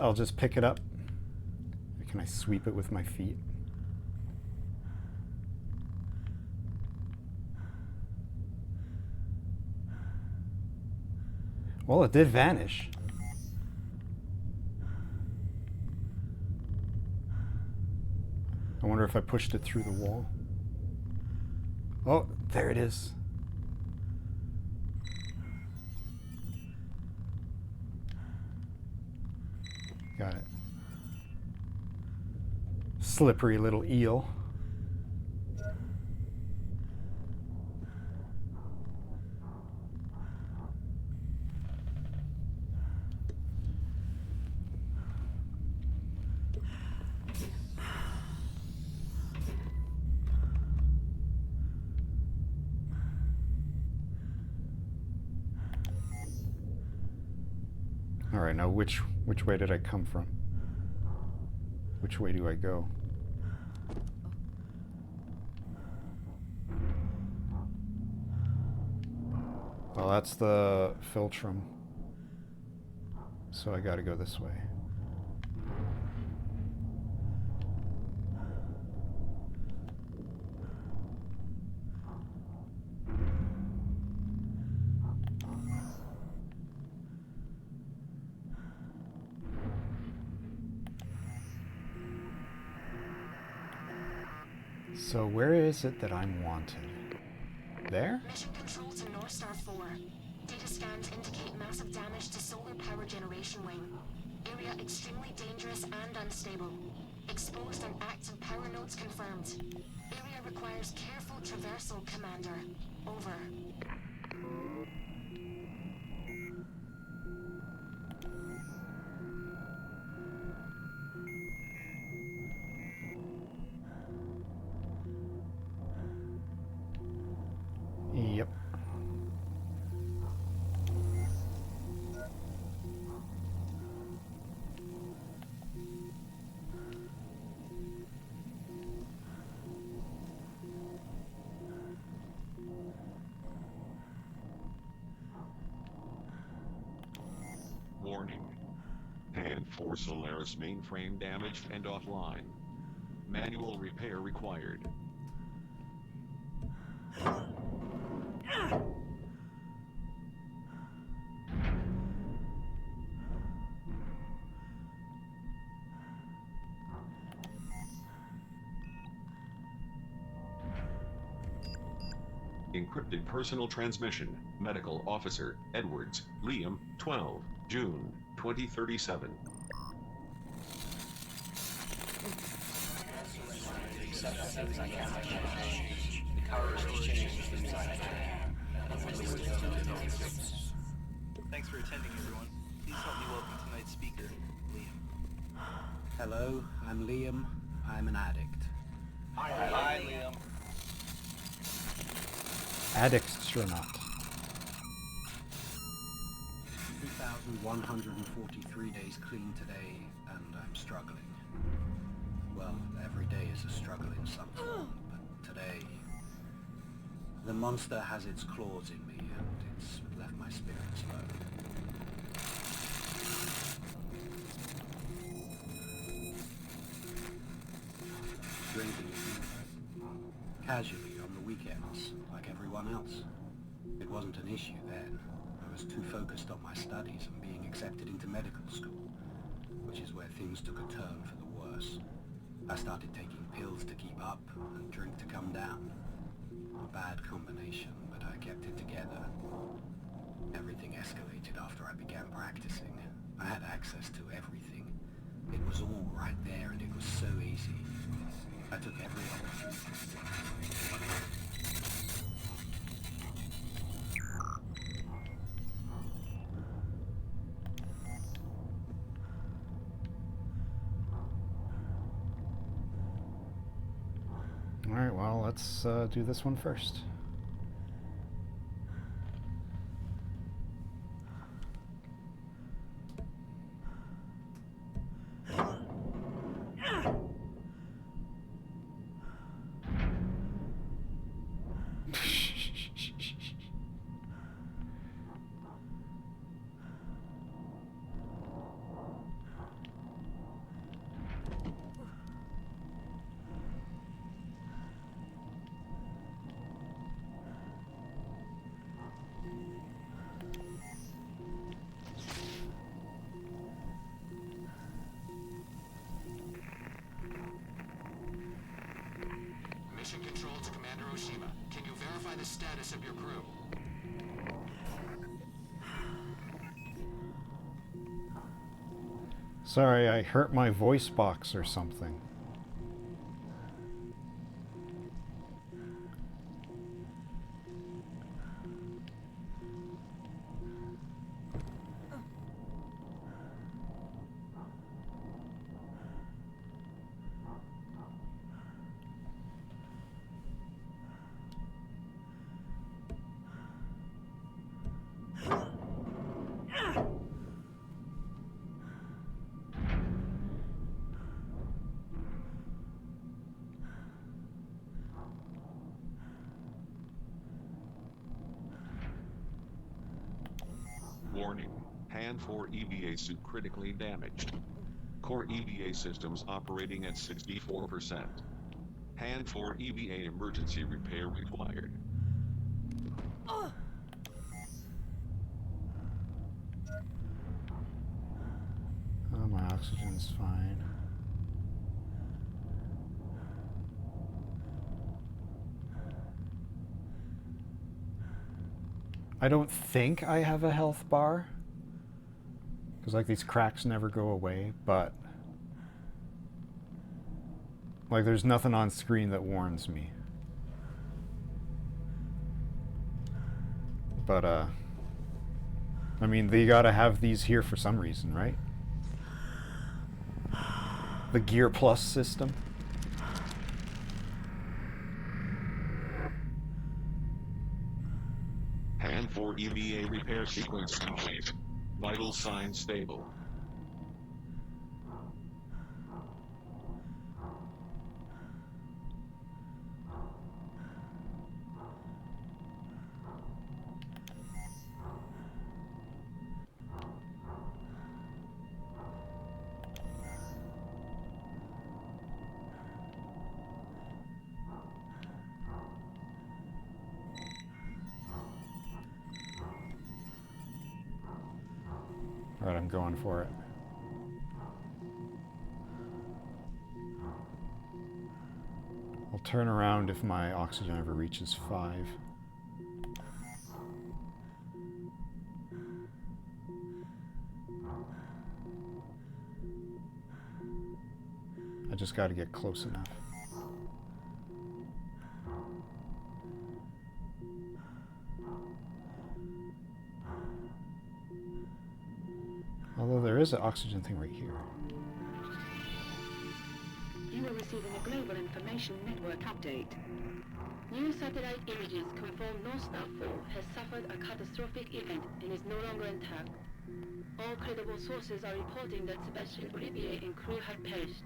Speaker 1: I'll just pick it up. Can I sweep it with my feet? Well, it did vanish. I wonder if I pushed it through the wall. Oh, there it is. Got it. Slippery little eel. All right, now which way did I come from? Which way do I go? Well, that's the Filtrum. So I gotta go this way. So where is it that I'm wanted? There?
Speaker 3: Mission control to North Star 4. Data scans indicate massive damage to solar power generation wing. Area extremely dangerous and unstable. Exposed and active power nodes confirmed. Area requires careful traversal, Commander. Over.
Speaker 1: Yep.
Speaker 2: Warning. Hand 4 Solaris mainframe damaged and offline. Manual repair required. Encrypted personal transmission. Medical Officer Edwards, Liam, 12, June, 2037.
Speaker 11: Thanks for attending, everyone. Please help me welcome tonight's speaker, Liam.
Speaker 12: Hello, I'm Liam. I'm an addict.
Speaker 11: Hi, Liam.
Speaker 1: Addict-stronaut.
Speaker 12: 2,143 days clean today, and I'm struggling. Well, every day is a struggle in some form, but today, the monster has its claws in me, and it's left my spirits low. Drinking casually on the weekends, like everyone else. It wasn't an issue then. I was too focused on my studies and being accepted into medical school, which is where things took a turn for the worse. I started taking pills to keep up and drink to come down. A bad combination, but I kept it together. Everything escalated after I began practicing. I had access to everything. It was all right there and it was so easy. I took every opportunity.
Speaker 1: Alright, well, let's do this one first.
Speaker 5: Mission control to Commander Oshima. Can you verify the status of your crew?
Speaker 1: Sorry, I hurt my voice box or something.
Speaker 2: Warning. Hand 4 EVA suit critically damaged. Core EVA systems operating at 64%. Hand 4 EVA emergency repair required.
Speaker 1: Oh, my oxygen's fine. I don't think I have a health bar, because like these cracks never go away, but like there's nothing on screen that warns me. But I mean, they gotta have these here for some reason, right? The Gear Plus system.
Speaker 2: Hand 4 EVA repair sequence complete. Vital signs stable.
Speaker 1: Alright, I'm going for it. I'll turn around if my oxygen ever reaches 5. I just gotta get close enough. Although there is an oxygen thing right here.
Speaker 6: You are receiving a global information network update. New satellite images confirm North Star 4 has suffered a catastrophic event and is no longer intact. All credible sources are reporting that Sebastian Olivier and crew have perished.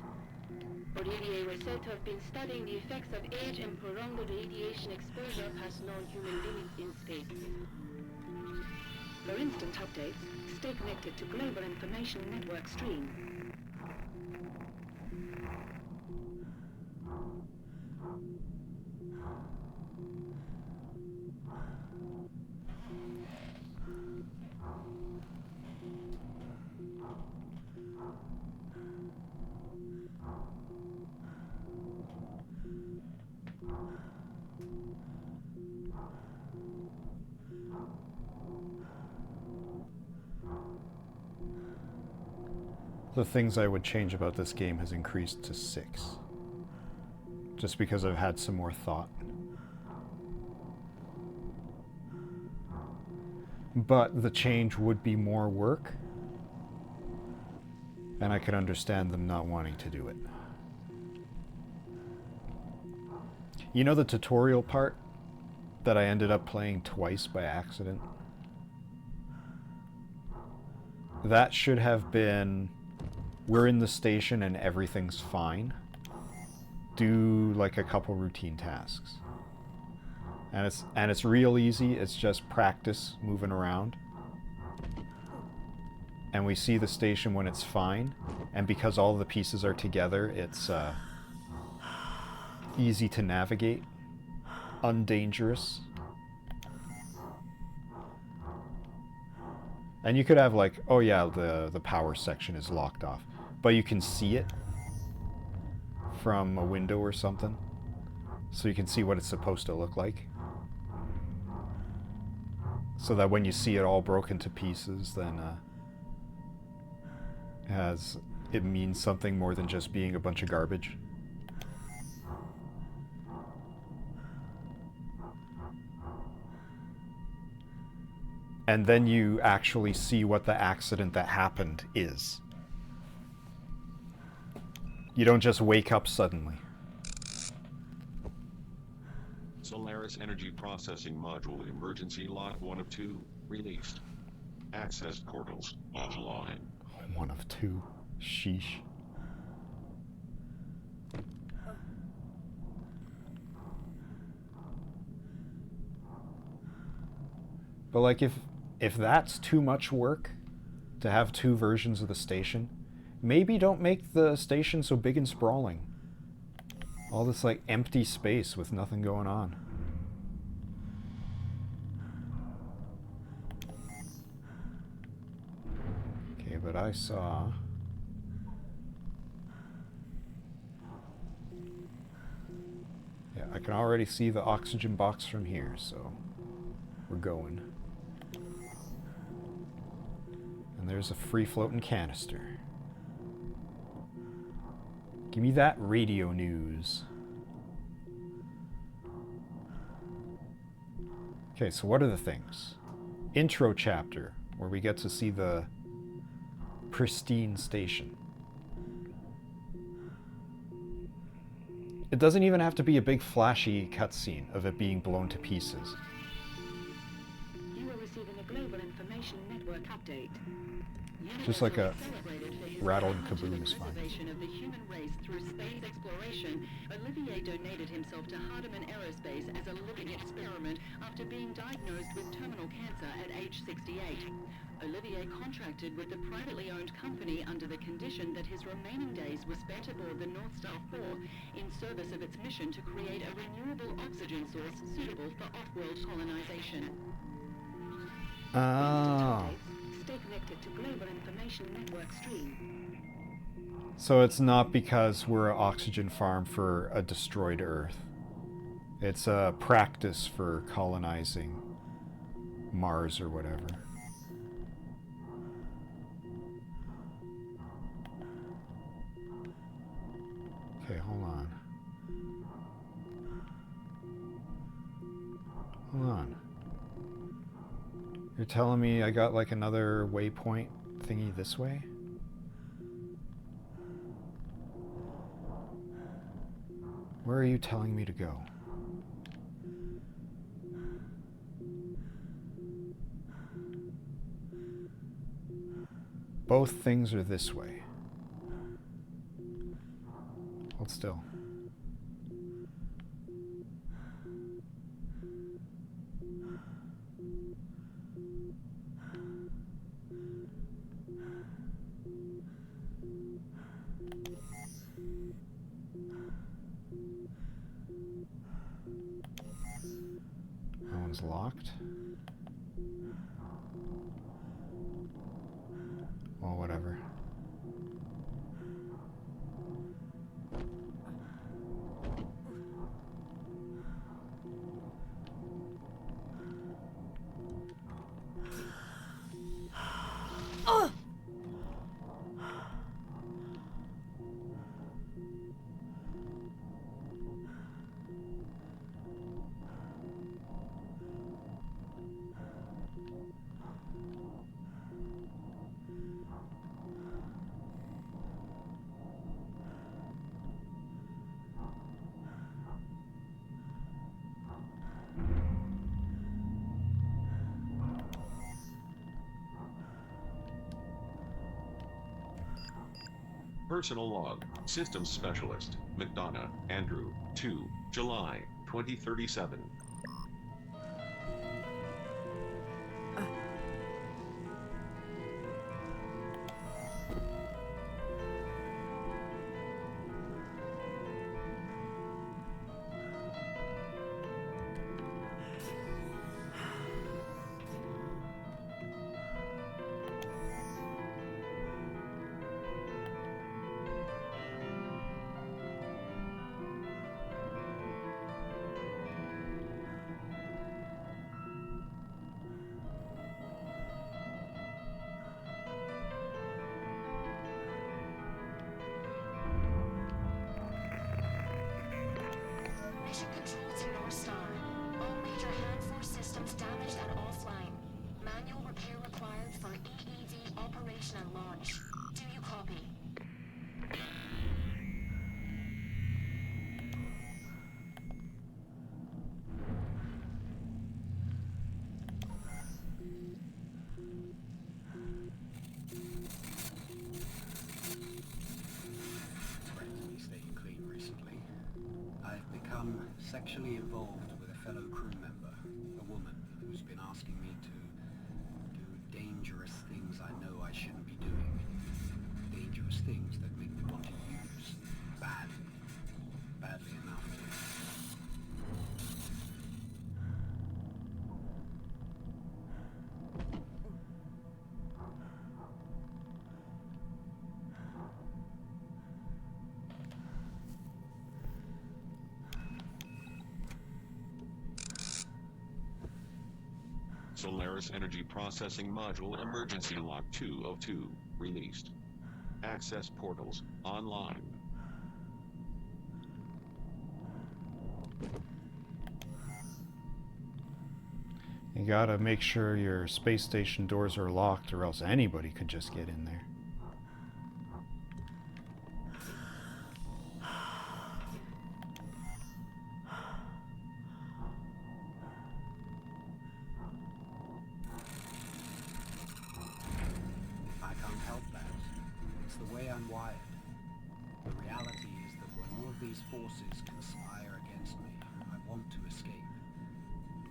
Speaker 6: Olivier was said to have been studying the effects of age and prolonged radiation exposure past known human limits in space. For instant updates, stay connected to Global Information Network stream.
Speaker 1: the things I would change about this game has increased to 6. Just because I've had some more thought. But the change would be more work, and I could understand them not wanting to do it. You know the tutorial part that I ended up playing twice by accident? That should have been, we're in the station and everything's fine. Do like a couple routine tasks. And it's real easy. It's just practice moving around. And we see the station when it's fine, and because all the pieces are together, it's easy to navigate, undangerous. And you could have like, oh yeah, the power section is locked off, but you can see it from a window or something, so you can see what it's supposed to look like. So that when you see it all broken to pieces, then it means something more than just being a bunch of garbage. And then you actually see what the accident that happened is. You don't just wake up suddenly.
Speaker 2: Solaris Energy Processing Module Emergency Lock 1 of 2 released. Access portals offline.
Speaker 1: 1 of 2. Sheesh. But like if that's too much work to have 2 versions of the station, maybe don't make the station so big and sprawling. All this like empty space with nothing going on. Okay, but I saw... Yeah, I can already see the oxygen box from here, so we're going. And there's a free-floating canister. Give me that radio news. Okay, so what are the things? Intro chapter, where we get to see the pristine station. It doesn't even have to be a big flashy cutscene of it being blown to pieces.
Speaker 6: You are receiving a global information network update.
Speaker 1: Just like a rattle and kaboom is fine.
Speaker 6: Of the human race through space exploration, Olivier donated himself to Hardeman Aerospace as a living experiment after being diagnosed with terminal cancer at age 68. Olivier contracted with the privately owned company under the condition that his remaining days were spent aboard the North Star 4 in service of its mission to create a renewable oxygen source suitable for off-world colonization.
Speaker 1: Oh.
Speaker 6: Stay connected to Global Information Network stream.
Speaker 1: So it's not because we're an oxygen farm for a destroyed Earth. It's a practice for colonizing Mars or whatever. Okay, hold on. Hold on. You're telling me I got like another waypoint thingy this way? Where are you telling me to go? Both things are this way. Hold still. That one's locked. Well, whatever.
Speaker 2: Personal log, Systems Specialist, McDonough, Andrew, 2, July, 2037.
Speaker 3: Mission control to North Star. All major hand force systems damaged and offline. Manual repair required for EEV operation and launch. Do you copy?
Speaker 12: Relatively staying clean recently. I've become sexually involved with a fellow crew member, a woman who's been asking me to do dangerous things I know I shouldn't be doing. Dangerous things that make me want to use badly. Badly enough.
Speaker 2: Solaris Energy Processing Module Emergency Lock 2 of 2, released. Access portals, online.
Speaker 1: You gotta make sure your space station doors are locked, or else anybody could just get in there.
Speaker 12: I can't help that. It's the way I'm wired. The reality is that when all of these forces conspire against me, I want to escape.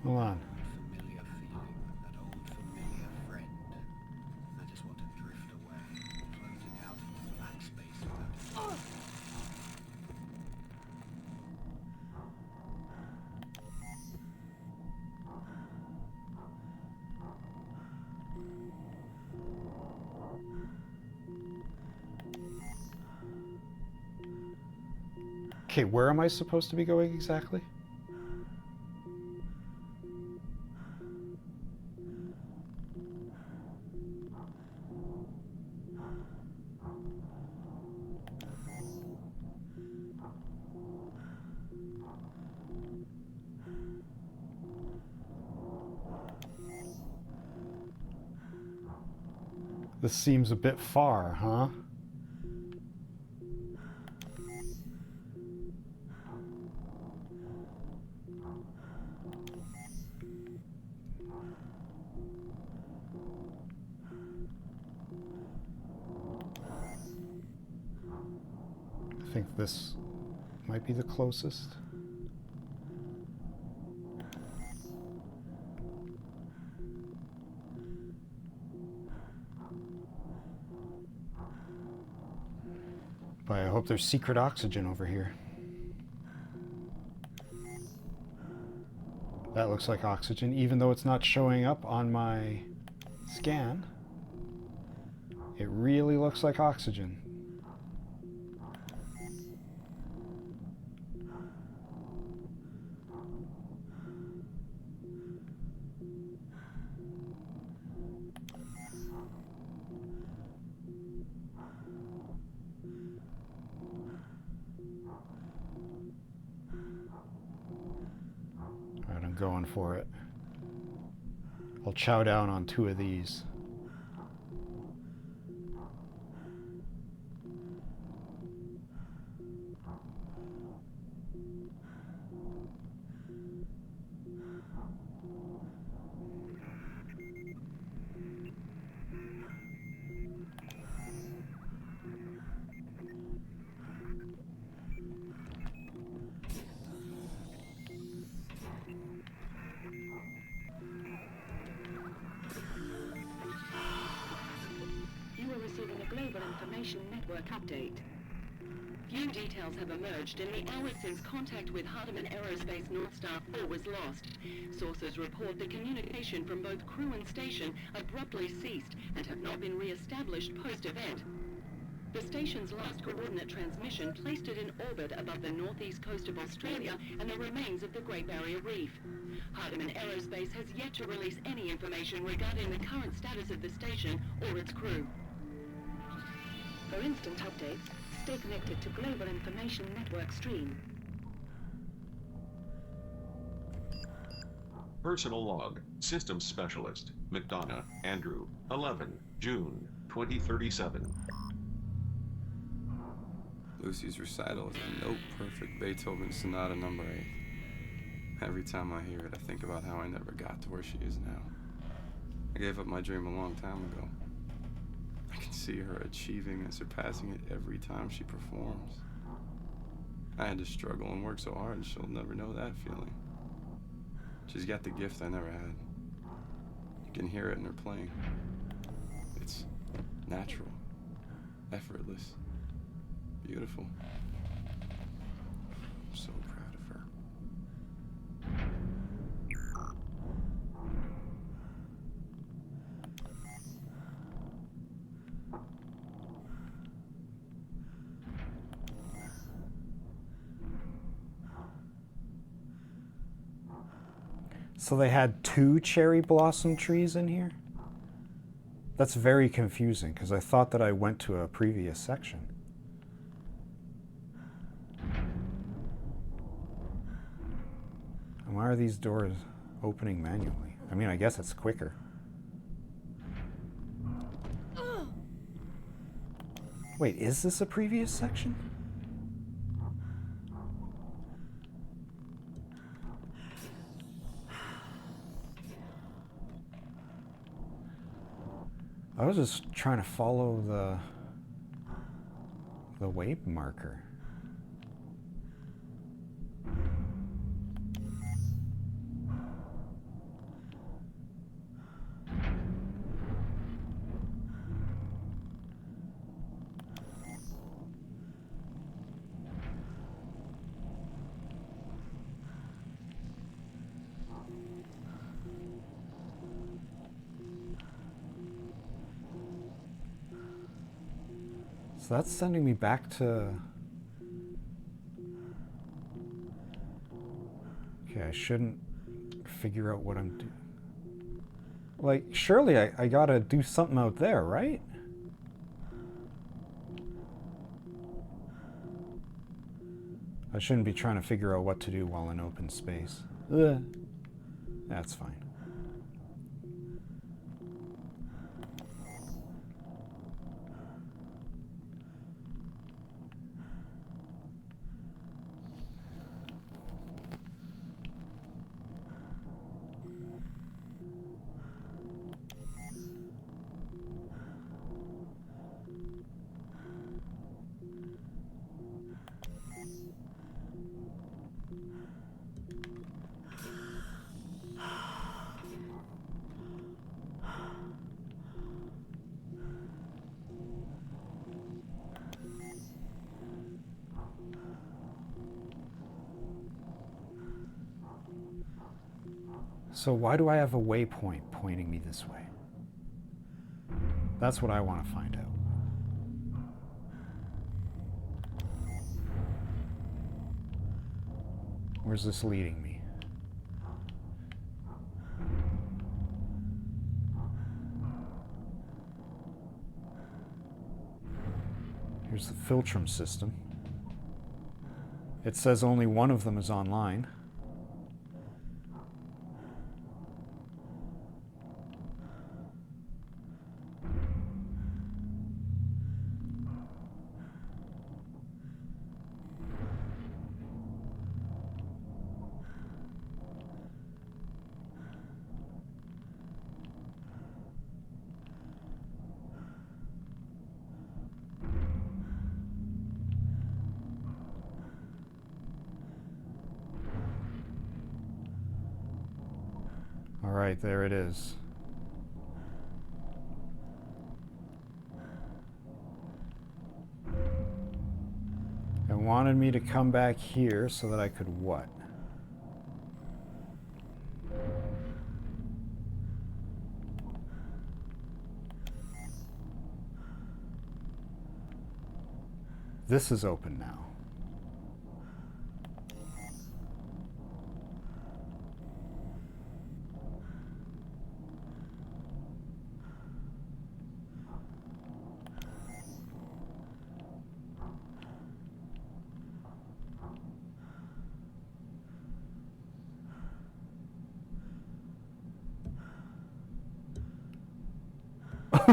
Speaker 1: Hold on.
Speaker 12: Familiar feeling, that old familiar friend. I just want to drift away, floating out into black space without
Speaker 1: Okay, where am I supposed to be going exactly? This seems a bit far, huh? I think this might be the closest. But I hope there's secret oxygen over here. That looks like oxygen, even though it's not showing up on my scan. It really looks like oxygen. Alright, I'm going for it. I'll chow down on 2 of these.
Speaker 6: Information Network update. Few details have emerged in the hours since contact with Hardeman Aerospace North Star 4 was lost. Sources report the communication from both crew and station abruptly ceased and have not been re-established post-event. The station's last coordinate transmission placed it in orbit above the northeast coast of Australia and the remains of the Great Barrier Reef. Hardeman Aerospace has yet to release any information regarding the current status of the station or its crew. For instant updates, stay connected to Global Information Network stream.
Speaker 2: Personal log, Systems Specialist, McDonough, Andrew, 11, June, 2037.
Speaker 4: Lucy's recital is a note-perfect Beethoven Sonata No. 8. Every time I hear it, I think about how I never got to where she is now. I gave up my dream a long time ago. I can see her achieving and surpassing it every time she performs. I had to struggle and work so hard, she'll never know that feeling. She's got the gift I never had. You can hear it in her playing. It's natural, effortless, beautiful. I'm so proud of her.
Speaker 1: So they had 2 cherry blossom trees in here? That's very confusing, because I thought that I went to a previous section. And why are these doors opening manually? I mean, I guess it's quicker. Wait, is this a previous section? I was just trying to follow the wave marker. So that's sending me back to... Okay, I shouldn't figure out what I'm doing. Like, surely I gotta do something out there, right? I shouldn't be trying to figure out what to do while in open space. Ugh. That's fine. So why do I have a waypoint pointing me this way? That's what I want to find out. Where's this leading me? Here's the Filtrum system. It says only one of them is online. All right, there it is. wanted me to come back here so that I could what? This is open now.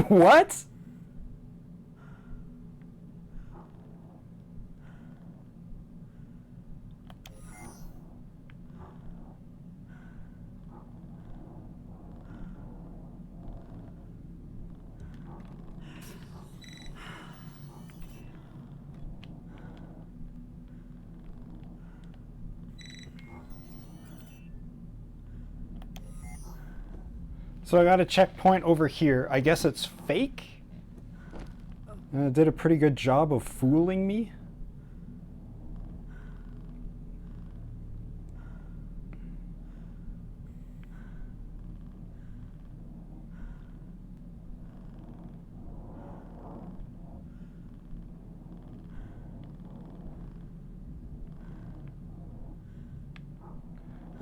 Speaker 1: What? So I got a checkpoint over here. I guess it's fake? It did a pretty good job of fooling me.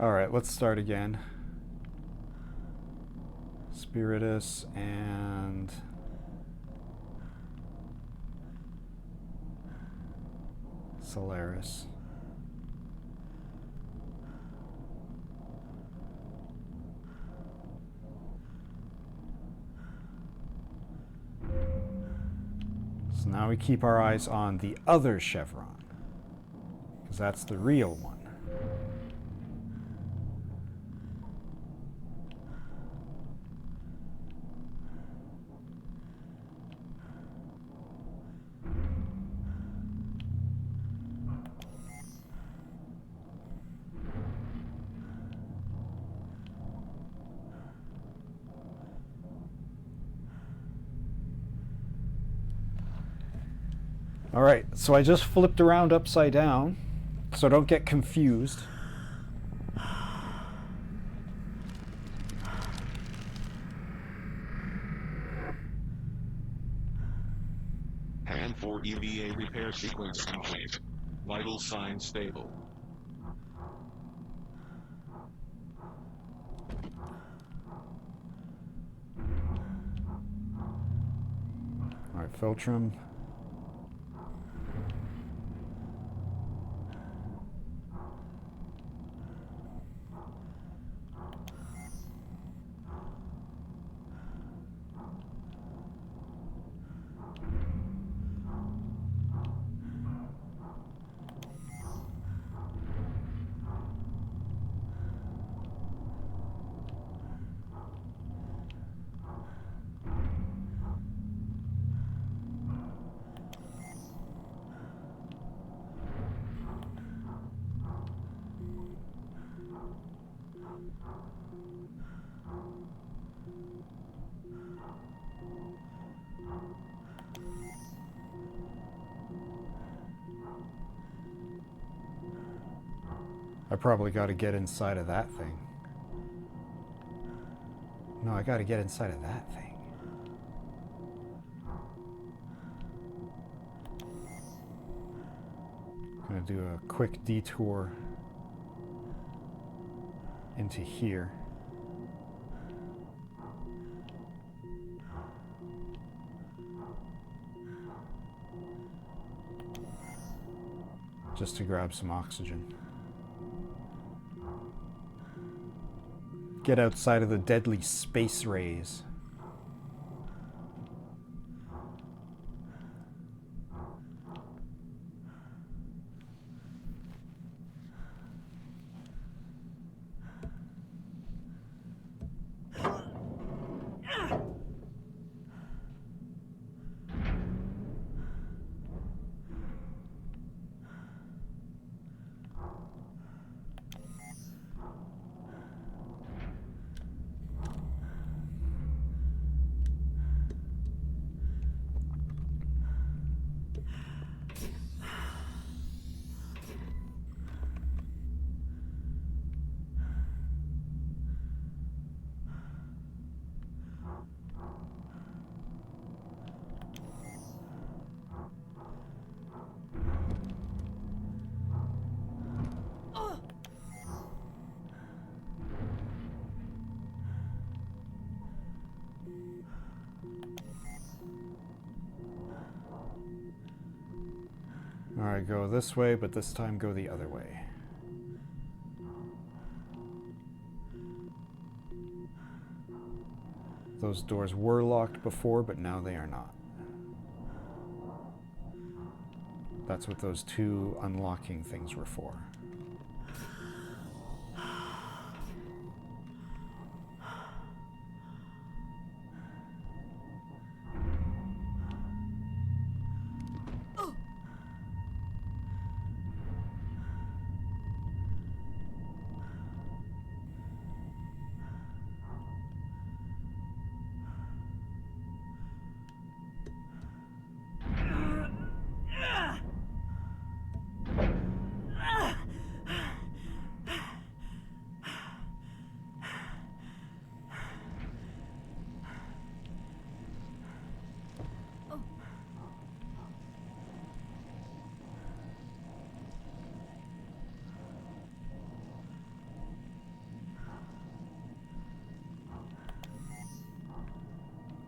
Speaker 1: Alright, let's start again. Spiritus and Solaris. So now we keep our eyes on the other chevron, because that's the real one. Alright, so I just flipped around upside down, so don't get confused.
Speaker 2: Hand 4 EVA repair sequence complete. Vital signs stable.
Speaker 1: Alright, Filtrum. I probably got to get inside of that thing. No, I got to get inside of that thing. I'm going to do a quick detour into here. Just to grab some oxygen. Get outside of the deadly space rays. Alright, go this way, but this time go the other way. Those doors were locked before, but now they are not. That's what those two unlocking things were for.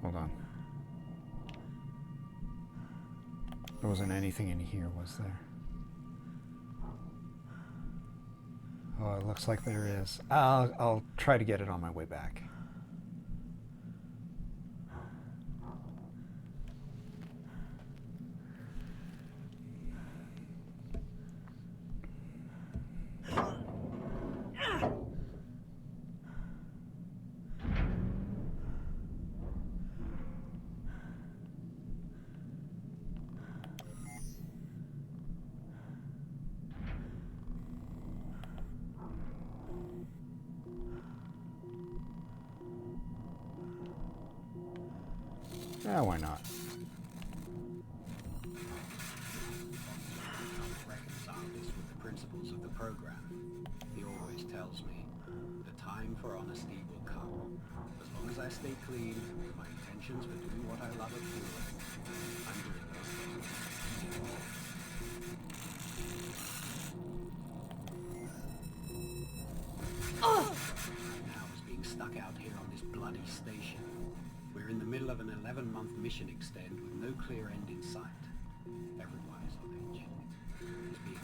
Speaker 1: Hold on. There wasn't anything in here, was there? Oh, it looks like there is. I'll try to get it on my way back. Yeah, why not?
Speaker 12: Reconcile this with the principles of the program. He always tells me, the time for honesty will come. As long as I stay clean, my intentions for doing what I love are pure. I'm doing those things. Now is being stuck out here on this bloody station. We're in the middle of an 11-month mission extend with no clear end in sight. Everyone is on edge. It's being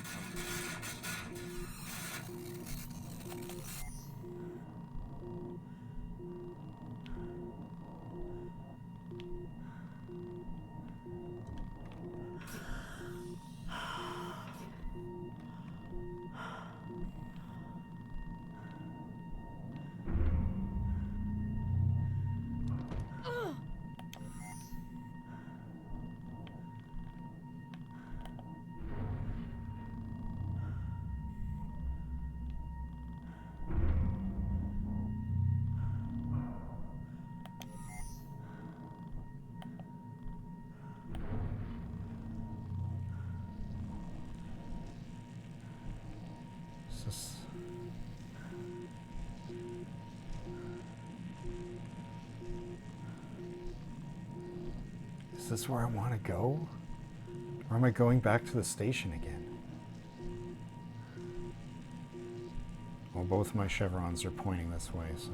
Speaker 1: Is this where I want to go? Or am I going back to the station again? Well, both my chevrons are pointing this way, so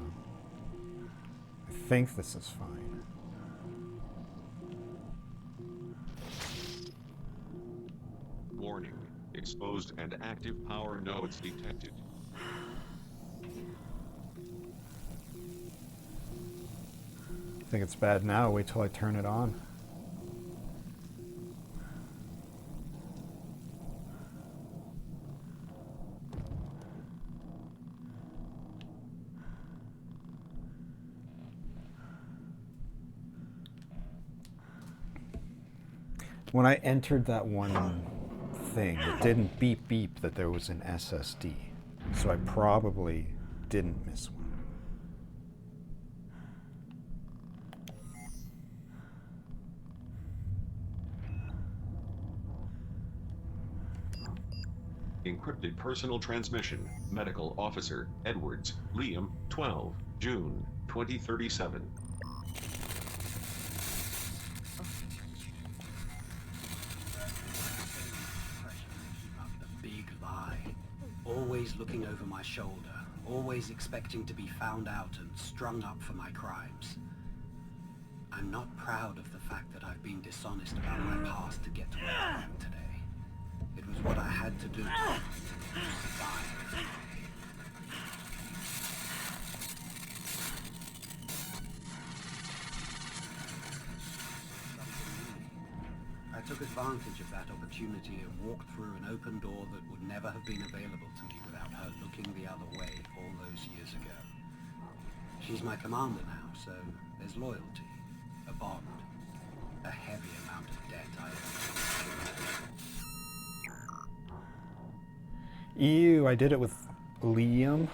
Speaker 1: I think this is fine.
Speaker 2: Warning. Exposed and active power nodes detected.
Speaker 1: Think it's bad now, wait till I turn it on. When I entered that one thing, it didn't beep beep that there was an SSD. So I probably didn't miss one.
Speaker 2: Encrypted personal transmission. Medical Officer Edwards, Liam, 12, June, 2037.
Speaker 12: the big lie. Always looking over my shoulder. Always expecting to be found out and strung up for my crimes. I'm not proud of the fact that I've been dishonest about my past to get to where I am today. had to do to survive. I took advantage of that opportunity and walked through an open door that would never have been available to me without her looking the other way all those years ago. She's my commander now, so there's loyalty, a bond, a heavy amount of debt I owe.
Speaker 1: Ew, I did it with Liam.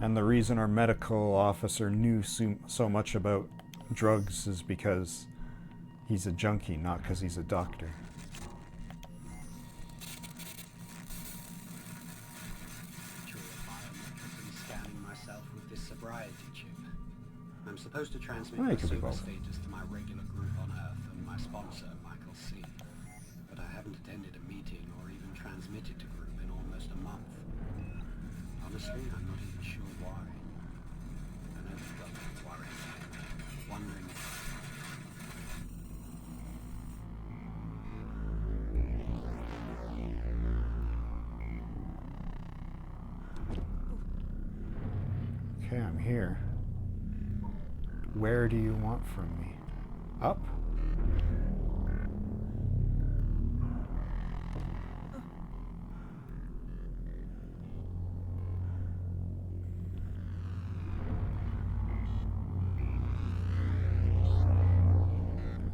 Speaker 1: And the reason our medical officer knew so much about drugs is because he's a junkie, not because he's a doctor.
Speaker 12: Scanning myself with this sobriety chip. I'm supposed to transmit
Speaker 1: Well,
Speaker 12: my
Speaker 1: it could be
Speaker 12: super
Speaker 1: both.
Speaker 12: status to my regular group on Earth and my sponsor, Michael C. But I haven't attended a meeting or even transmitted to group in almost a month. Honestly, I'm not even sure why. I know they've got me worried, wondering.
Speaker 1: Okay, I'm here. Where do you want from me? Up?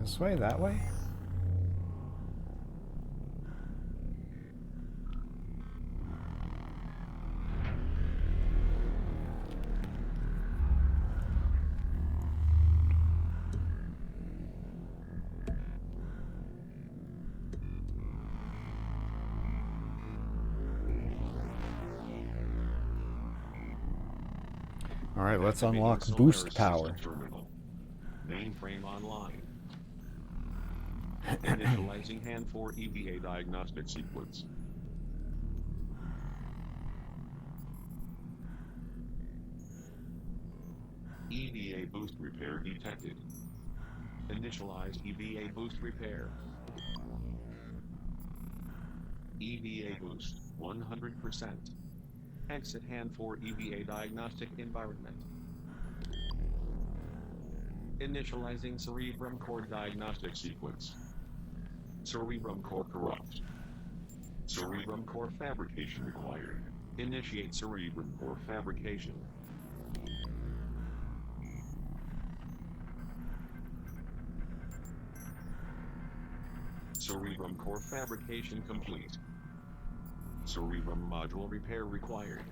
Speaker 1: This way, that way? All right, let's
Speaker 2: Activating
Speaker 1: unlock
Speaker 2: Solaris
Speaker 1: boost
Speaker 2: system
Speaker 1: power.
Speaker 2: terminal. Mainframe online. Initializing hand 4 EVA diagnostic sequence. EVA boost repair detected. Initialize EVA boost repair. EVA boost 100%. Exit hand 4 EVA diagnostic environment. Initializing cerebrum core diagnostic sequence. Cerebrum core corrupt. Cerebrum core fabrication required. Initiate cerebrum core fabrication. Cerebrum core fabrication complete. Cerebrum module repair required.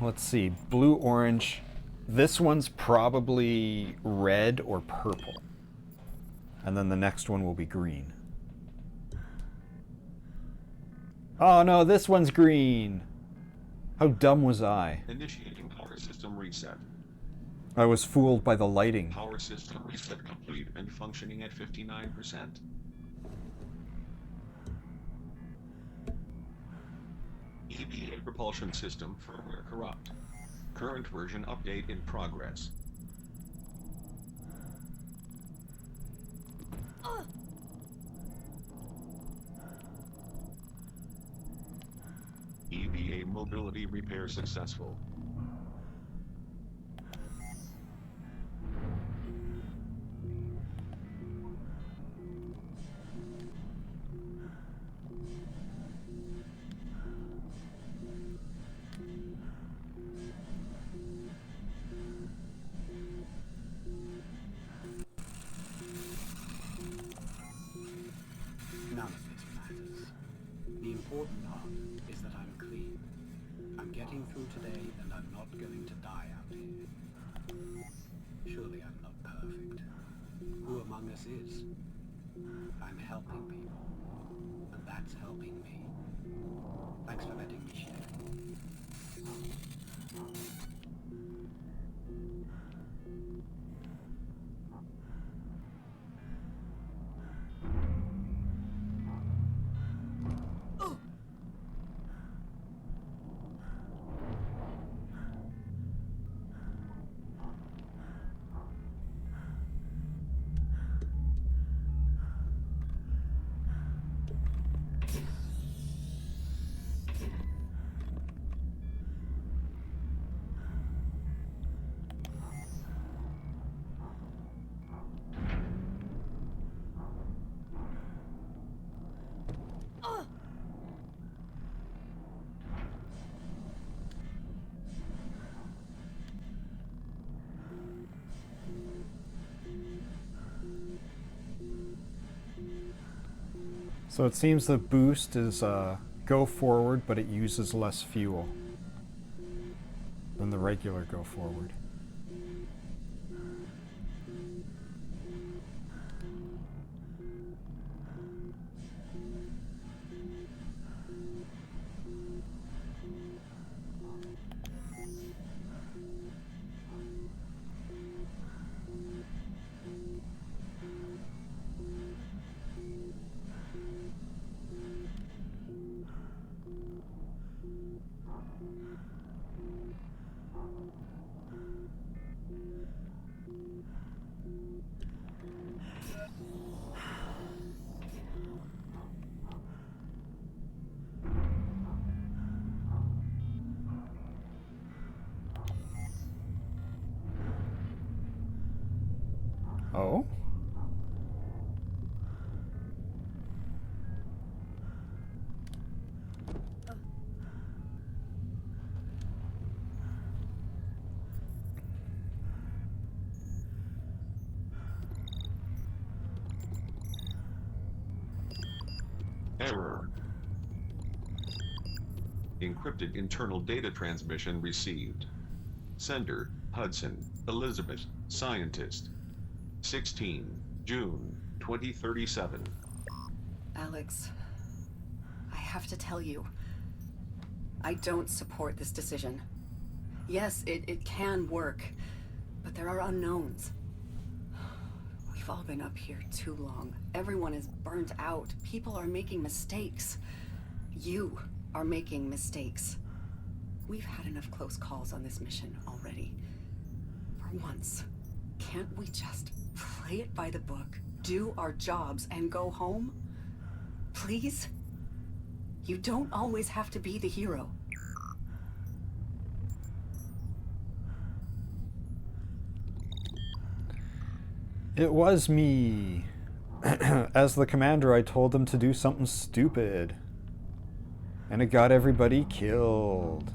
Speaker 1: Let's see, blue, orange. This one's probably red or purple. And then the next one will be green. Oh no, this one's green. How dumb was I?
Speaker 2: Initiating power system reset.
Speaker 1: I was fooled by the lighting.
Speaker 2: Power system reset complete and functioning at 59%. EVA propulsion system firmware corrupt. Current version update in progress. EVA mobility repair successful.
Speaker 12: None of this matters. The important part is that I'm clean. I'm getting through today and I'm not going to die out here. Surely I'm not perfect. Who among us is? I'm helping people. And that's helping me. Thanks for letting me share.
Speaker 1: So it seems the boost is go forward, but it uses less fuel than the regular go forward. Oh?
Speaker 2: Error. Encrypted internal data transmission received. Sender, Hudson, Elizabeth, Scientist. 16, June, 2037.
Speaker 9: Alex, I have to tell you, I don't support this decision. Yes, it can work, but there are unknowns. We've all been up here too long. Everyone is burnt out. People are making mistakes. You are making mistakes. We've had enough close calls on this mission already. For once, can't we just play it by the book, do our jobs, and go home? Please? You don't always have to be the hero.
Speaker 1: It was me. As the commander, I told them to do something stupid. And it got everybody killed.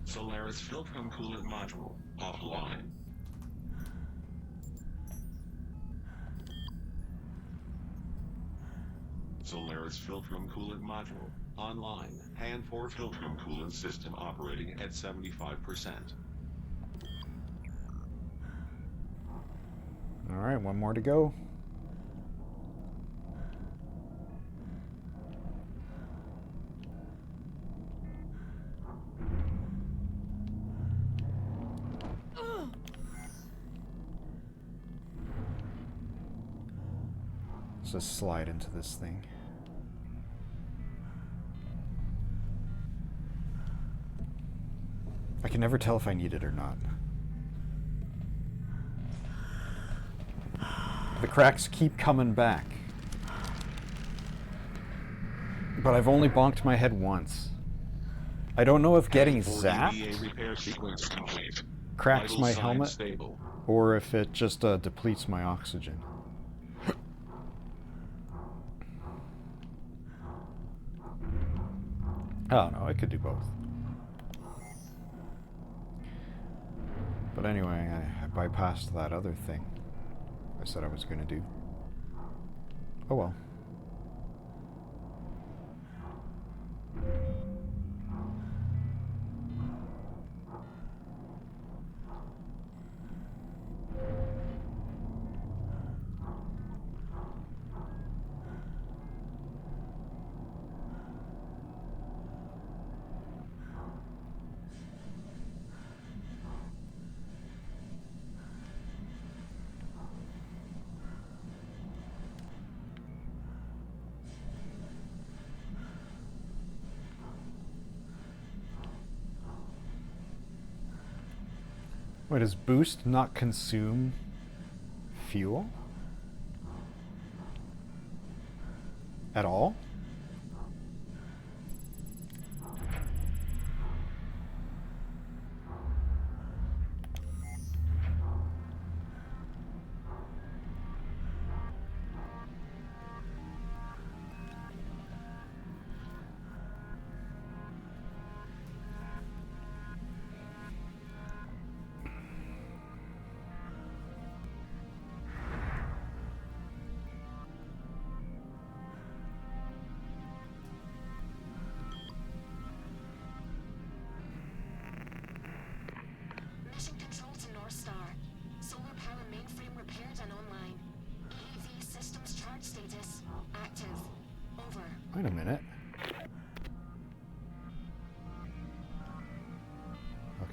Speaker 2: Solaris Filtrum Coolant Module offline. Solaris Filtrum Coolant Module online. Hand 4 Filtrum Coolant System operating at 75%.
Speaker 1: Alright, one more to go. Let's just slide into this thing. I can never tell if I need it or not. The cracks keep coming back. But I've only bonked my head once. I don't know if getting zapped
Speaker 2: repair sequence complete.
Speaker 1: cracks
Speaker 2: Vital
Speaker 1: my
Speaker 2: signs
Speaker 1: helmet
Speaker 2: stable.
Speaker 1: or if it just depletes my oxygen. I don't know, I could do both. But anyway, I bypassed that other thing I said I was going to do. Oh well. Wait, does boost not consume fuel? At all?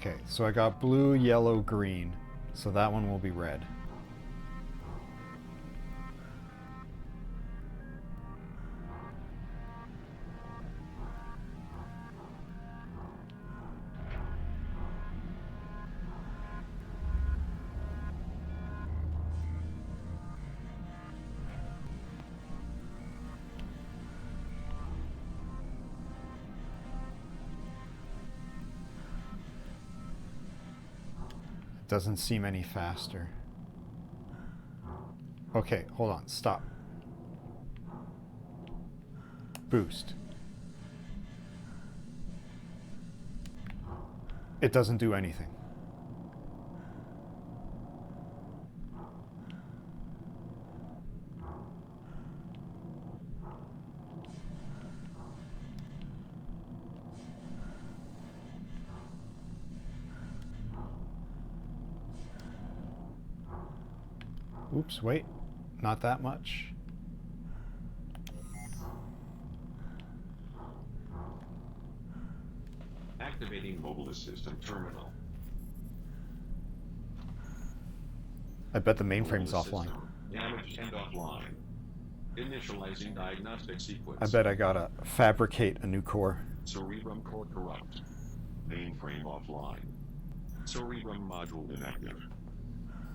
Speaker 1: Okay, so I got blue, yellow, green. So that one will be red. Doesn't seem any faster. Okay, hold on, stop. Boost. It doesn't do anything. Oops, wait. Not that much.
Speaker 2: Activating mobile system terminal.
Speaker 1: I bet the mainframe's
Speaker 2: Mobile
Speaker 1: offline.
Speaker 2: system damaged and offline. Initializing diagnostic sequence.
Speaker 1: I bet I gotta fabricate a new core.
Speaker 2: Cerebrum core corrupt. Mainframe offline. Cerebrum module inactive.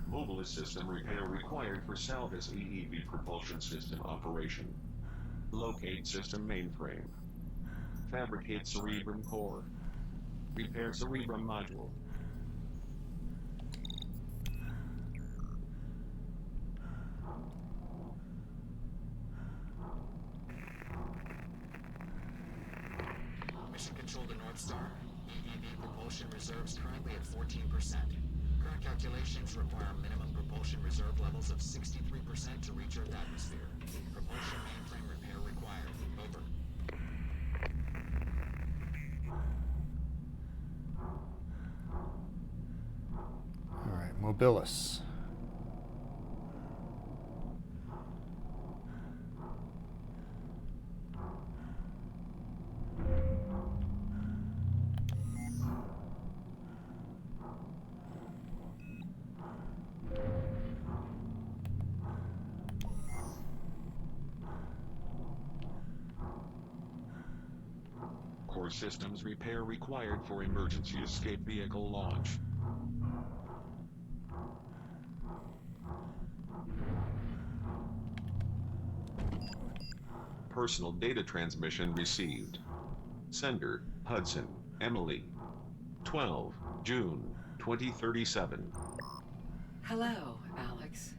Speaker 2: Mobile system repair required for Salvis EEV propulsion system operation. Locate system mainframe. Fabricate cerebrum core. Repair cerebrum module.
Speaker 5: Mission control to North Star. EEV propulsion reserves currently at 14%. Current calculations require minimum propulsion reserve levels of 63% to reach Earth atmosphere. Propulsion mainframe repair required. Over.
Speaker 1: Alright, Mobilis.
Speaker 2: Core systems repair required for emergency escape vehicle launch. Personal data transmission received. Sender, Hudson, Emily. 12, June, 2037.
Speaker 13: Hello, Alex.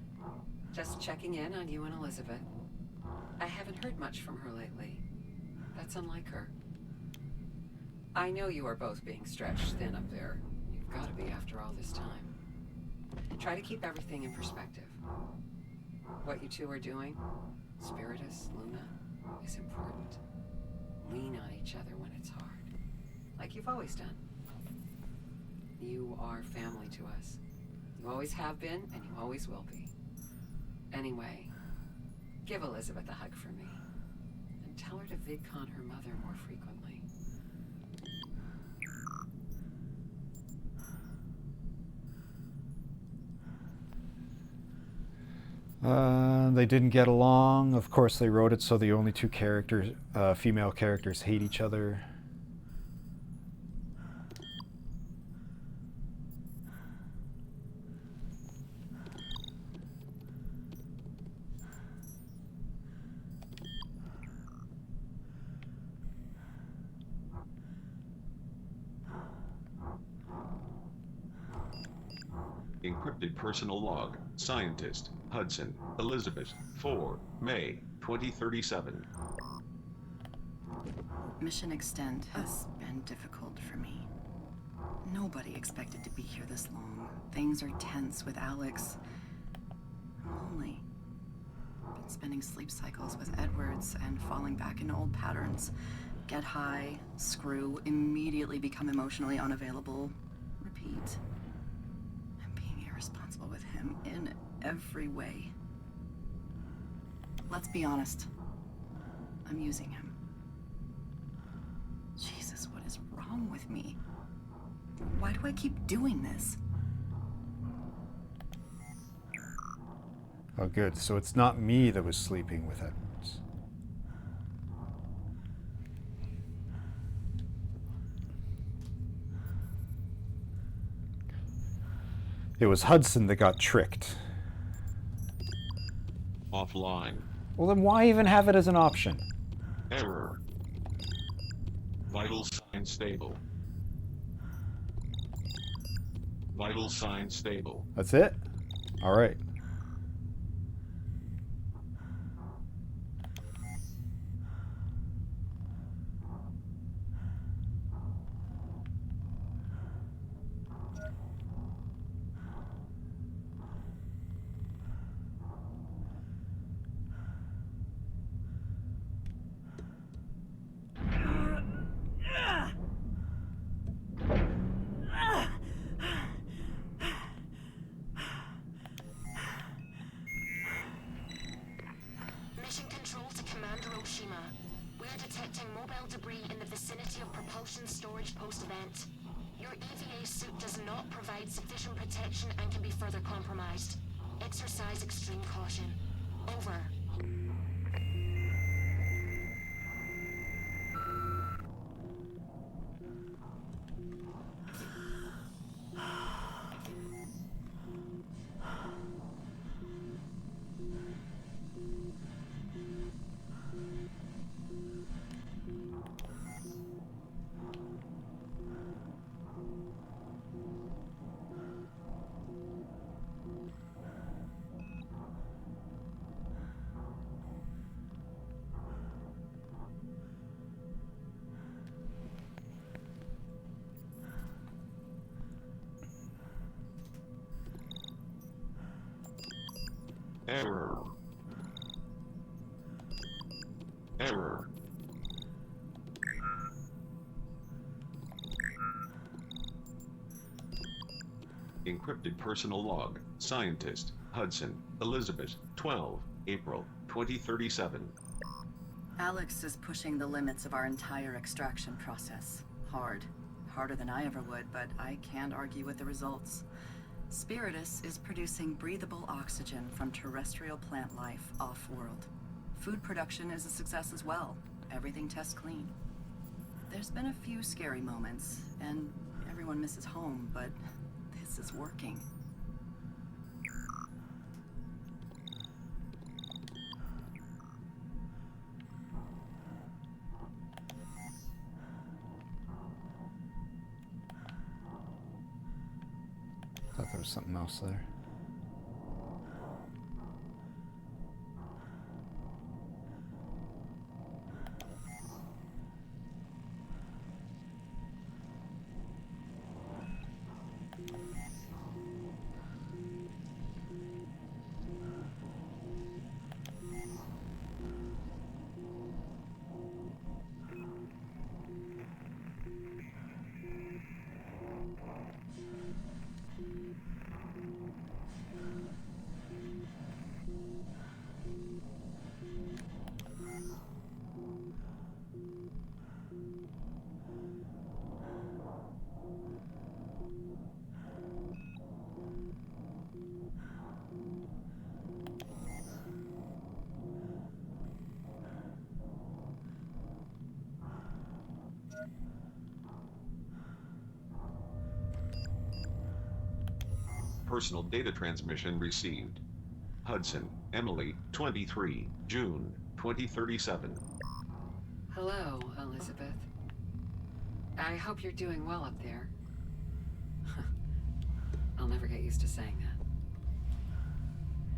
Speaker 13: Just checking in on you and Elizabeth. I haven't heard much from her lately. That's unlike her. I know you are both being stretched thin up there. You've got to be after all this time. Try to keep everything in perspective. What you two are doing, Spiritus, Luna, is important. Lean on each other when it's hard, like you've always done. You are family to us. You always have been, and you always will be. Anyway, give Elizabeth a hug for me, and tell her to VidCon her mother more frequently.
Speaker 1: They didn't get along. Of course, they wrote it so the only two characters, female characters, hate each other.
Speaker 2: Encrypted personal log. Scientist, Hudson, Elizabeth, 4, May, 2037.
Speaker 9: Mission Extend has been difficult for me. Nobody expected to be here this long. Things are tense with Alex. I'm lonely. Been spending sleep cycles with Edwards and falling back into old patterns. Get high, screw, immediately become emotionally unavailable. Repeat. I'm being irresponsible with him in every way. Let's be honest. I'm using him. Jesus, what is wrong with me? Why do I keep doing this?
Speaker 1: Oh, good. So it's not me that was sleeping with Edwards. It was Hudson that got tricked.
Speaker 2: Offline.
Speaker 1: Well, then why even have it as an option?
Speaker 2: Error. Vital sign stable. Vital sign stable.
Speaker 1: That's it? All right.
Speaker 3: Mission control to Commander Oshima. We're detecting mobile debris in the vicinity of propulsion storage post-event. Your EVA suit does not provide sufficient protection and can be further compromised. Exercise extreme caution. Over.
Speaker 2: Error. Error. Encrypted personal log. Scientist, Hudson, Elizabeth, 12, April, 2037.
Speaker 9: Alex is pushing the limits of our entire extraction process. Hard. Harder than I ever would, but I can't argue with the results. Spiritus is producing breathable oxygen from terrestrial plant life off-world. Food production is a success as well. Everything tests clean. There's been a few scary moments, and everyone misses home, but this is working.
Speaker 1: Thought there was something else there.
Speaker 2: Personal data transmission received. Hudson, Emily, 23, June, 2037.
Speaker 13: Hello, Elizabeth. I hope you're doing well up there. I'll never get used to saying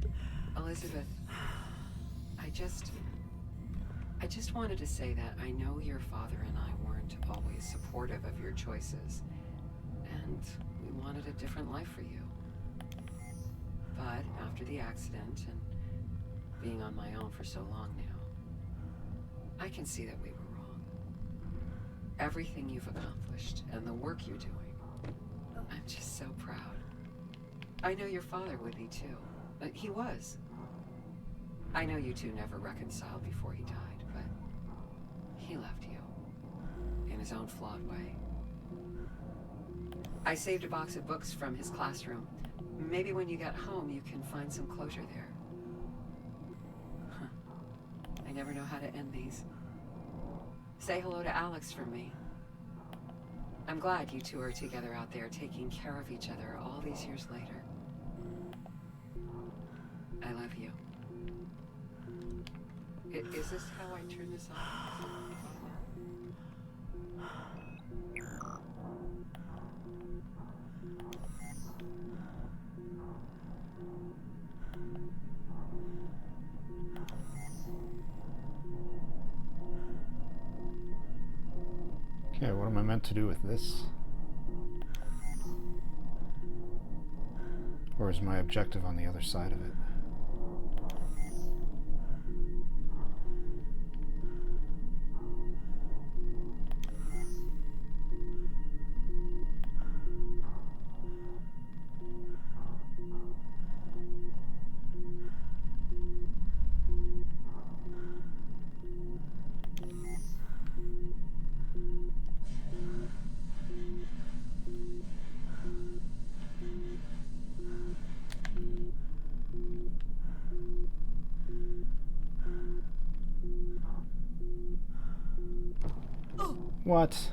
Speaker 13: that. Elizabeth, I just wanted to say that I know your father and I weren't always supportive of your choices, and we wanted a different life for you. But after the accident and being on my own for so long now, I can see that we were wrong. Everything you've accomplished and the work you're doing, I'm just so proud. I know your father would be too. He was. I know you two never reconciled before he died, but he left you in his own flawed way. I saved a box of books from his classroom. Maybe when you get home, you can find some closure there. Huh. I never know how to end these. Say hello to Alex from me. I'm glad you two are together out there taking care of each other all these years later. I love you. Is this how I turn this off?
Speaker 1: Okay, what am I meant to do with this? Or is my objective on the other side of it? What?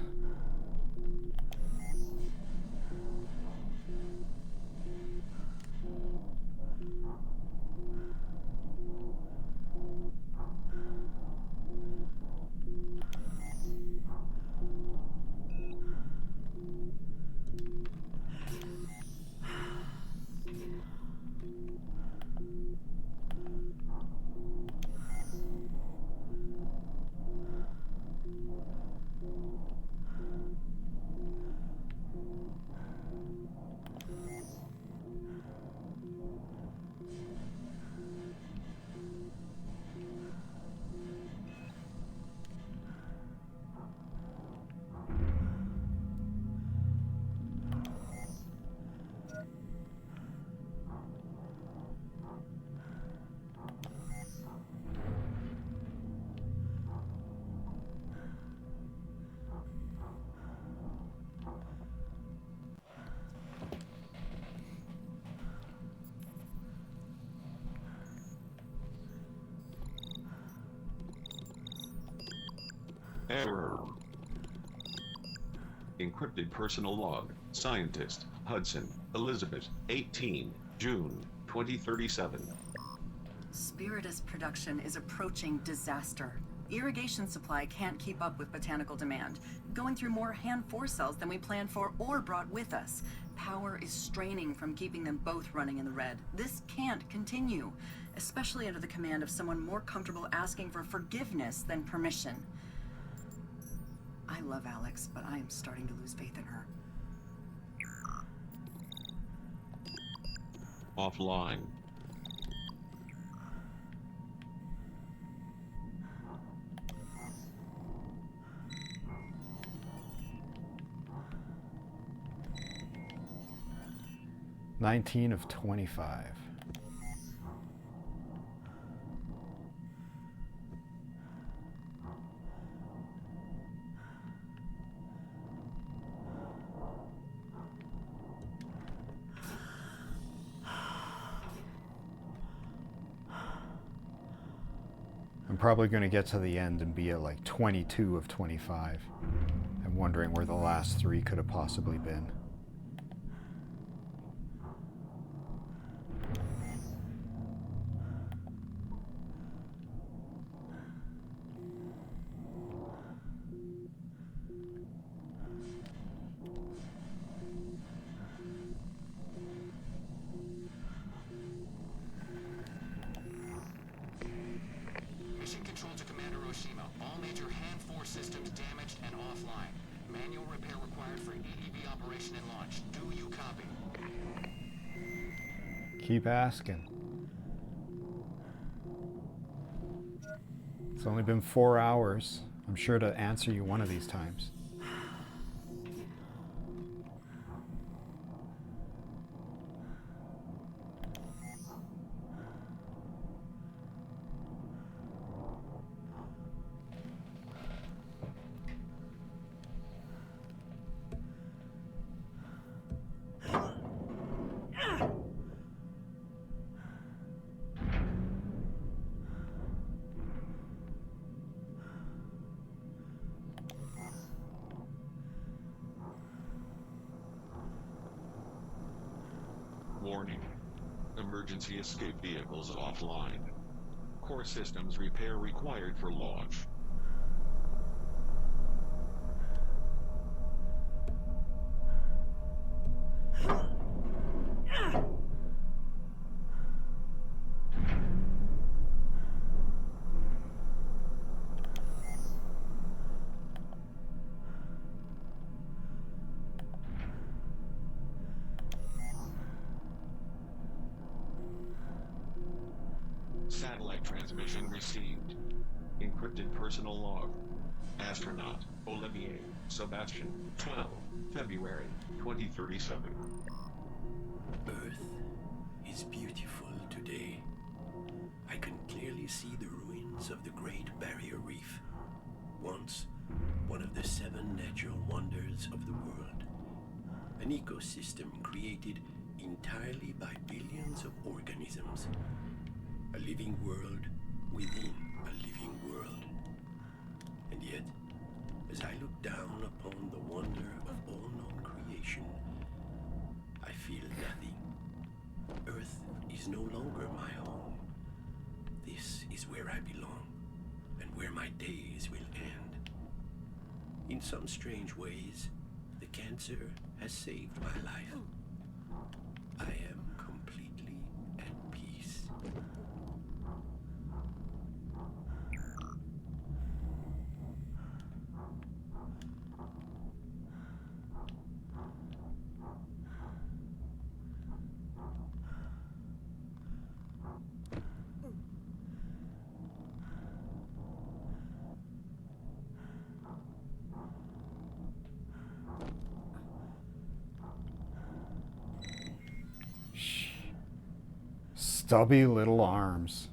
Speaker 2: Error. Encrypted personal log. Scientist, Hudson, Elizabeth, 18, June, 2037.
Speaker 9: Spiritus production is approaching disaster. Irrigation supply can't keep up with botanical demand, going through more hand-4 cells than we planned for or brought with us. Power is straining from keeping them both running in the red. This can't continue, especially under the command of someone more comfortable asking for forgiveness than permission. I love Alex, but I am starting to lose faith in her.
Speaker 2: Offline.
Speaker 1: "19 of 25. I'm probably going to get to the end and be at like 22 of 25. I'm wondering where the last 3 could have possibly been.
Speaker 5: Mission control to Commander Oshima. All major hand-4 systems damaged and offline. Manual repair required for EEV operation and launch. Do you copy?
Speaker 1: Keep asking. It's only been 4 hours. I'm sure to answer you one of these times.
Speaker 2: Warning. Emergency escape vehicles offline. Core systems repair required for launch. Satellite transmission received. Encrypted personal log. Astronaut, Olivier, Sebastian, 12, February, 2037.
Speaker 14: Earth is beautiful today. I can clearly see the ruins of the Great Barrier Reef, once one of the 7 natural wonders of the world. An ecosystem created entirely by billions of organisms. A living world within a living world. And yet, as I look down upon the wonder of all known creation, I feel nothing. Earth is no longer my home. This is where I belong, and where my days will end. In some strange ways, the cancer has saved my life. I am completely at peace.
Speaker 1: Stubby little arms.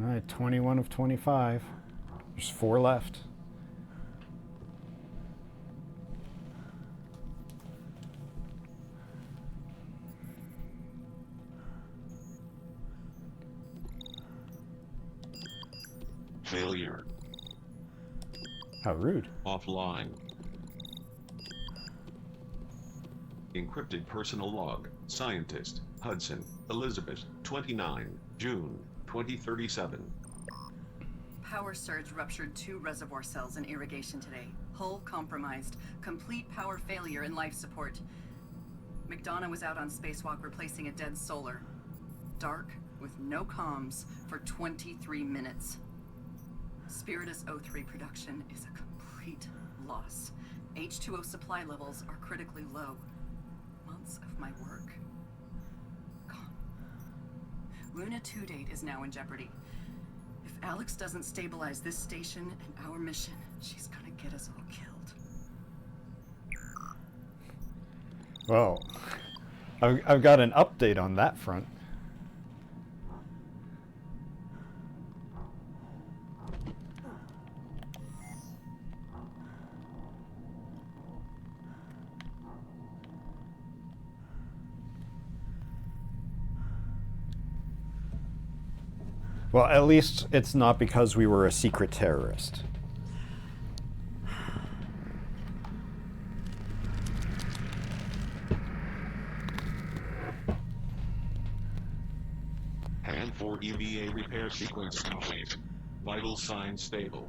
Speaker 1: All right, 21 of 25. There's 4 left. How rude.
Speaker 2: Offline. Encrypted personal log. Scientist. Hudson. Elizabeth. 29. June. 2037.
Speaker 9: Power surge ruptured 2 reservoir cells in irrigation today. Hull compromised. Complete power failure in life support. McDonough was out on spacewalk replacing a dead solar. Dark, with no comms, for 23 minutes. Spiritus O3 production is a complete loss. H2O supply levels are critically low. Months of my work gone. Luna 2 date is now in jeopardy. If Alex doesn't stabilize this station and our mission, she's gonna get us all killed.
Speaker 1: Well, I've got an update on that front. Well, at least it's not because we were a secret terrorist.
Speaker 2: Hand 4 EVA repair sequence complete. Vital signs stable.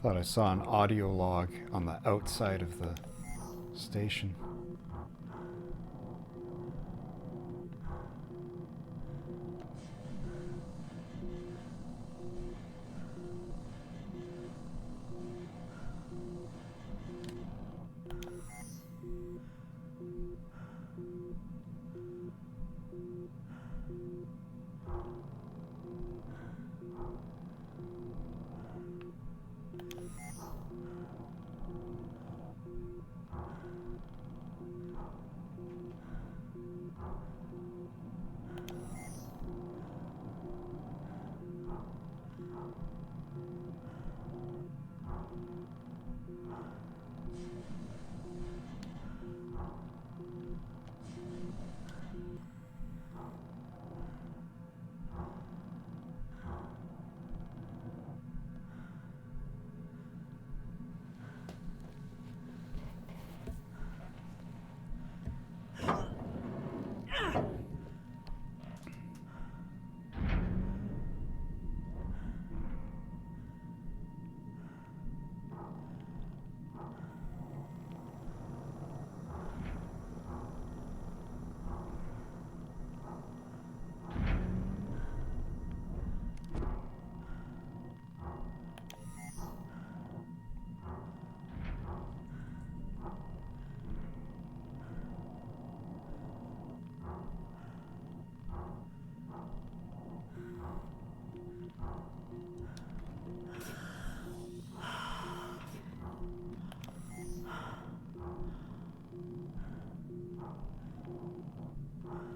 Speaker 1: Thought I saw an audio log on the outside of the station.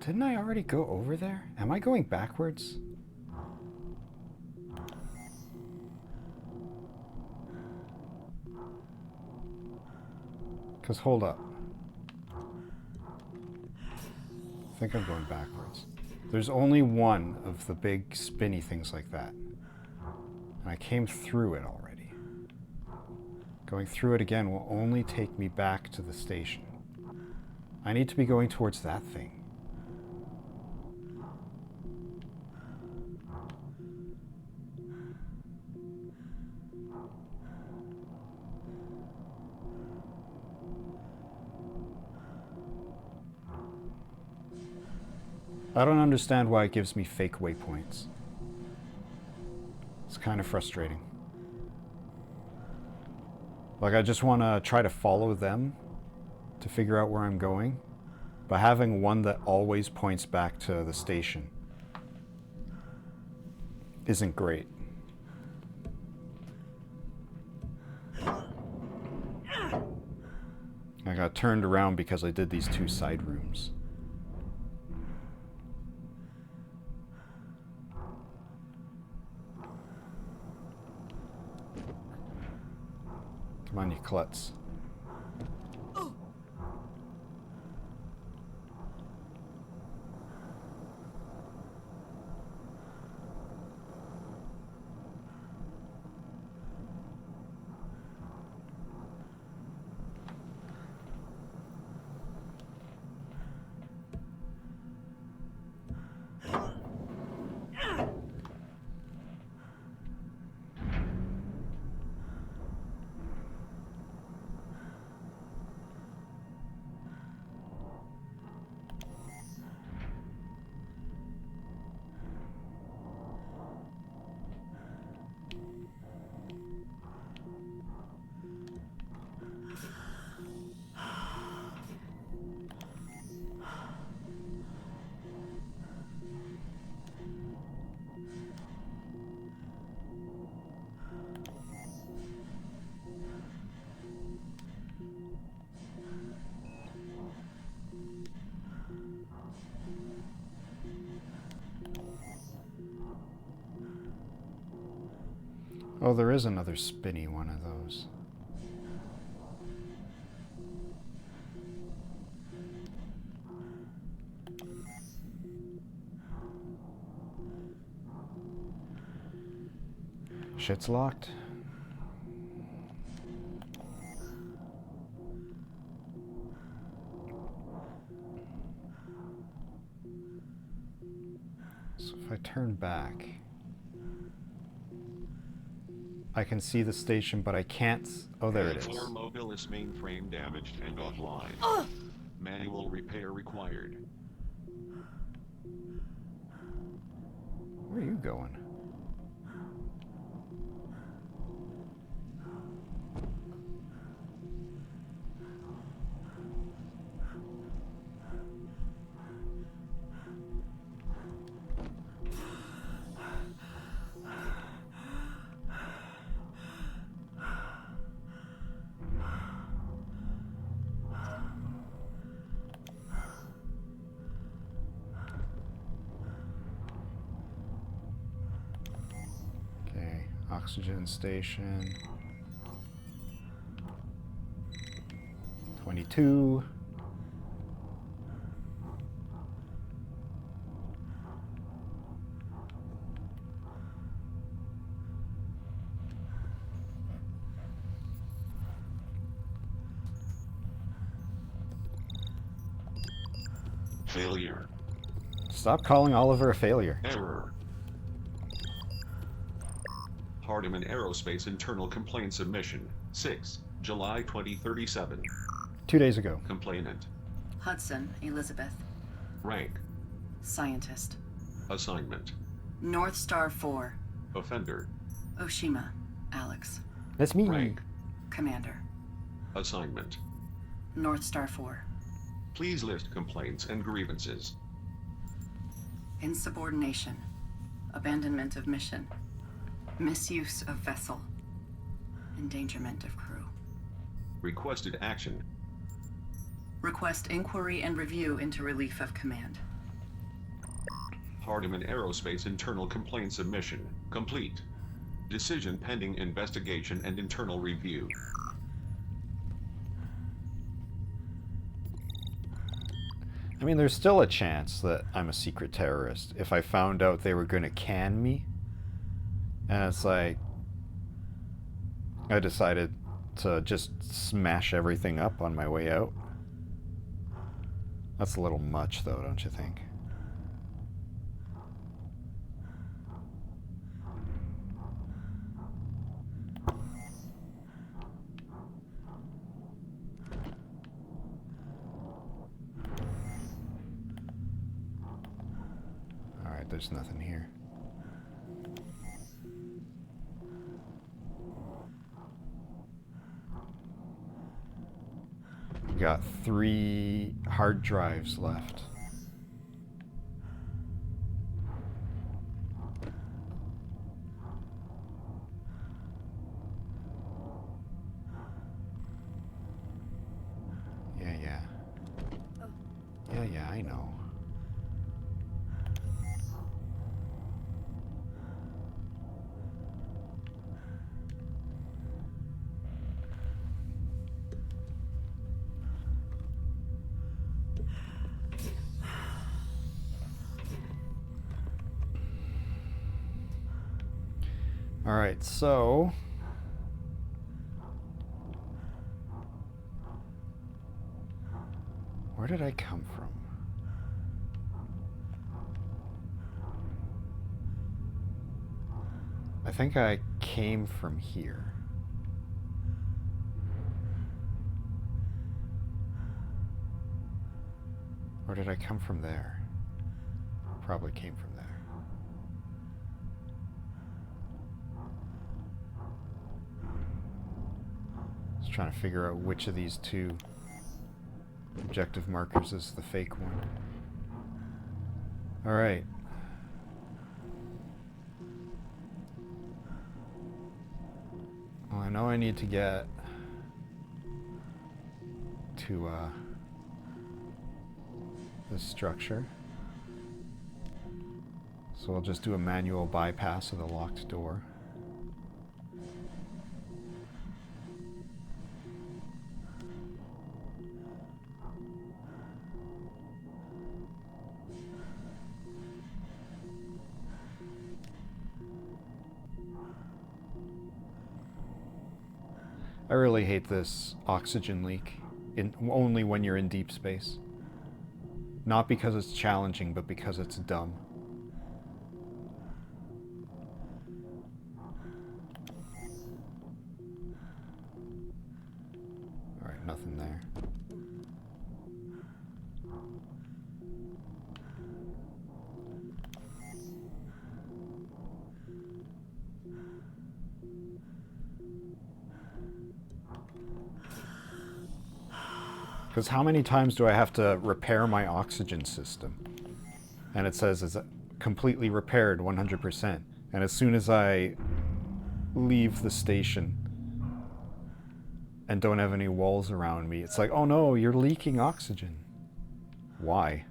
Speaker 1: Didn't I already go over there? Am I going backwards? Because hold up. I think I'm going backwards. There's only one of the big spinny things like that. And I came through it already. Going through it again will only take me back to the station. I need to be going towards that thing. I don't understand why it gives me fake waypoints. It's kind of frustrating. Like, I just want to try to follow them to figure out where I'm going, but having one that always points back to the station isn't great. I got turned around because I did these 2 side rooms. Come on, you klutz. Oh, there is another spinny one of those. Shit's locked. So if I turn back, I can see the station, but I can't. Oh, there it is.
Speaker 2: Floor Mobilis mainframe damaged and offline. Manual repair required.
Speaker 1: Where are you going? Oxygen station. 22.
Speaker 2: Failure.
Speaker 1: Stop calling Oliver a failure.
Speaker 2: Error. Hardiman Aerospace Internal Complaint Submission, 6, July 2037.
Speaker 1: 2 days ago.
Speaker 2: Complainant.
Speaker 9: Hudson, Elizabeth.
Speaker 2: Rank.
Speaker 9: Scientist.
Speaker 2: Assignment.
Speaker 9: North Star 4.
Speaker 2: Offender.
Speaker 9: Oshima, Alex.
Speaker 1: That's me.
Speaker 2: Rank.
Speaker 9: Commander.
Speaker 2: Assignment.
Speaker 9: North Star 4.
Speaker 2: Please list complaints and grievances.
Speaker 9: Insubordination. Abandonment of mission. Misuse of vessel. Endangerment of crew.
Speaker 2: Requested action.
Speaker 9: Request inquiry and review into relief of command.
Speaker 2: Hardiman Aerospace Internal Complaint Submission, complete. Decision pending investigation and internal review.
Speaker 1: I mean, there's still a chance that I'm a secret terrorist if I found out they were going to can me. And it's like, I decided to just smash everything up on my way out. That's a little much, though, don't you think? there's nothing here. Got 3 hard drives left. Yeah, I know. All right, so where did I come from? I think I came from here. Or did I come from there? Probably came from there. Just trying to figure out which of these 2 objective markers is the fake one. All right. Well, I know I need to get to this structure. So I'll just do a manual bypass of the locked door. I really hate this oxygen leak, only when you're in deep space. Not because it's challenging, but because it's dumb. Alright, nothing there. Because how many times do I have to repair my oxygen system? And it says it's completely repaired 100%. And as soon as I leave the station and don't have any walls around me, it's like, oh no, you're leaking oxygen. Why?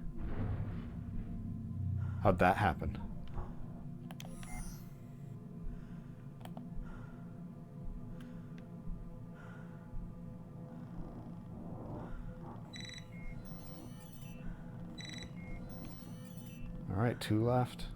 Speaker 1: How'd that happen? All right, 2 left.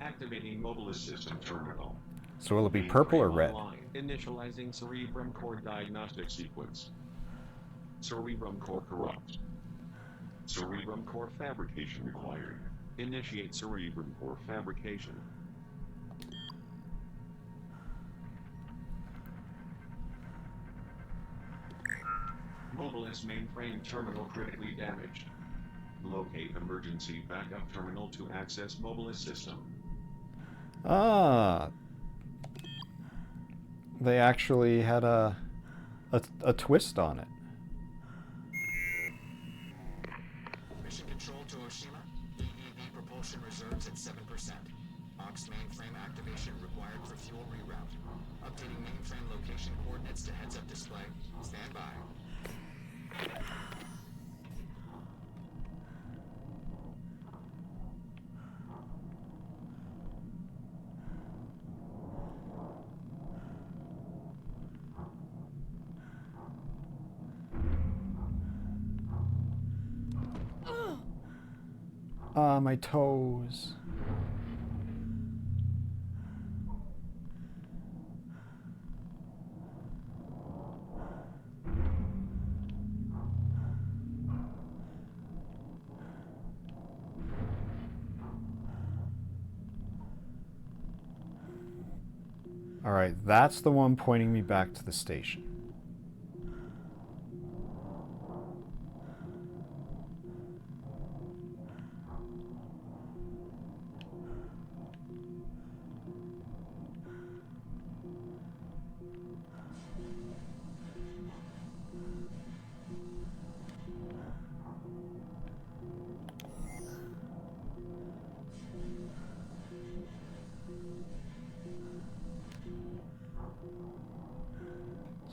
Speaker 2: Activating mobile assistant terminal.
Speaker 1: So will it be purple or red?
Speaker 2: Online. Initializing cerebrum core diagnostic sequence. Cerebrum core corrupt. Cerebrum core fabrication required. Initiate cerebrum core fabrication. Mobile S mainframe terminal critically damaged. Locate emergency backup terminal to access mobile S system.
Speaker 1: Ah, they actually had a twist on it.
Speaker 5: Mission control to Oshima. EEV propulsion reserves at 7%. Ox mainframe activation required for fuel reroute. Updating mainframe location coordinates to heads-up display. Stand by.
Speaker 1: My toes. All right, that's the one pointing me back to the station.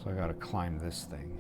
Speaker 1: So I gotta climb this thing.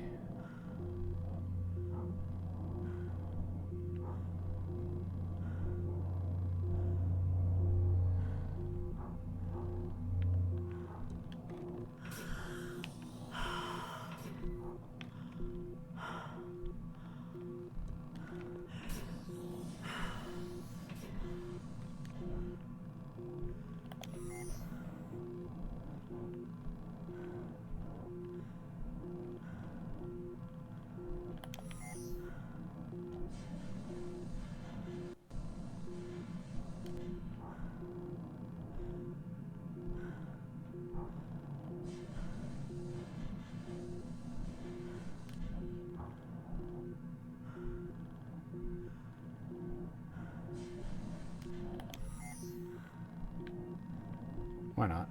Speaker 1: Why not?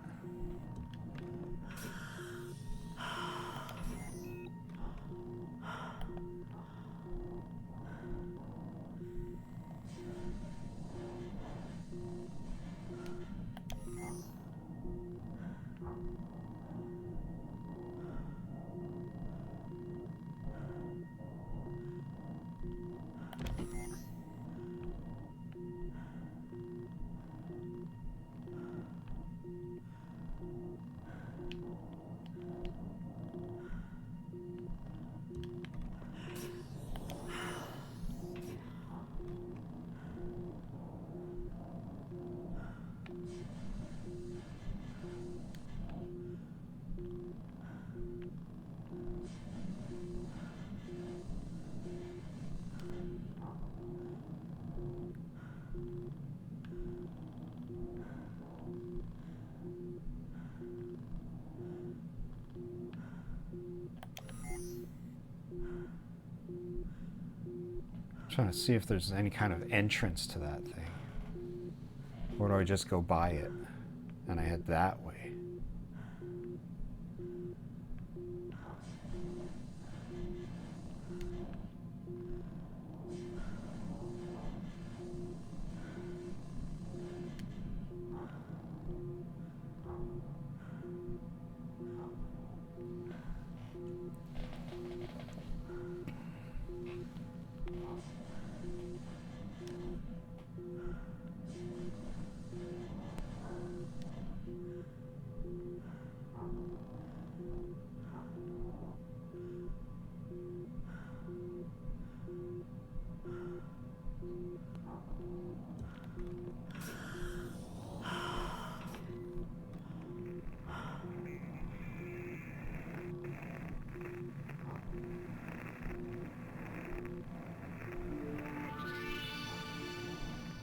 Speaker 1: Trying to see if there's any kind of entrance to that thing. Or do I just go by it and I head that way?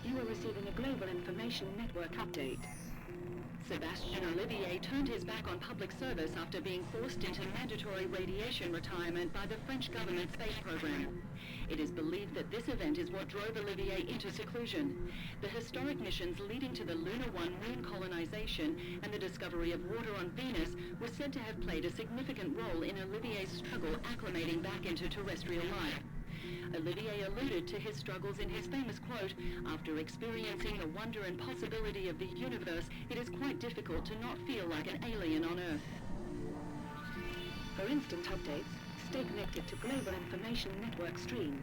Speaker 6: You are receiving a global information network update. Sebastien Olivier turned his back on public service after being forced into mandatory radiation retirement by the French government space program. It is believed that this event is what drove Olivier into seclusion. The historic missions leading to the Luna 1 moon colonization and the discovery of water on Venus were said to have played a significant role in Olivier's struggle acclimating back into terrestrial life. Olivier alluded to his struggles in his famous quote, "After experiencing the wonder and possibility of the universe, it is quite difficult to not feel like an alien on Earth." For instant updates, stay connected to Global Information Network Stream.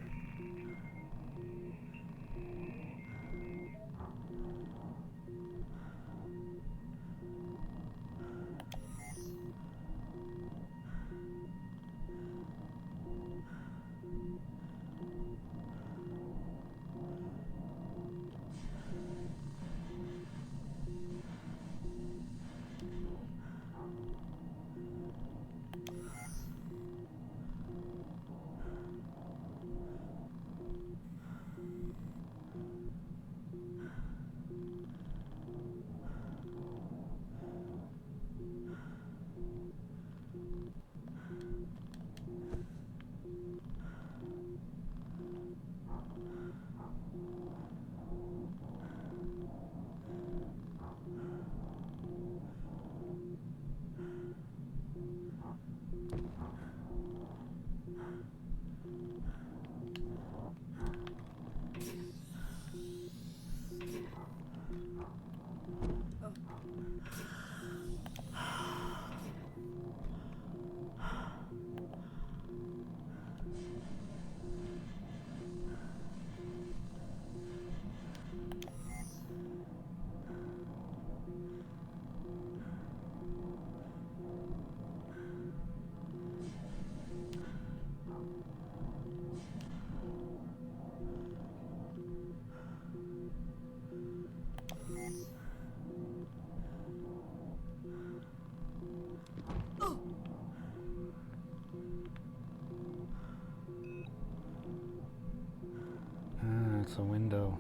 Speaker 1: It's a window.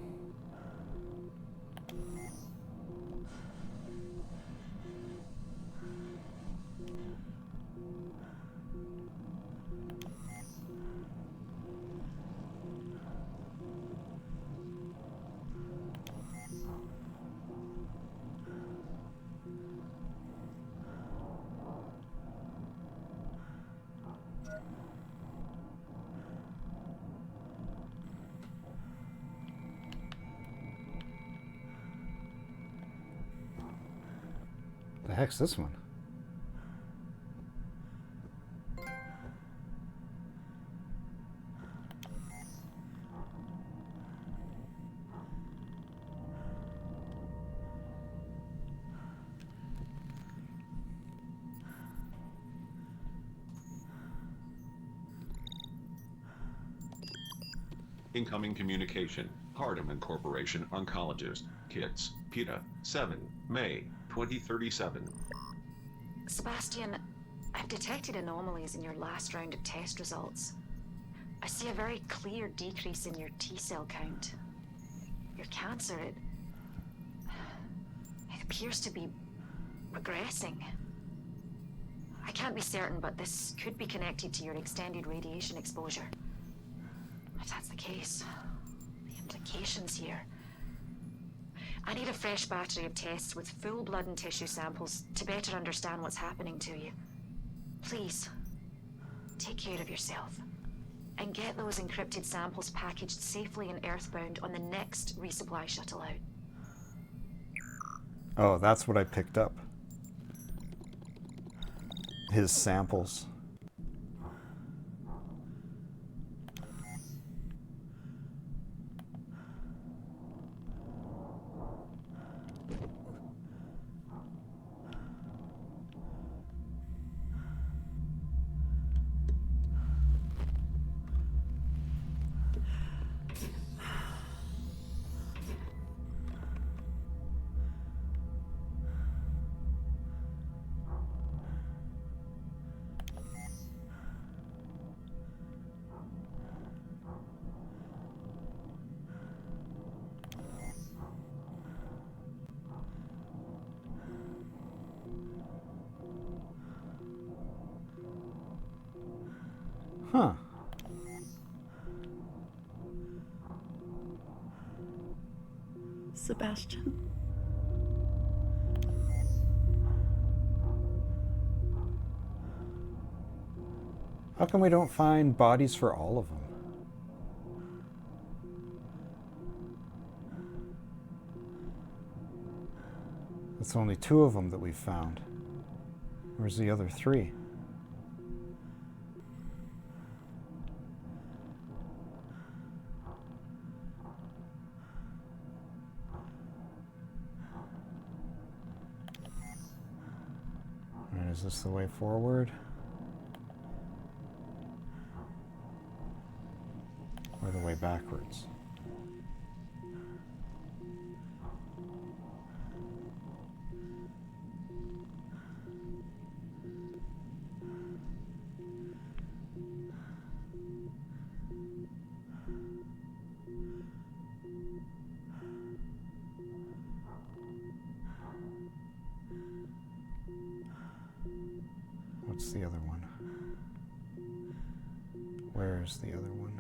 Speaker 1: The heck's this one?
Speaker 2: Incoming communication. Hardeman Corporation Oncologist. Kits. PETA. 7 May 2037.
Speaker 3: Sebastian, I've detected anomalies in your last round of test results. I see a very clear decrease in your T-cell count. Your cancer, it appears to be regressing. I can't be certain, but this could be connected to your extended radiation exposure. If that's the case, the implications here. I need a fresh battery of tests with full blood and tissue samples to better understand what's happening to you. Please, take care of yourself. And get those encrypted samples packaged safely and earthbound on the next resupply shuttle out.
Speaker 1: Oh, that's what I picked up. His samples. Huh.
Speaker 15: Sebastian.
Speaker 1: How come we don't find bodies for all of them? It's only 2 of them that we've found. Where's the other 3? Is this the way forward? Or the way backwards? What's the other one? Where's the other one?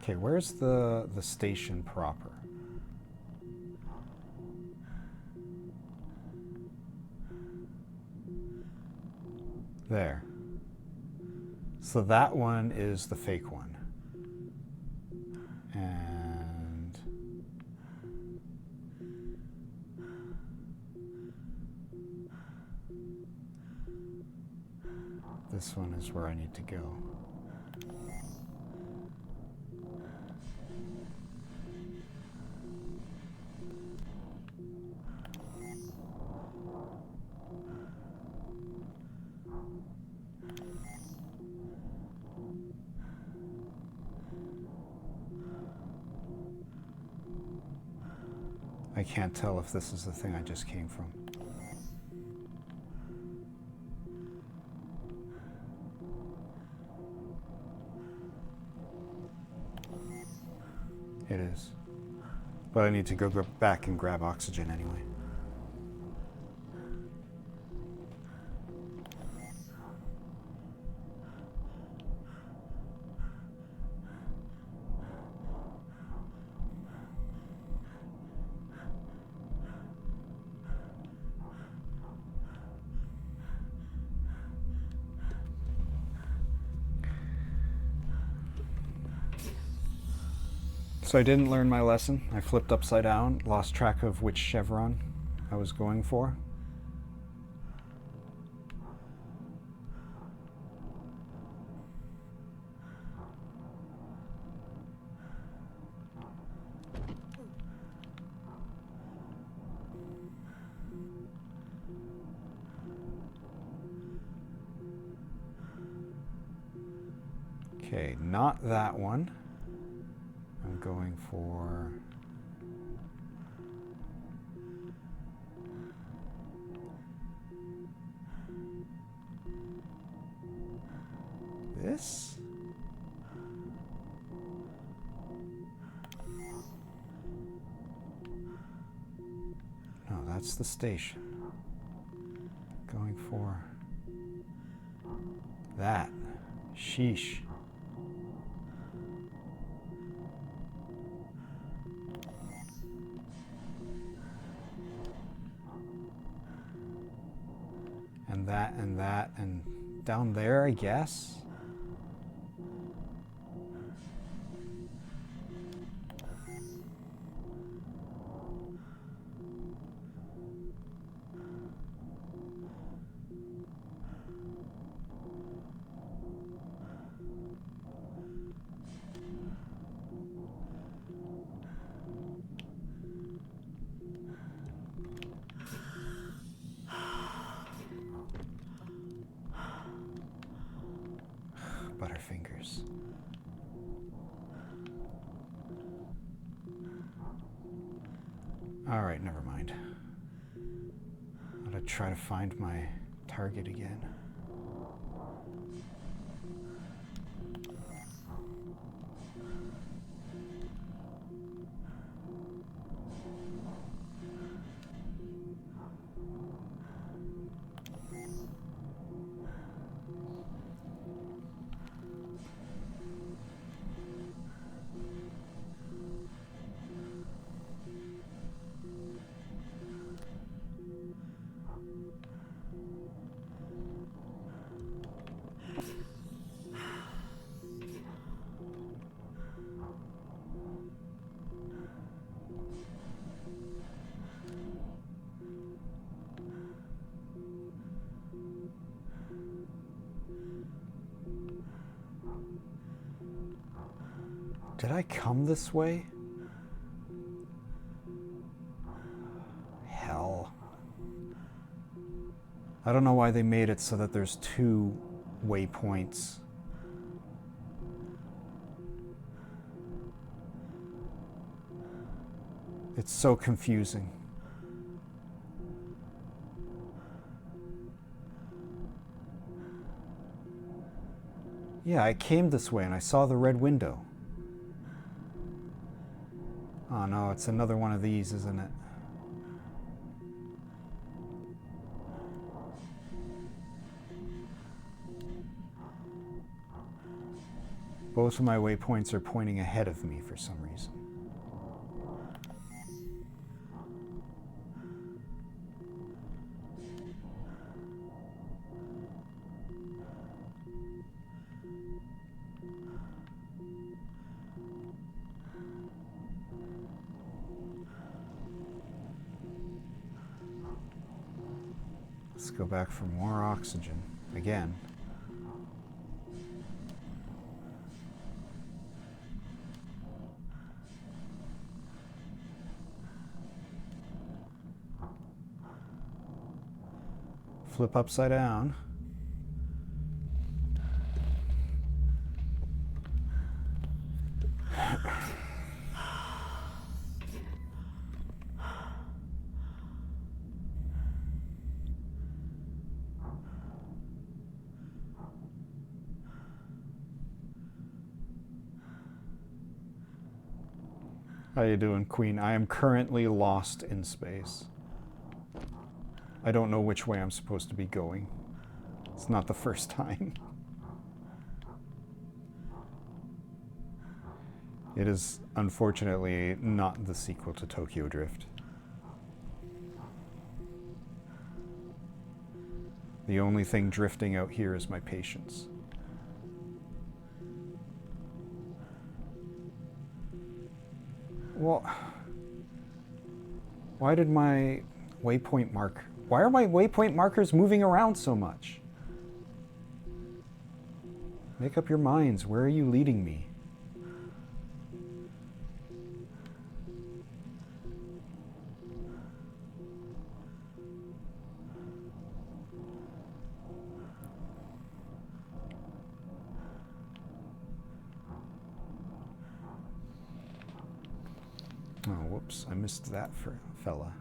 Speaker 1: Okay, where's the station proper? There. So that one is the fake one. And this one is where I need to go. I can't tell if this is the thing I just came from. It is. But I need to go back and grab oxygen anyway. So I didn't learn my lesson. I flipped upside down, lost track of which chevron I was going for. Okay, not that one. I'm going for this. No, that's the station. Going for that. Sheesh. And that, and down there, I guess. Butterfingers. All right, never mind. I'm gonna try to find my target again. Did I come this way? Hell. I don't know why they made it so that there's 2 waypoints. It's so confusing. Yeah, I came this way and I saw the red window. Oh no, it's another one of these, isn't it? Both of my waypoints are pointing ahead of me for some reason. Let's go back for more oxygen again. Flip upside down. How you doing, Queen? I am currently lost in space. I don't know which way I'm supposed to be going. It's not the first time. It is unfortunately not the sequel to Tokyo Drift. The only thing drifting out here is my patience. Well, why did my waypoint mark... Why are my waypoint markers moving around so much? Make up your minds. Where are you leading me? Oh, whoops. I missed that fella.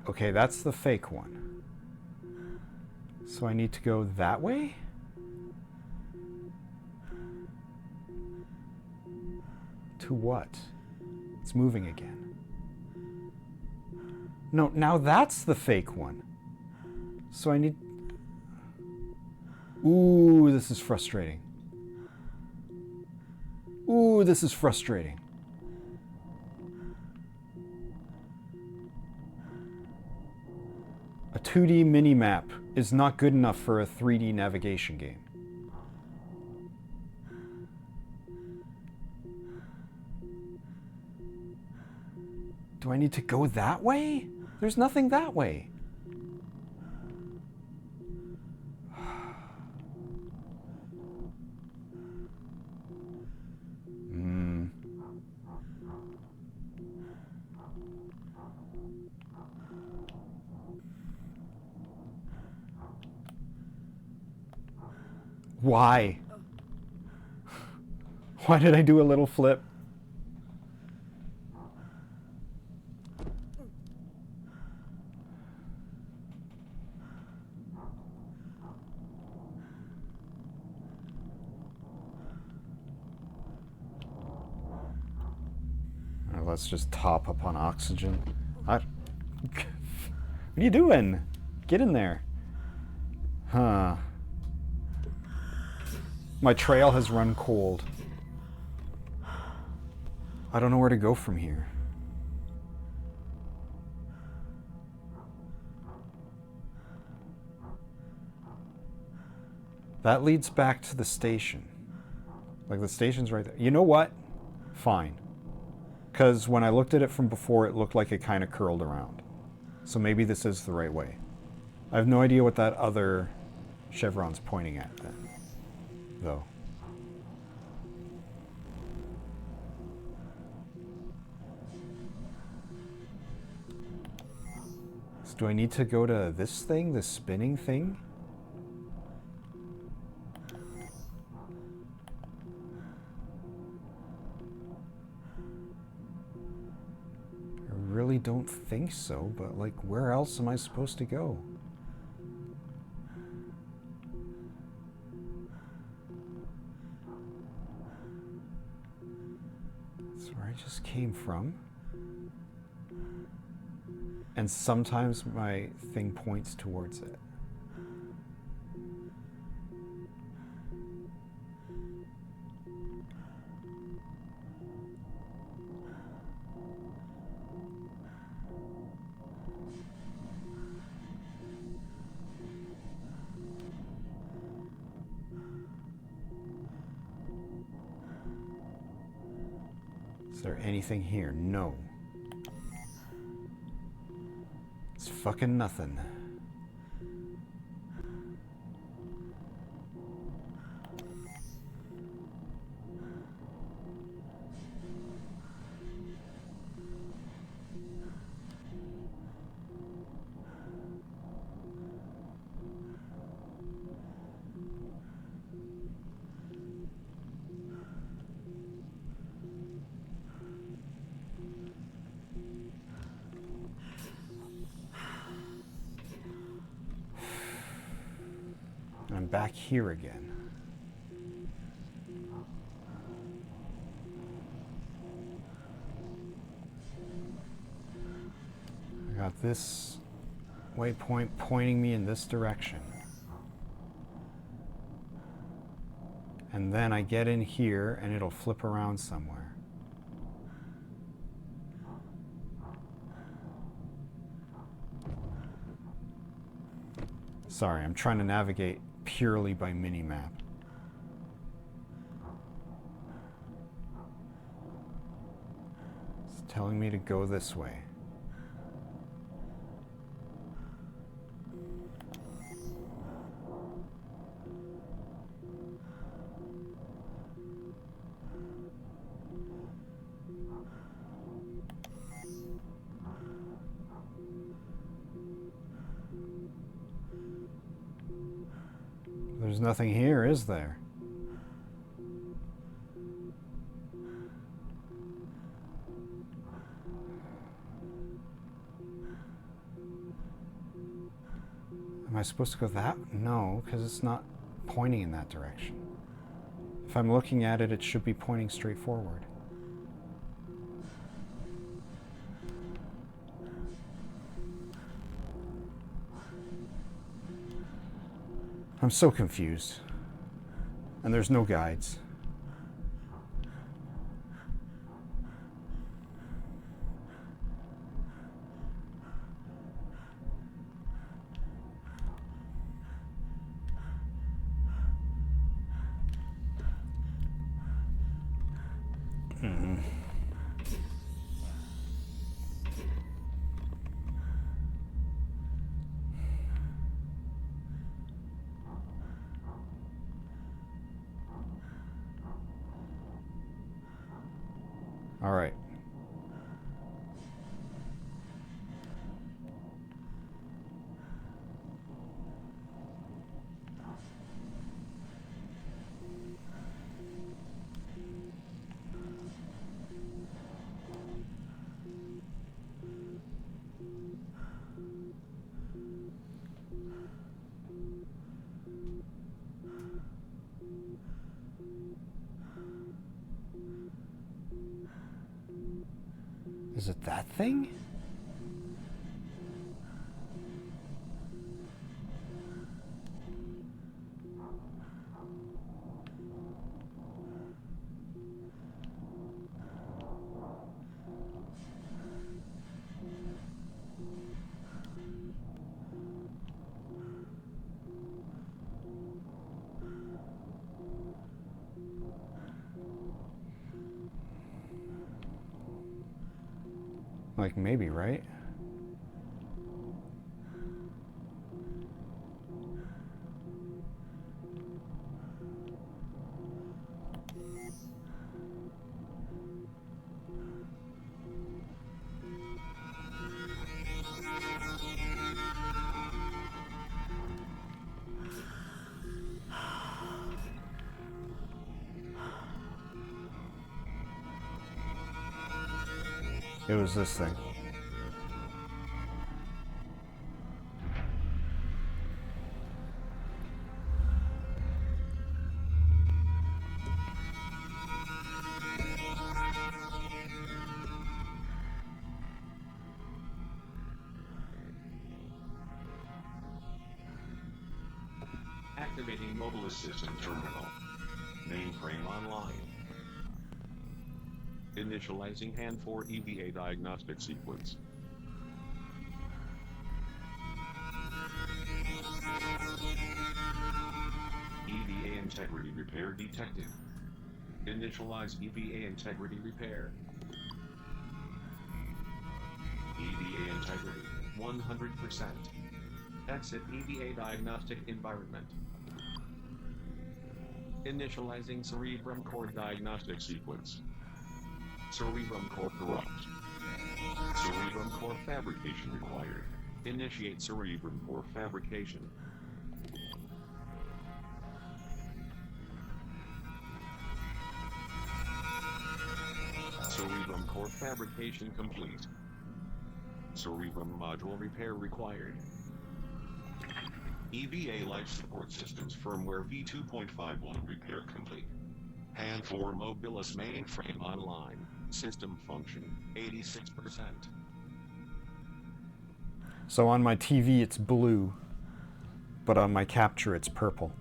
Speaker 1: Okay, that's the fake one. So I need to go that way? To what? It's moving again. No, now that's the fake one. So I need... Ooh, this is frustrating. Ooh, this is frustrating. A 2D mini-map is not good enough for a 3D navigation game. Do I need to go that way? There's nothing that way. Why? Why did I do a little flip? Let's just top up on oxygen. What are you doing? Get in there. Huh. My trail has run cold. I don't know where to go from here. That leads back to the station. Like, the station's right there. You know what? Fine. Because when I looked at it from before, it looked like it kind of curled around. So maybe this is the right way. I have no idea what that other chevron's pointing at then, though. So do I need to go to this thing, this spinning thing? I really don't think so, but like, where else am I supposed to go? That's where I just came from. And sometimes my thing points towards it. Is there anything here? No. It's fucking nothing. And I'm back here again. I got this waypoint pointing me in this direction. And then I get in here and it'll flip around somewhere. Sorry, I'm trying to navigate purely by minimap. It's telling me to go this way. There's nothing here, is there? Am I supposed to go that? No, because it's not pointing in that direction. If I'm looking at it, it should be pointing straight forward. I'm so confused. And there's no guides. All right. Is it that thing? Like, maybe, right? It was this thing.
Speaker 2: Activating mobile assistant terminal. Mainframe online. Initializing hand 4 EVA diagnostic sequence. EVA integrity repair detected. Initialize EVA integrity repair. EVA integrity 100%. Exit EVA diagnostic environment. Initializing cerebrum core diagnostic sequence. Cerebrum core corrupt. Cerebrum core fabrication required. Initiate cerebrum core fabrication. Cerebrum core fabrication complete. Cerebrum module repair required. EVA Life Support Systems firmware v2.51 repair complete. Hand 4 Mobilis mainframe online. System function 86%.
Speaker 1: So on my TV it's blue, but on my capture it's purple.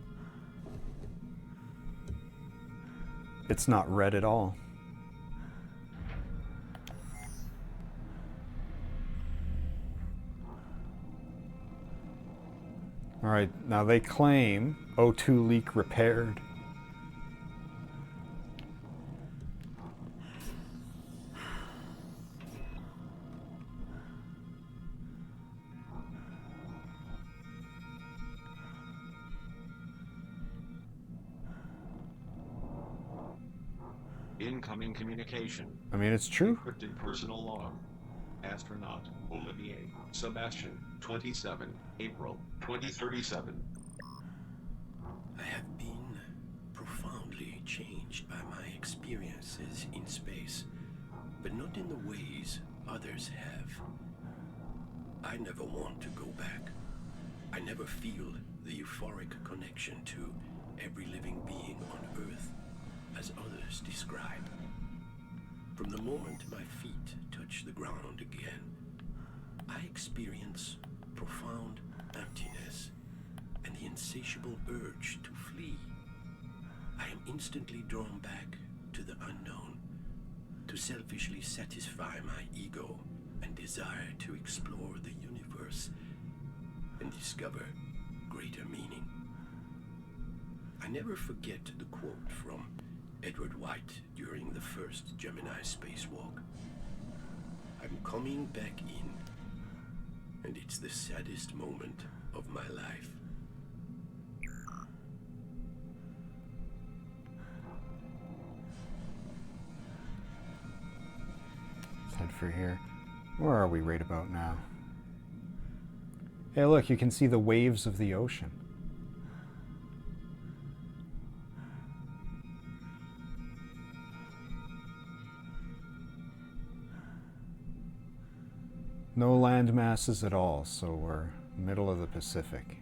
Speaker 1: It's not red at all. All right, now they claim O2 leak repaired.
Speaker 2: Incoming communication.
Speaker 1: I mean, it's true.
Speaker 2: Encrypted personal log. Astronaut Olivier Sebastian 27 April 2037.
Speaker 14: I have been profoundly changed by my experiences in space, but not in the ways others have. I never want to go back. I never feel the euphoric connection to every living being on Earth as others describe. From the moment my feet touch the ground again, I experience profound emptiness and the insatiable urge to flee. I am instantly drawn back to the unknown, to selfishly satisfy my ego and desire to explore the universe and discover greater meaning. I never forget the quote from Adr1ft during the first Gemini spacewalk. I'm coming back in, and it's the saddest moment of my life.
Speaker 1: Let's head for here. Where are we right about now? Hey, look, you can see the waves of the ocean. No land masses at all, so we're middle of the Pacific.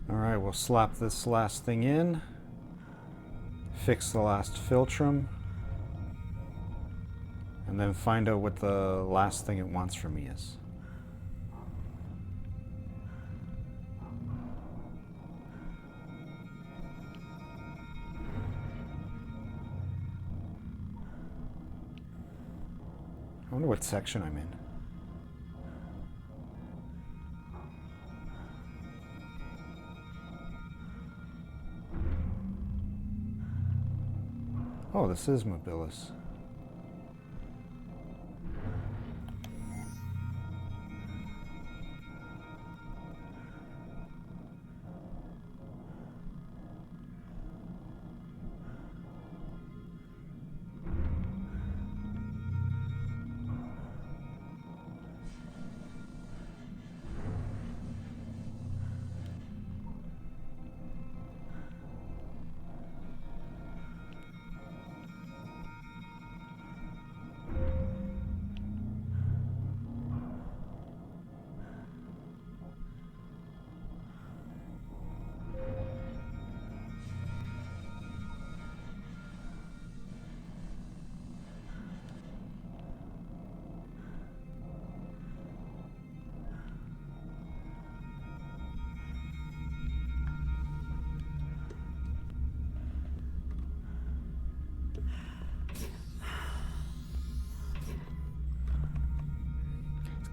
Speaker 1: Alright, we'll slap this last thing in, fix the last filtrum, and then find out what the last thing it wants from me is. I wonder what section I'm in. Oh, this is Mobilis.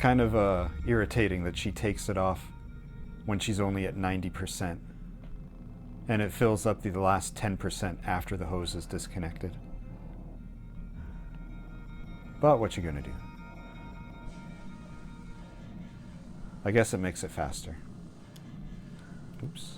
Speaker 1: kind of irritating that she takes it off when she's only at 90%. And it fills up the last 10% after the hose is disconnected. But what you gonna do? I guess it makes it faster. Oops.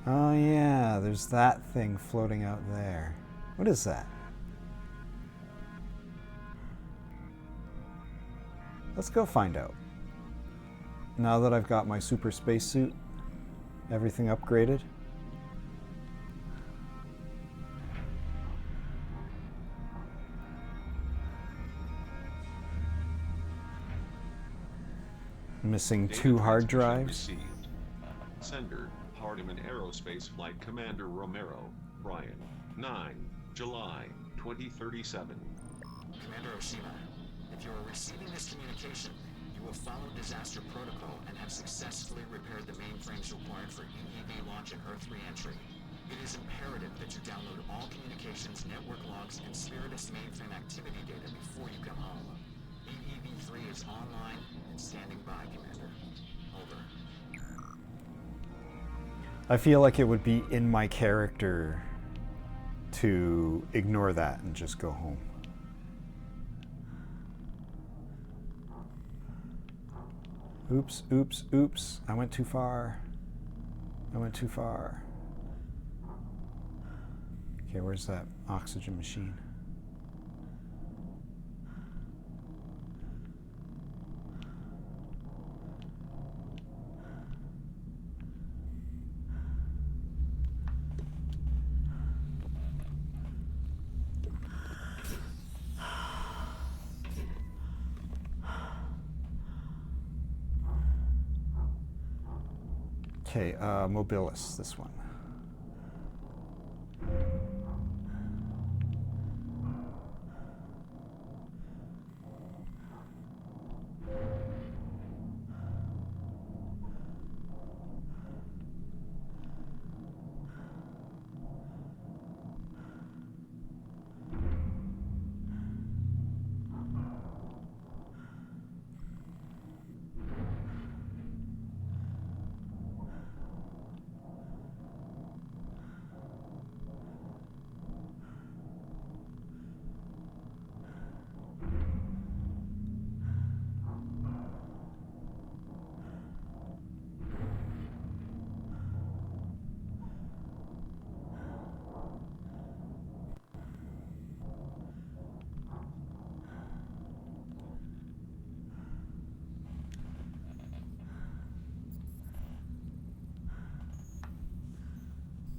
Speaker 1: Oh yeah, there's that thing floating out there. What is that? Let's go find out. Now that I've got my super spacesuit, everything upgraded. Missing 2 hard drives.
Speaker 2: Received. Sender, Hardiman Aerospace Flight Commander Romero, Brian, 9 July 2037.
Speaker 5: Commander Oshima, if you are receiving this communication, you have followed disaster protocol and have successfully repaired the mainframes required for EEV launch and Earth re-entry. It is imperative that you download all communications, network logs, and Spiritus mainframe activity data before you come home. EEV-3 is online and standing by, Commander. Over.
Speaker 1: I feel like it would be in my character to ignore that and just go home. Oops, oops, oops. I went too far. I went too far. Okay, where's that oxygen machine? Okay, Mobilis, this one.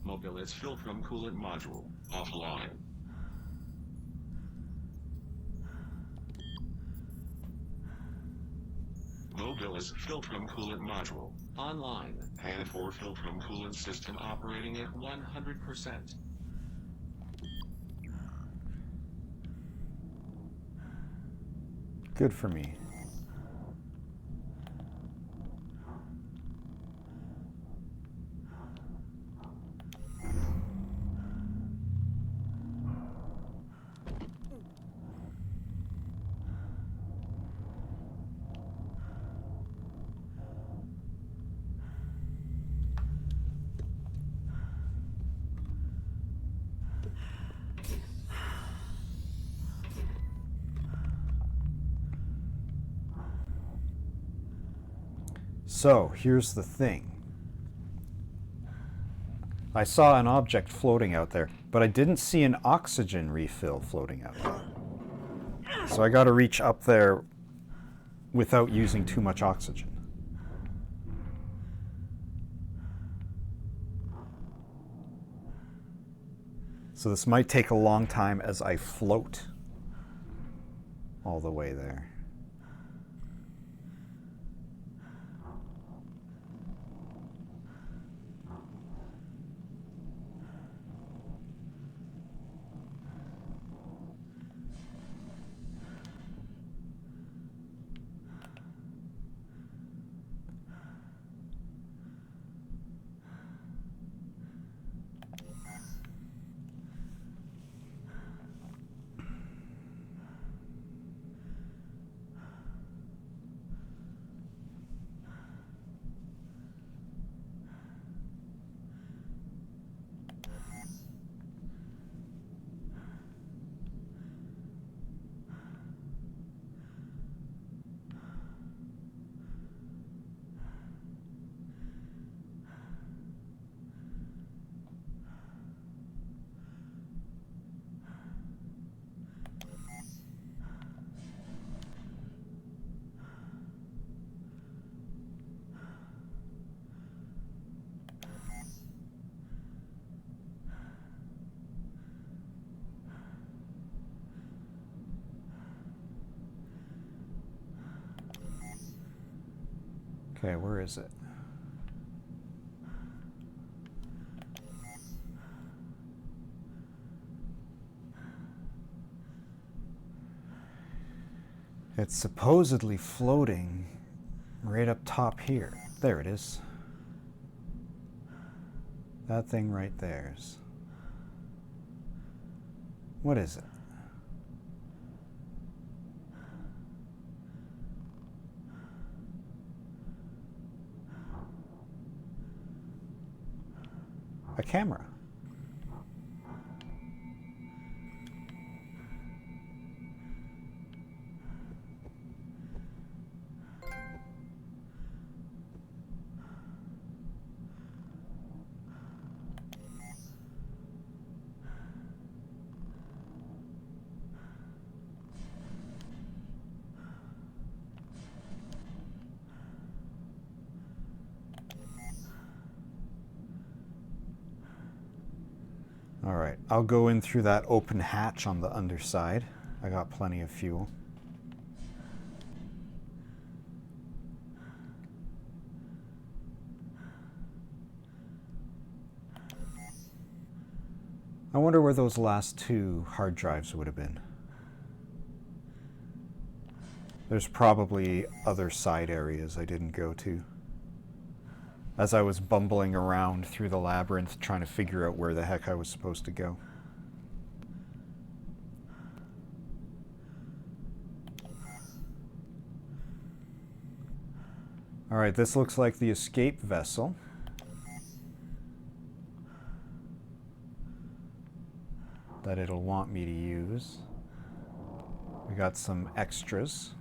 Speaker 2: Mobilis Filtrum Coolant Module, offline. Mobilis Filtrum Coolant Module, online. HAN4 Filtrum Coolant System operating at 100%.
Speaker 1: Good for me. So, here's the thing. I saw an object floating out there, but I didn't see an oxygen refill floating out there. So I gotta reach up there without using too much oxygen. So this might take a long time as I float all the way there. Okay, where is it? It's supposedly floating right up top here. There it is. That thing right there's. What is it? A camera. All right, I'll go in through that open hatch on the underside. I got plenty of fuel. I wonder where those last 2 hard drives would have been. There's probably other side areas I didn't go to. As I was bumbling around through the labyrinth trying to figure out where the heck I was supposed to go. All right, this looks like the escape vessel. That it'll want me to use. We got some extras.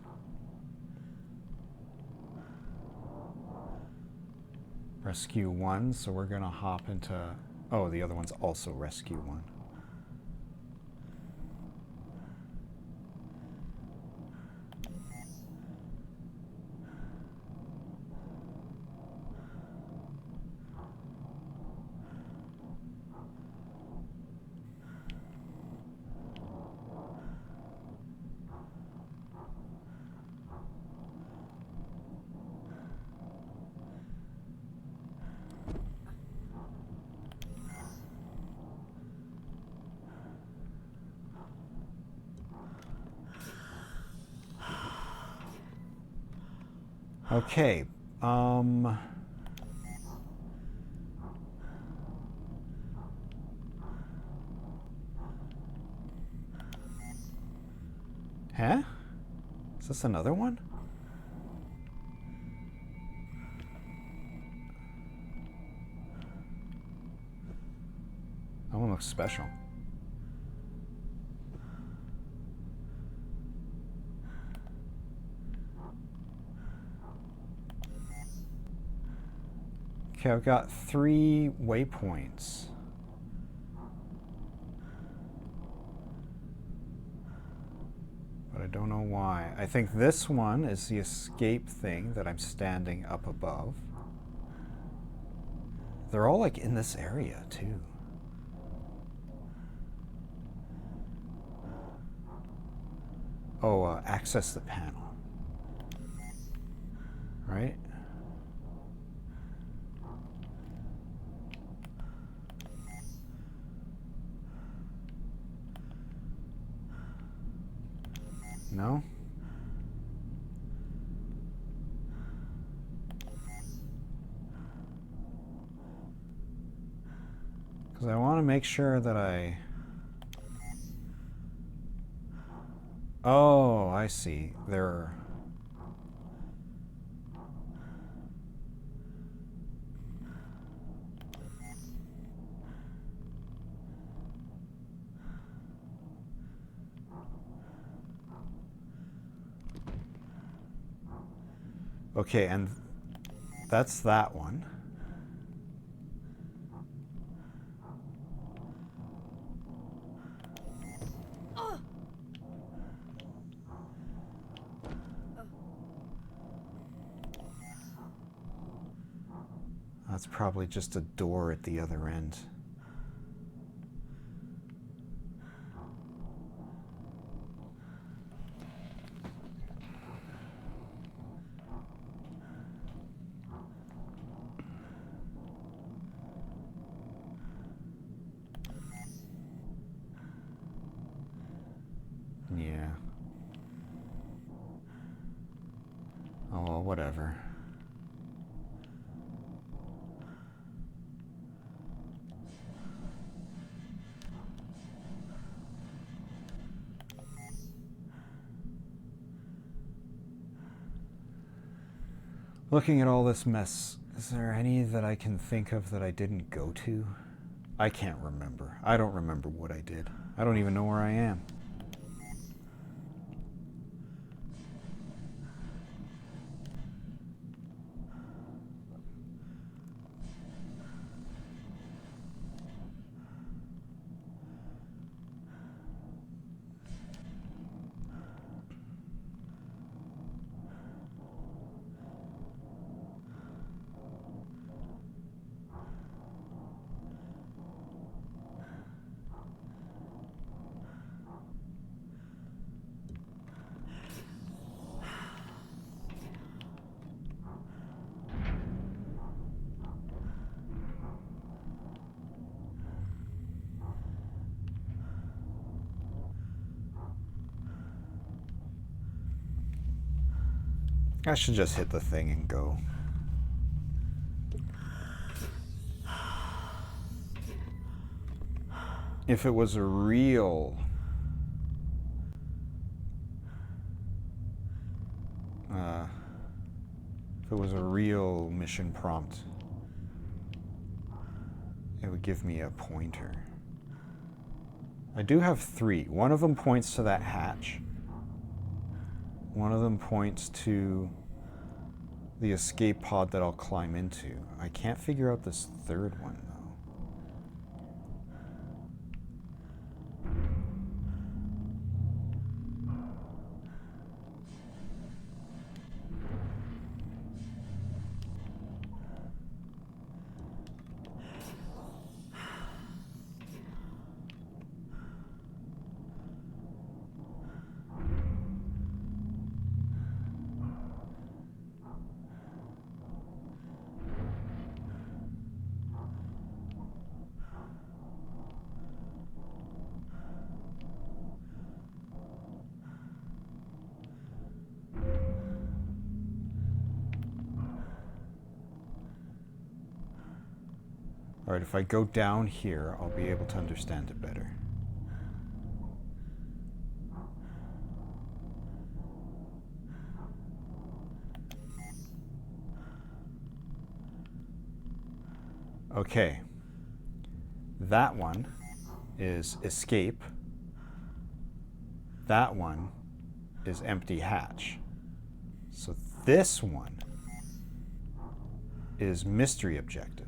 Speaker 1: Rescue 1, so we're gonna hop into... Oh, the other one's also Rescue 1. Okay, Huh? Is this another one? That one looks special. Okay, I've got 3 waypoints. But I don't know why. I think this one is the escape thing that I'm standing up above. They're all like in this area too. Oh, access the panel. Right? No? Because I want to make sure that I... Oh, I see. There... Okay, and that's that one. That's probably just a door at the other end. Yeah. Oh, well, whatever. Looking at all this mess, is there any that I can think of that I didn't go to? I can't remember. I don't remember what I did. I don't even know where I am. I should just hit the thing and go. If it was a real... if it was a real mission prompt, it would give me a pointer. I do have 3. One of them points to that hatch. One of them points to the escape pod that I'll climb into. I can't figure out this third one, though. Alright, if I go down here, I'll be able to understand it better. Okay. That one is escape. That one is empty hatch. So this one is mystery objective.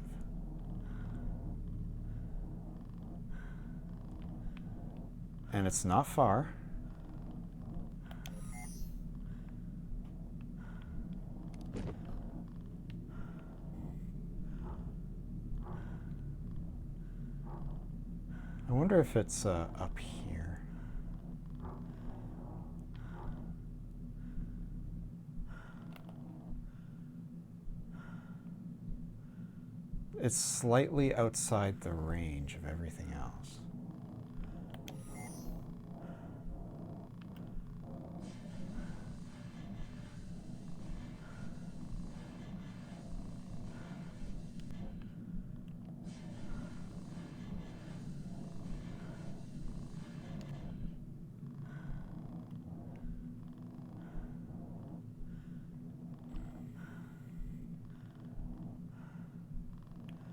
Speaker 1: And it's not far. I wonder if it's up here. It's slightly outside the range of everything else.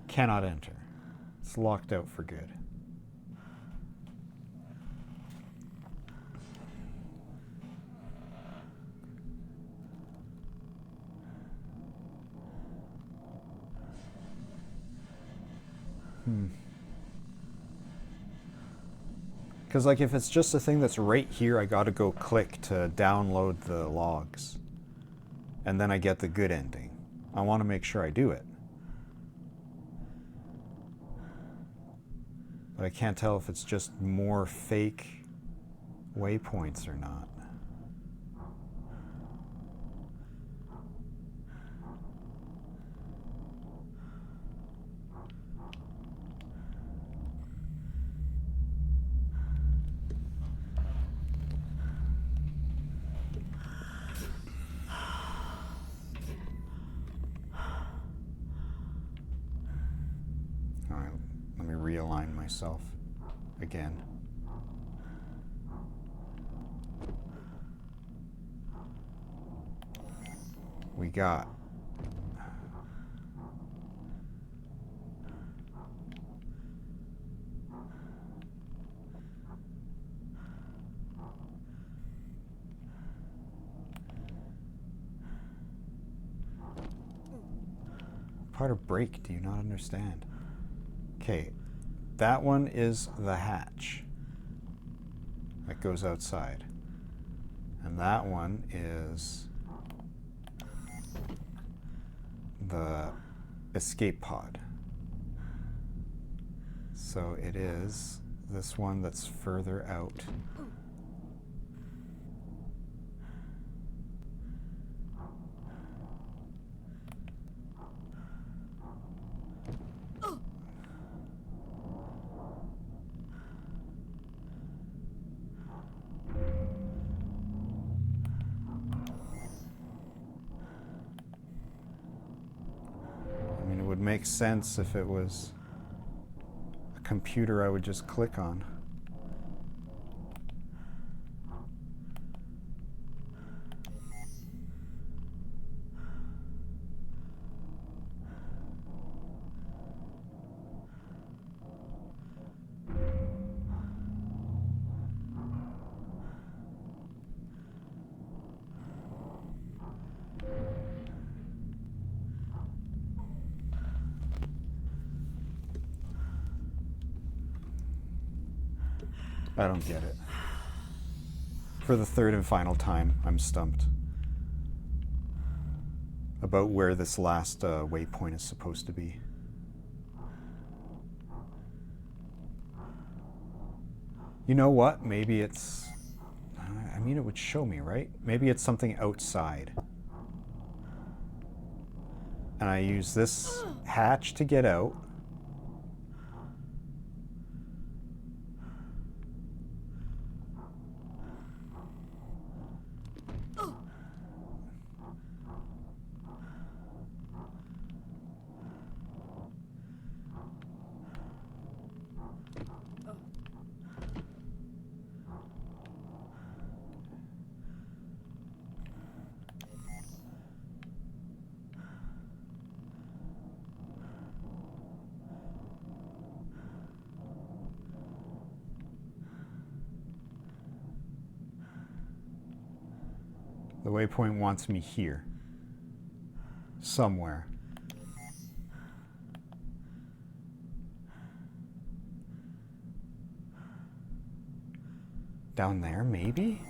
Speaker 1: Cannot enter. It's locked out for good. Because like if it's just a thing that's right here, I gotta go click to download the logs. And then I get the good ending. I want to make sure I do it. But I can't tell if it's just more fake waypoints or not. All right, let me realign myself again. We got part of break, do you not understand? Okay, that one is the hatch that goes outside. And that one is the escape pod. So it is this one that's further out. Makes sense if it was a computer I would just click on. I don't get it. For the third and final time, I'm stumped about where this last waypoint is supposed to be. You know what? Maybe it's... I mean, it would show me, right? Maybe it's something outside. And I use this hatch to get out. The waypoint wants me here. Somewhere. Down there, maybe?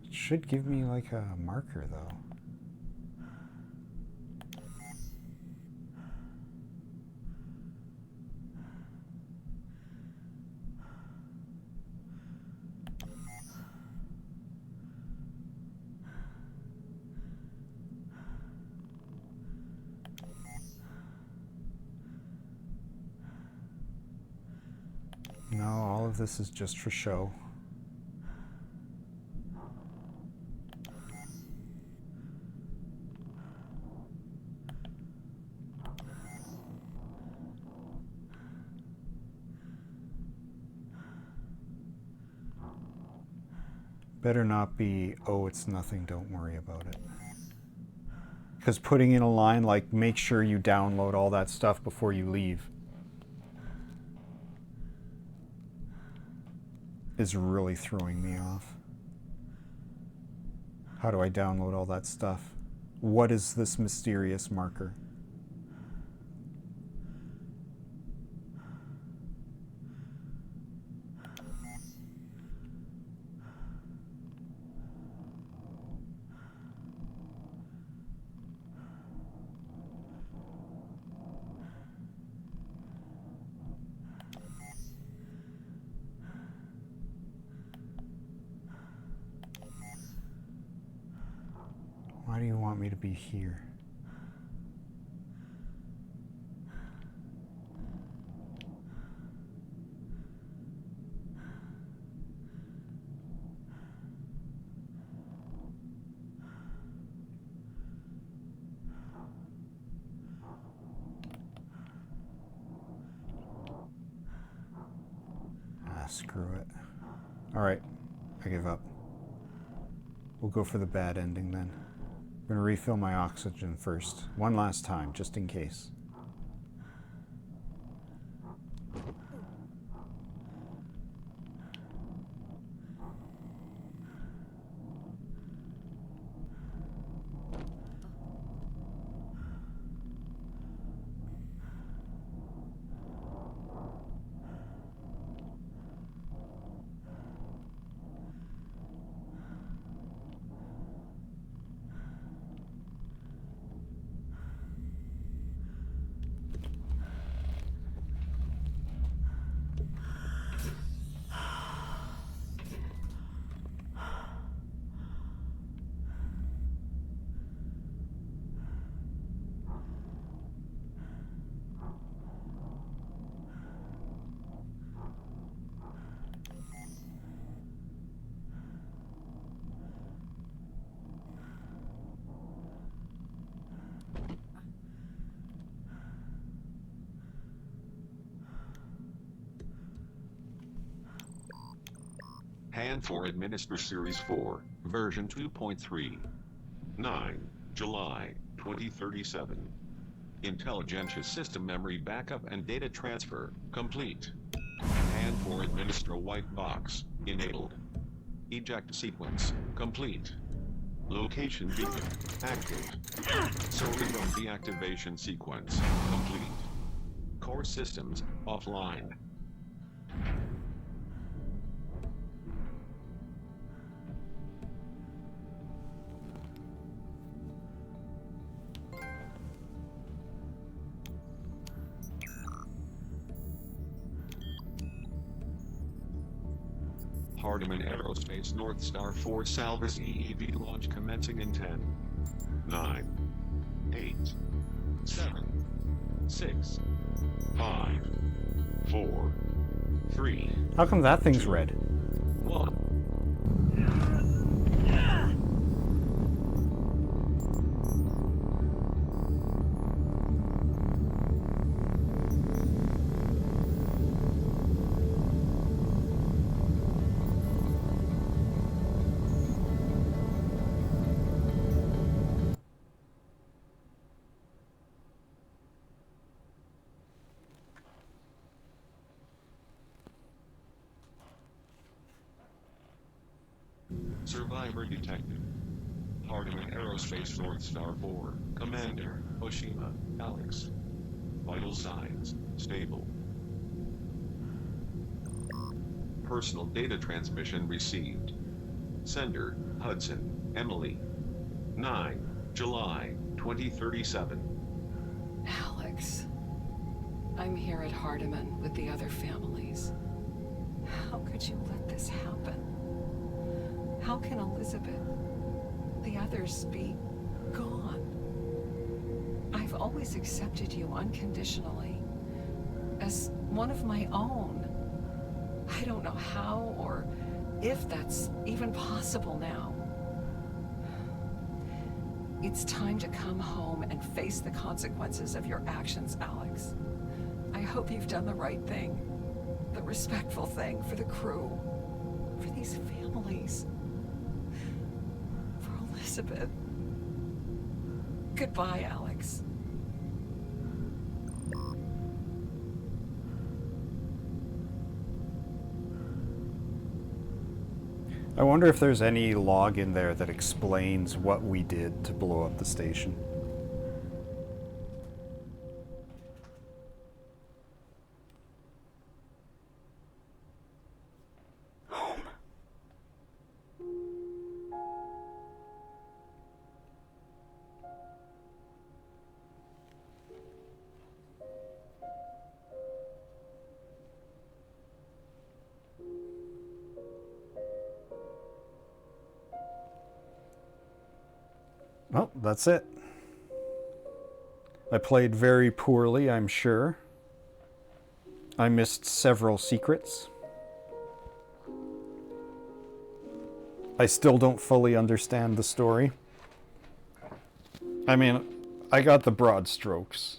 Speaker 1: It should give me like a marker though. No, all of this is just for show. Better not be, oh, it's nothing, don't worry about it. Because putting in a line like, make sure you download all that stuff before you leave is really throwing me off. How do I download all that stuff? What is this mysterious marker? Why do you want me to be here? Ah, screw it. Alright, I give up. We'll go for the bad ending then. I'm going to refill my oxygen first. One last time, just in case.
Speaker 2: Hand for Administer Series 4, version 2.3. 9 July 2037. Intelligentsia system memory backup and data transfer complete. Hand for Administer white box enabled. Eject sequence complete. Location beacon active. Cerebrum deactivation sequence complete. Core systems offline. Hardeman Aerospace North Star 4 Salvus EEV launch commencing in 10, 9, 8, 7, 6, 5, 4, 3.
Speaker 1: How come that thing's red?
Speaker 2: 1. Survivor detected. Hardeman Aerospace North Star 4, Commander, Oshima, Alex. Vital signs, stable. Personal data transmission received. Sender, Hudson, Emily. 9, July, 2037.
Speaker 13: Alex. I'm here at Hardeman with the other families. How could you let this happen? How can Elizabeth, the others, be gone? I've always accepted you unconditionally, as one of my own. I don't know how or if that's even possible now. It's time to come home and face the consequences of your actions, Alex. I hope you've done the right thing, the respectful thing for the crew, for these families, for Elizabeth. Goodbye, Alex.
Speaker 1: I wonder if there's any log in there that explains what we did to blow up the station. Home. Well, that's it. I played very poorly, I'm sure. I missed several secrets. I still don't fully understand the story. I mean, I got the broad strokes,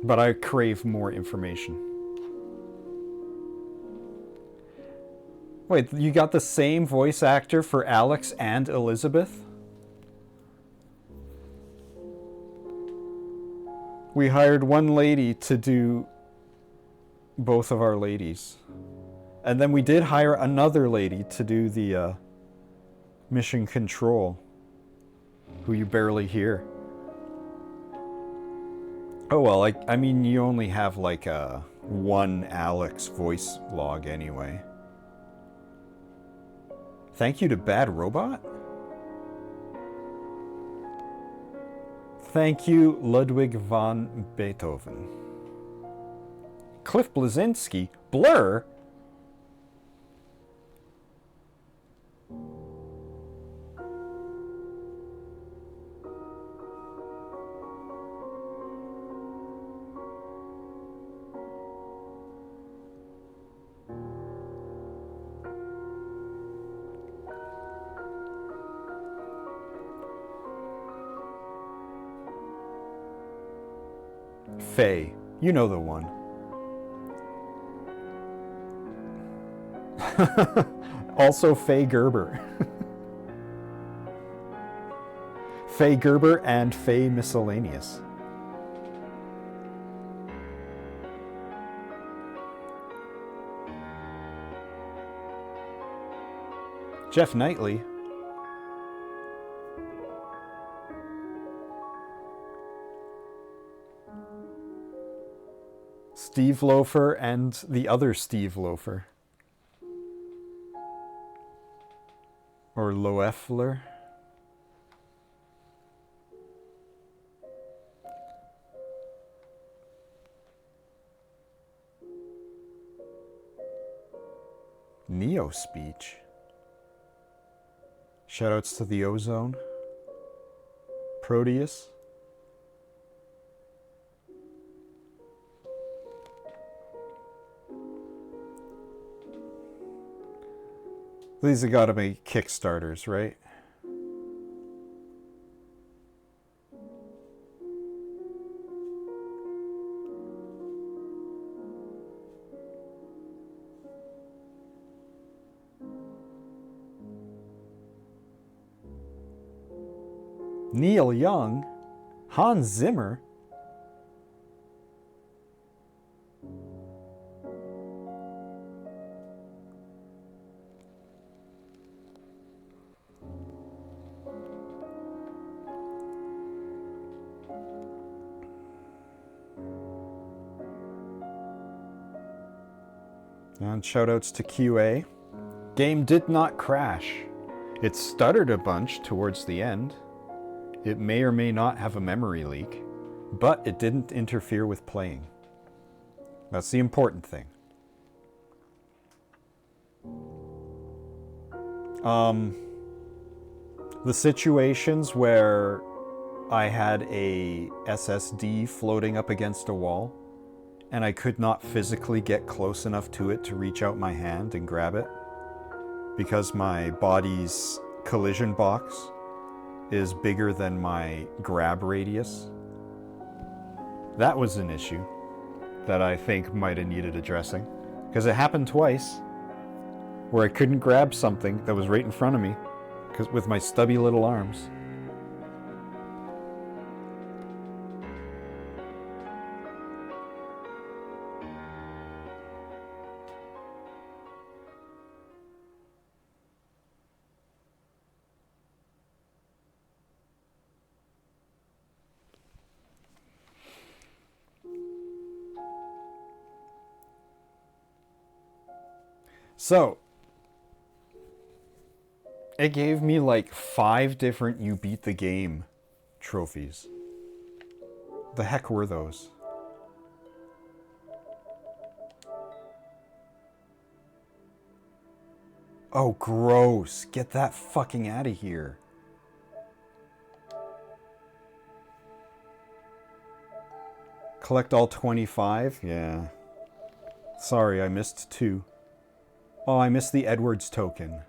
Speaker 1: but I crave more information. Wait, you got the same voice actor for Alex and Elizabeth? We hired one lady to do both of our ladies. And then we did hire another lady to do the mission control, who you barely hear. Oh well, I mean, you only have like a one Alex voice log anyway. Thank you to Bad Robot? Thank you, Ludwig von Beethoven. Cliff Blazinski? Blur? Faye, you know the one. Also Faye Gerber. Faye Gerber and Faye Miscellaneous. Jeff Knightley. Steve Loafer and the other Steve Loafer. Or Loeffler. Neo speech. Shoutouts to the Ozone. Proteus. These have got to be Kickstarters, right? Neil Young, Hans Zimmer. And shoutouts to QA. Game did not crash. It stuttered a bunch towards the end. It may or may not have a memory leak, but it didn't interfere with playing. That's the important thing. The situations where I had a SSD floating up against a wall and I could not physically get close enough to it to reach out my hand and grab it because my body's collision box is bigger than my grab radius. That was an issue that I think might have needed addressing, because it happened twice where I couldn't grab something that was right in front of me with my stubby little arms. So, it gave me like 5 different You Beat the Game trophies. The heck were those? Oh, gross. Get that fucking out of here. Collect all 25? Yeah. Sorry, I missed 2. Oh, I missed the Edwards token.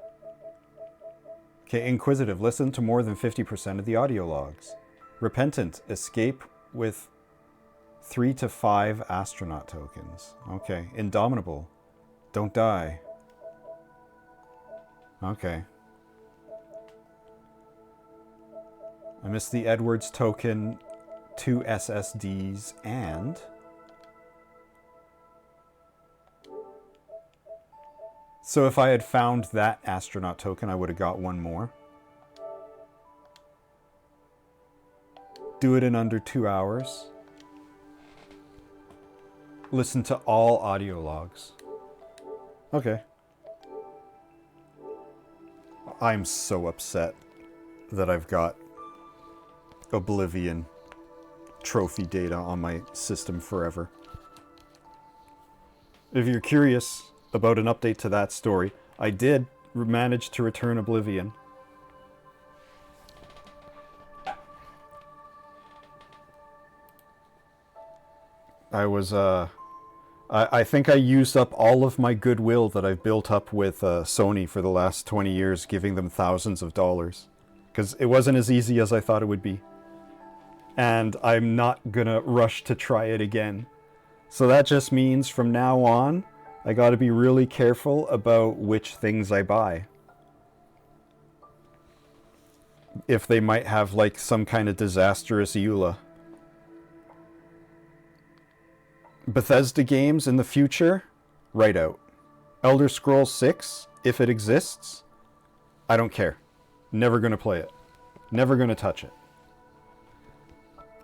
Speaker 1: Okay, Inquisitive, listen to more than 50% of the audio logs. Repentant, escape with 3 to 5 astronaut tokens. Okay, Indomitable, don't die. Okay. I missed the Edwards token, 2 SSDs, and... So if I had found that astronaut token, I would have got 1 more. Do it in under 2 hours. Listen to all audio logs. Okay. I'm so upset that I've got Oblivion trophy data on my system forever. If you're curious about an update to that story, I did manage to return Oblivion. I think I used up all of my goodwill that I've built up with Sony for the last 20 years, giving them thousands of dollars. Because it wasn't as easy as I thought it would be. And I'm not gonna rush to try it again. So that just means from now on, I gotta be really careful about which things I buy. If they might have like some kind of disastrous EULA. Bethesda games in the future, right out. Elder Scrolls 6, if it exists, I don't care. Never gonna play it. Never gonna touch it.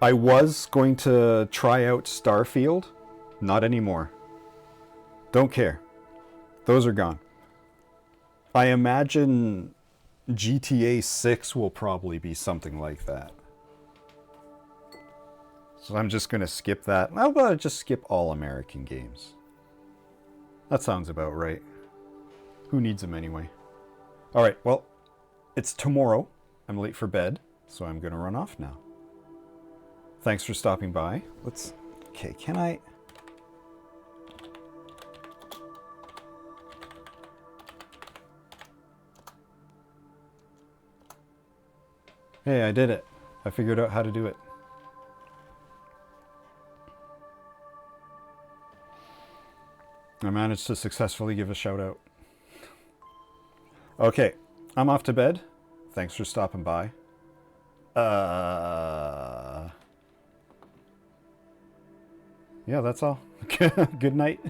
Speaker 1: I was going to try out Starfield, not anymore. Don't care. Those are gone. I imagine GTA 6 will probably be something like that. So I'm just going to skip that. I'll just skip all American games. That sounds about right. Who needs them anyway? Alright, well, it's tomorrow. I'm late for bed, so I'm going to run off now. Thanks for stopping by. Okay, can I... Hey, I did it. I figured out how to do it. I managed to successfully give a shout out. Okay, I'm off to bed. Thanks for stopping by. Yeah, that's all. Good night.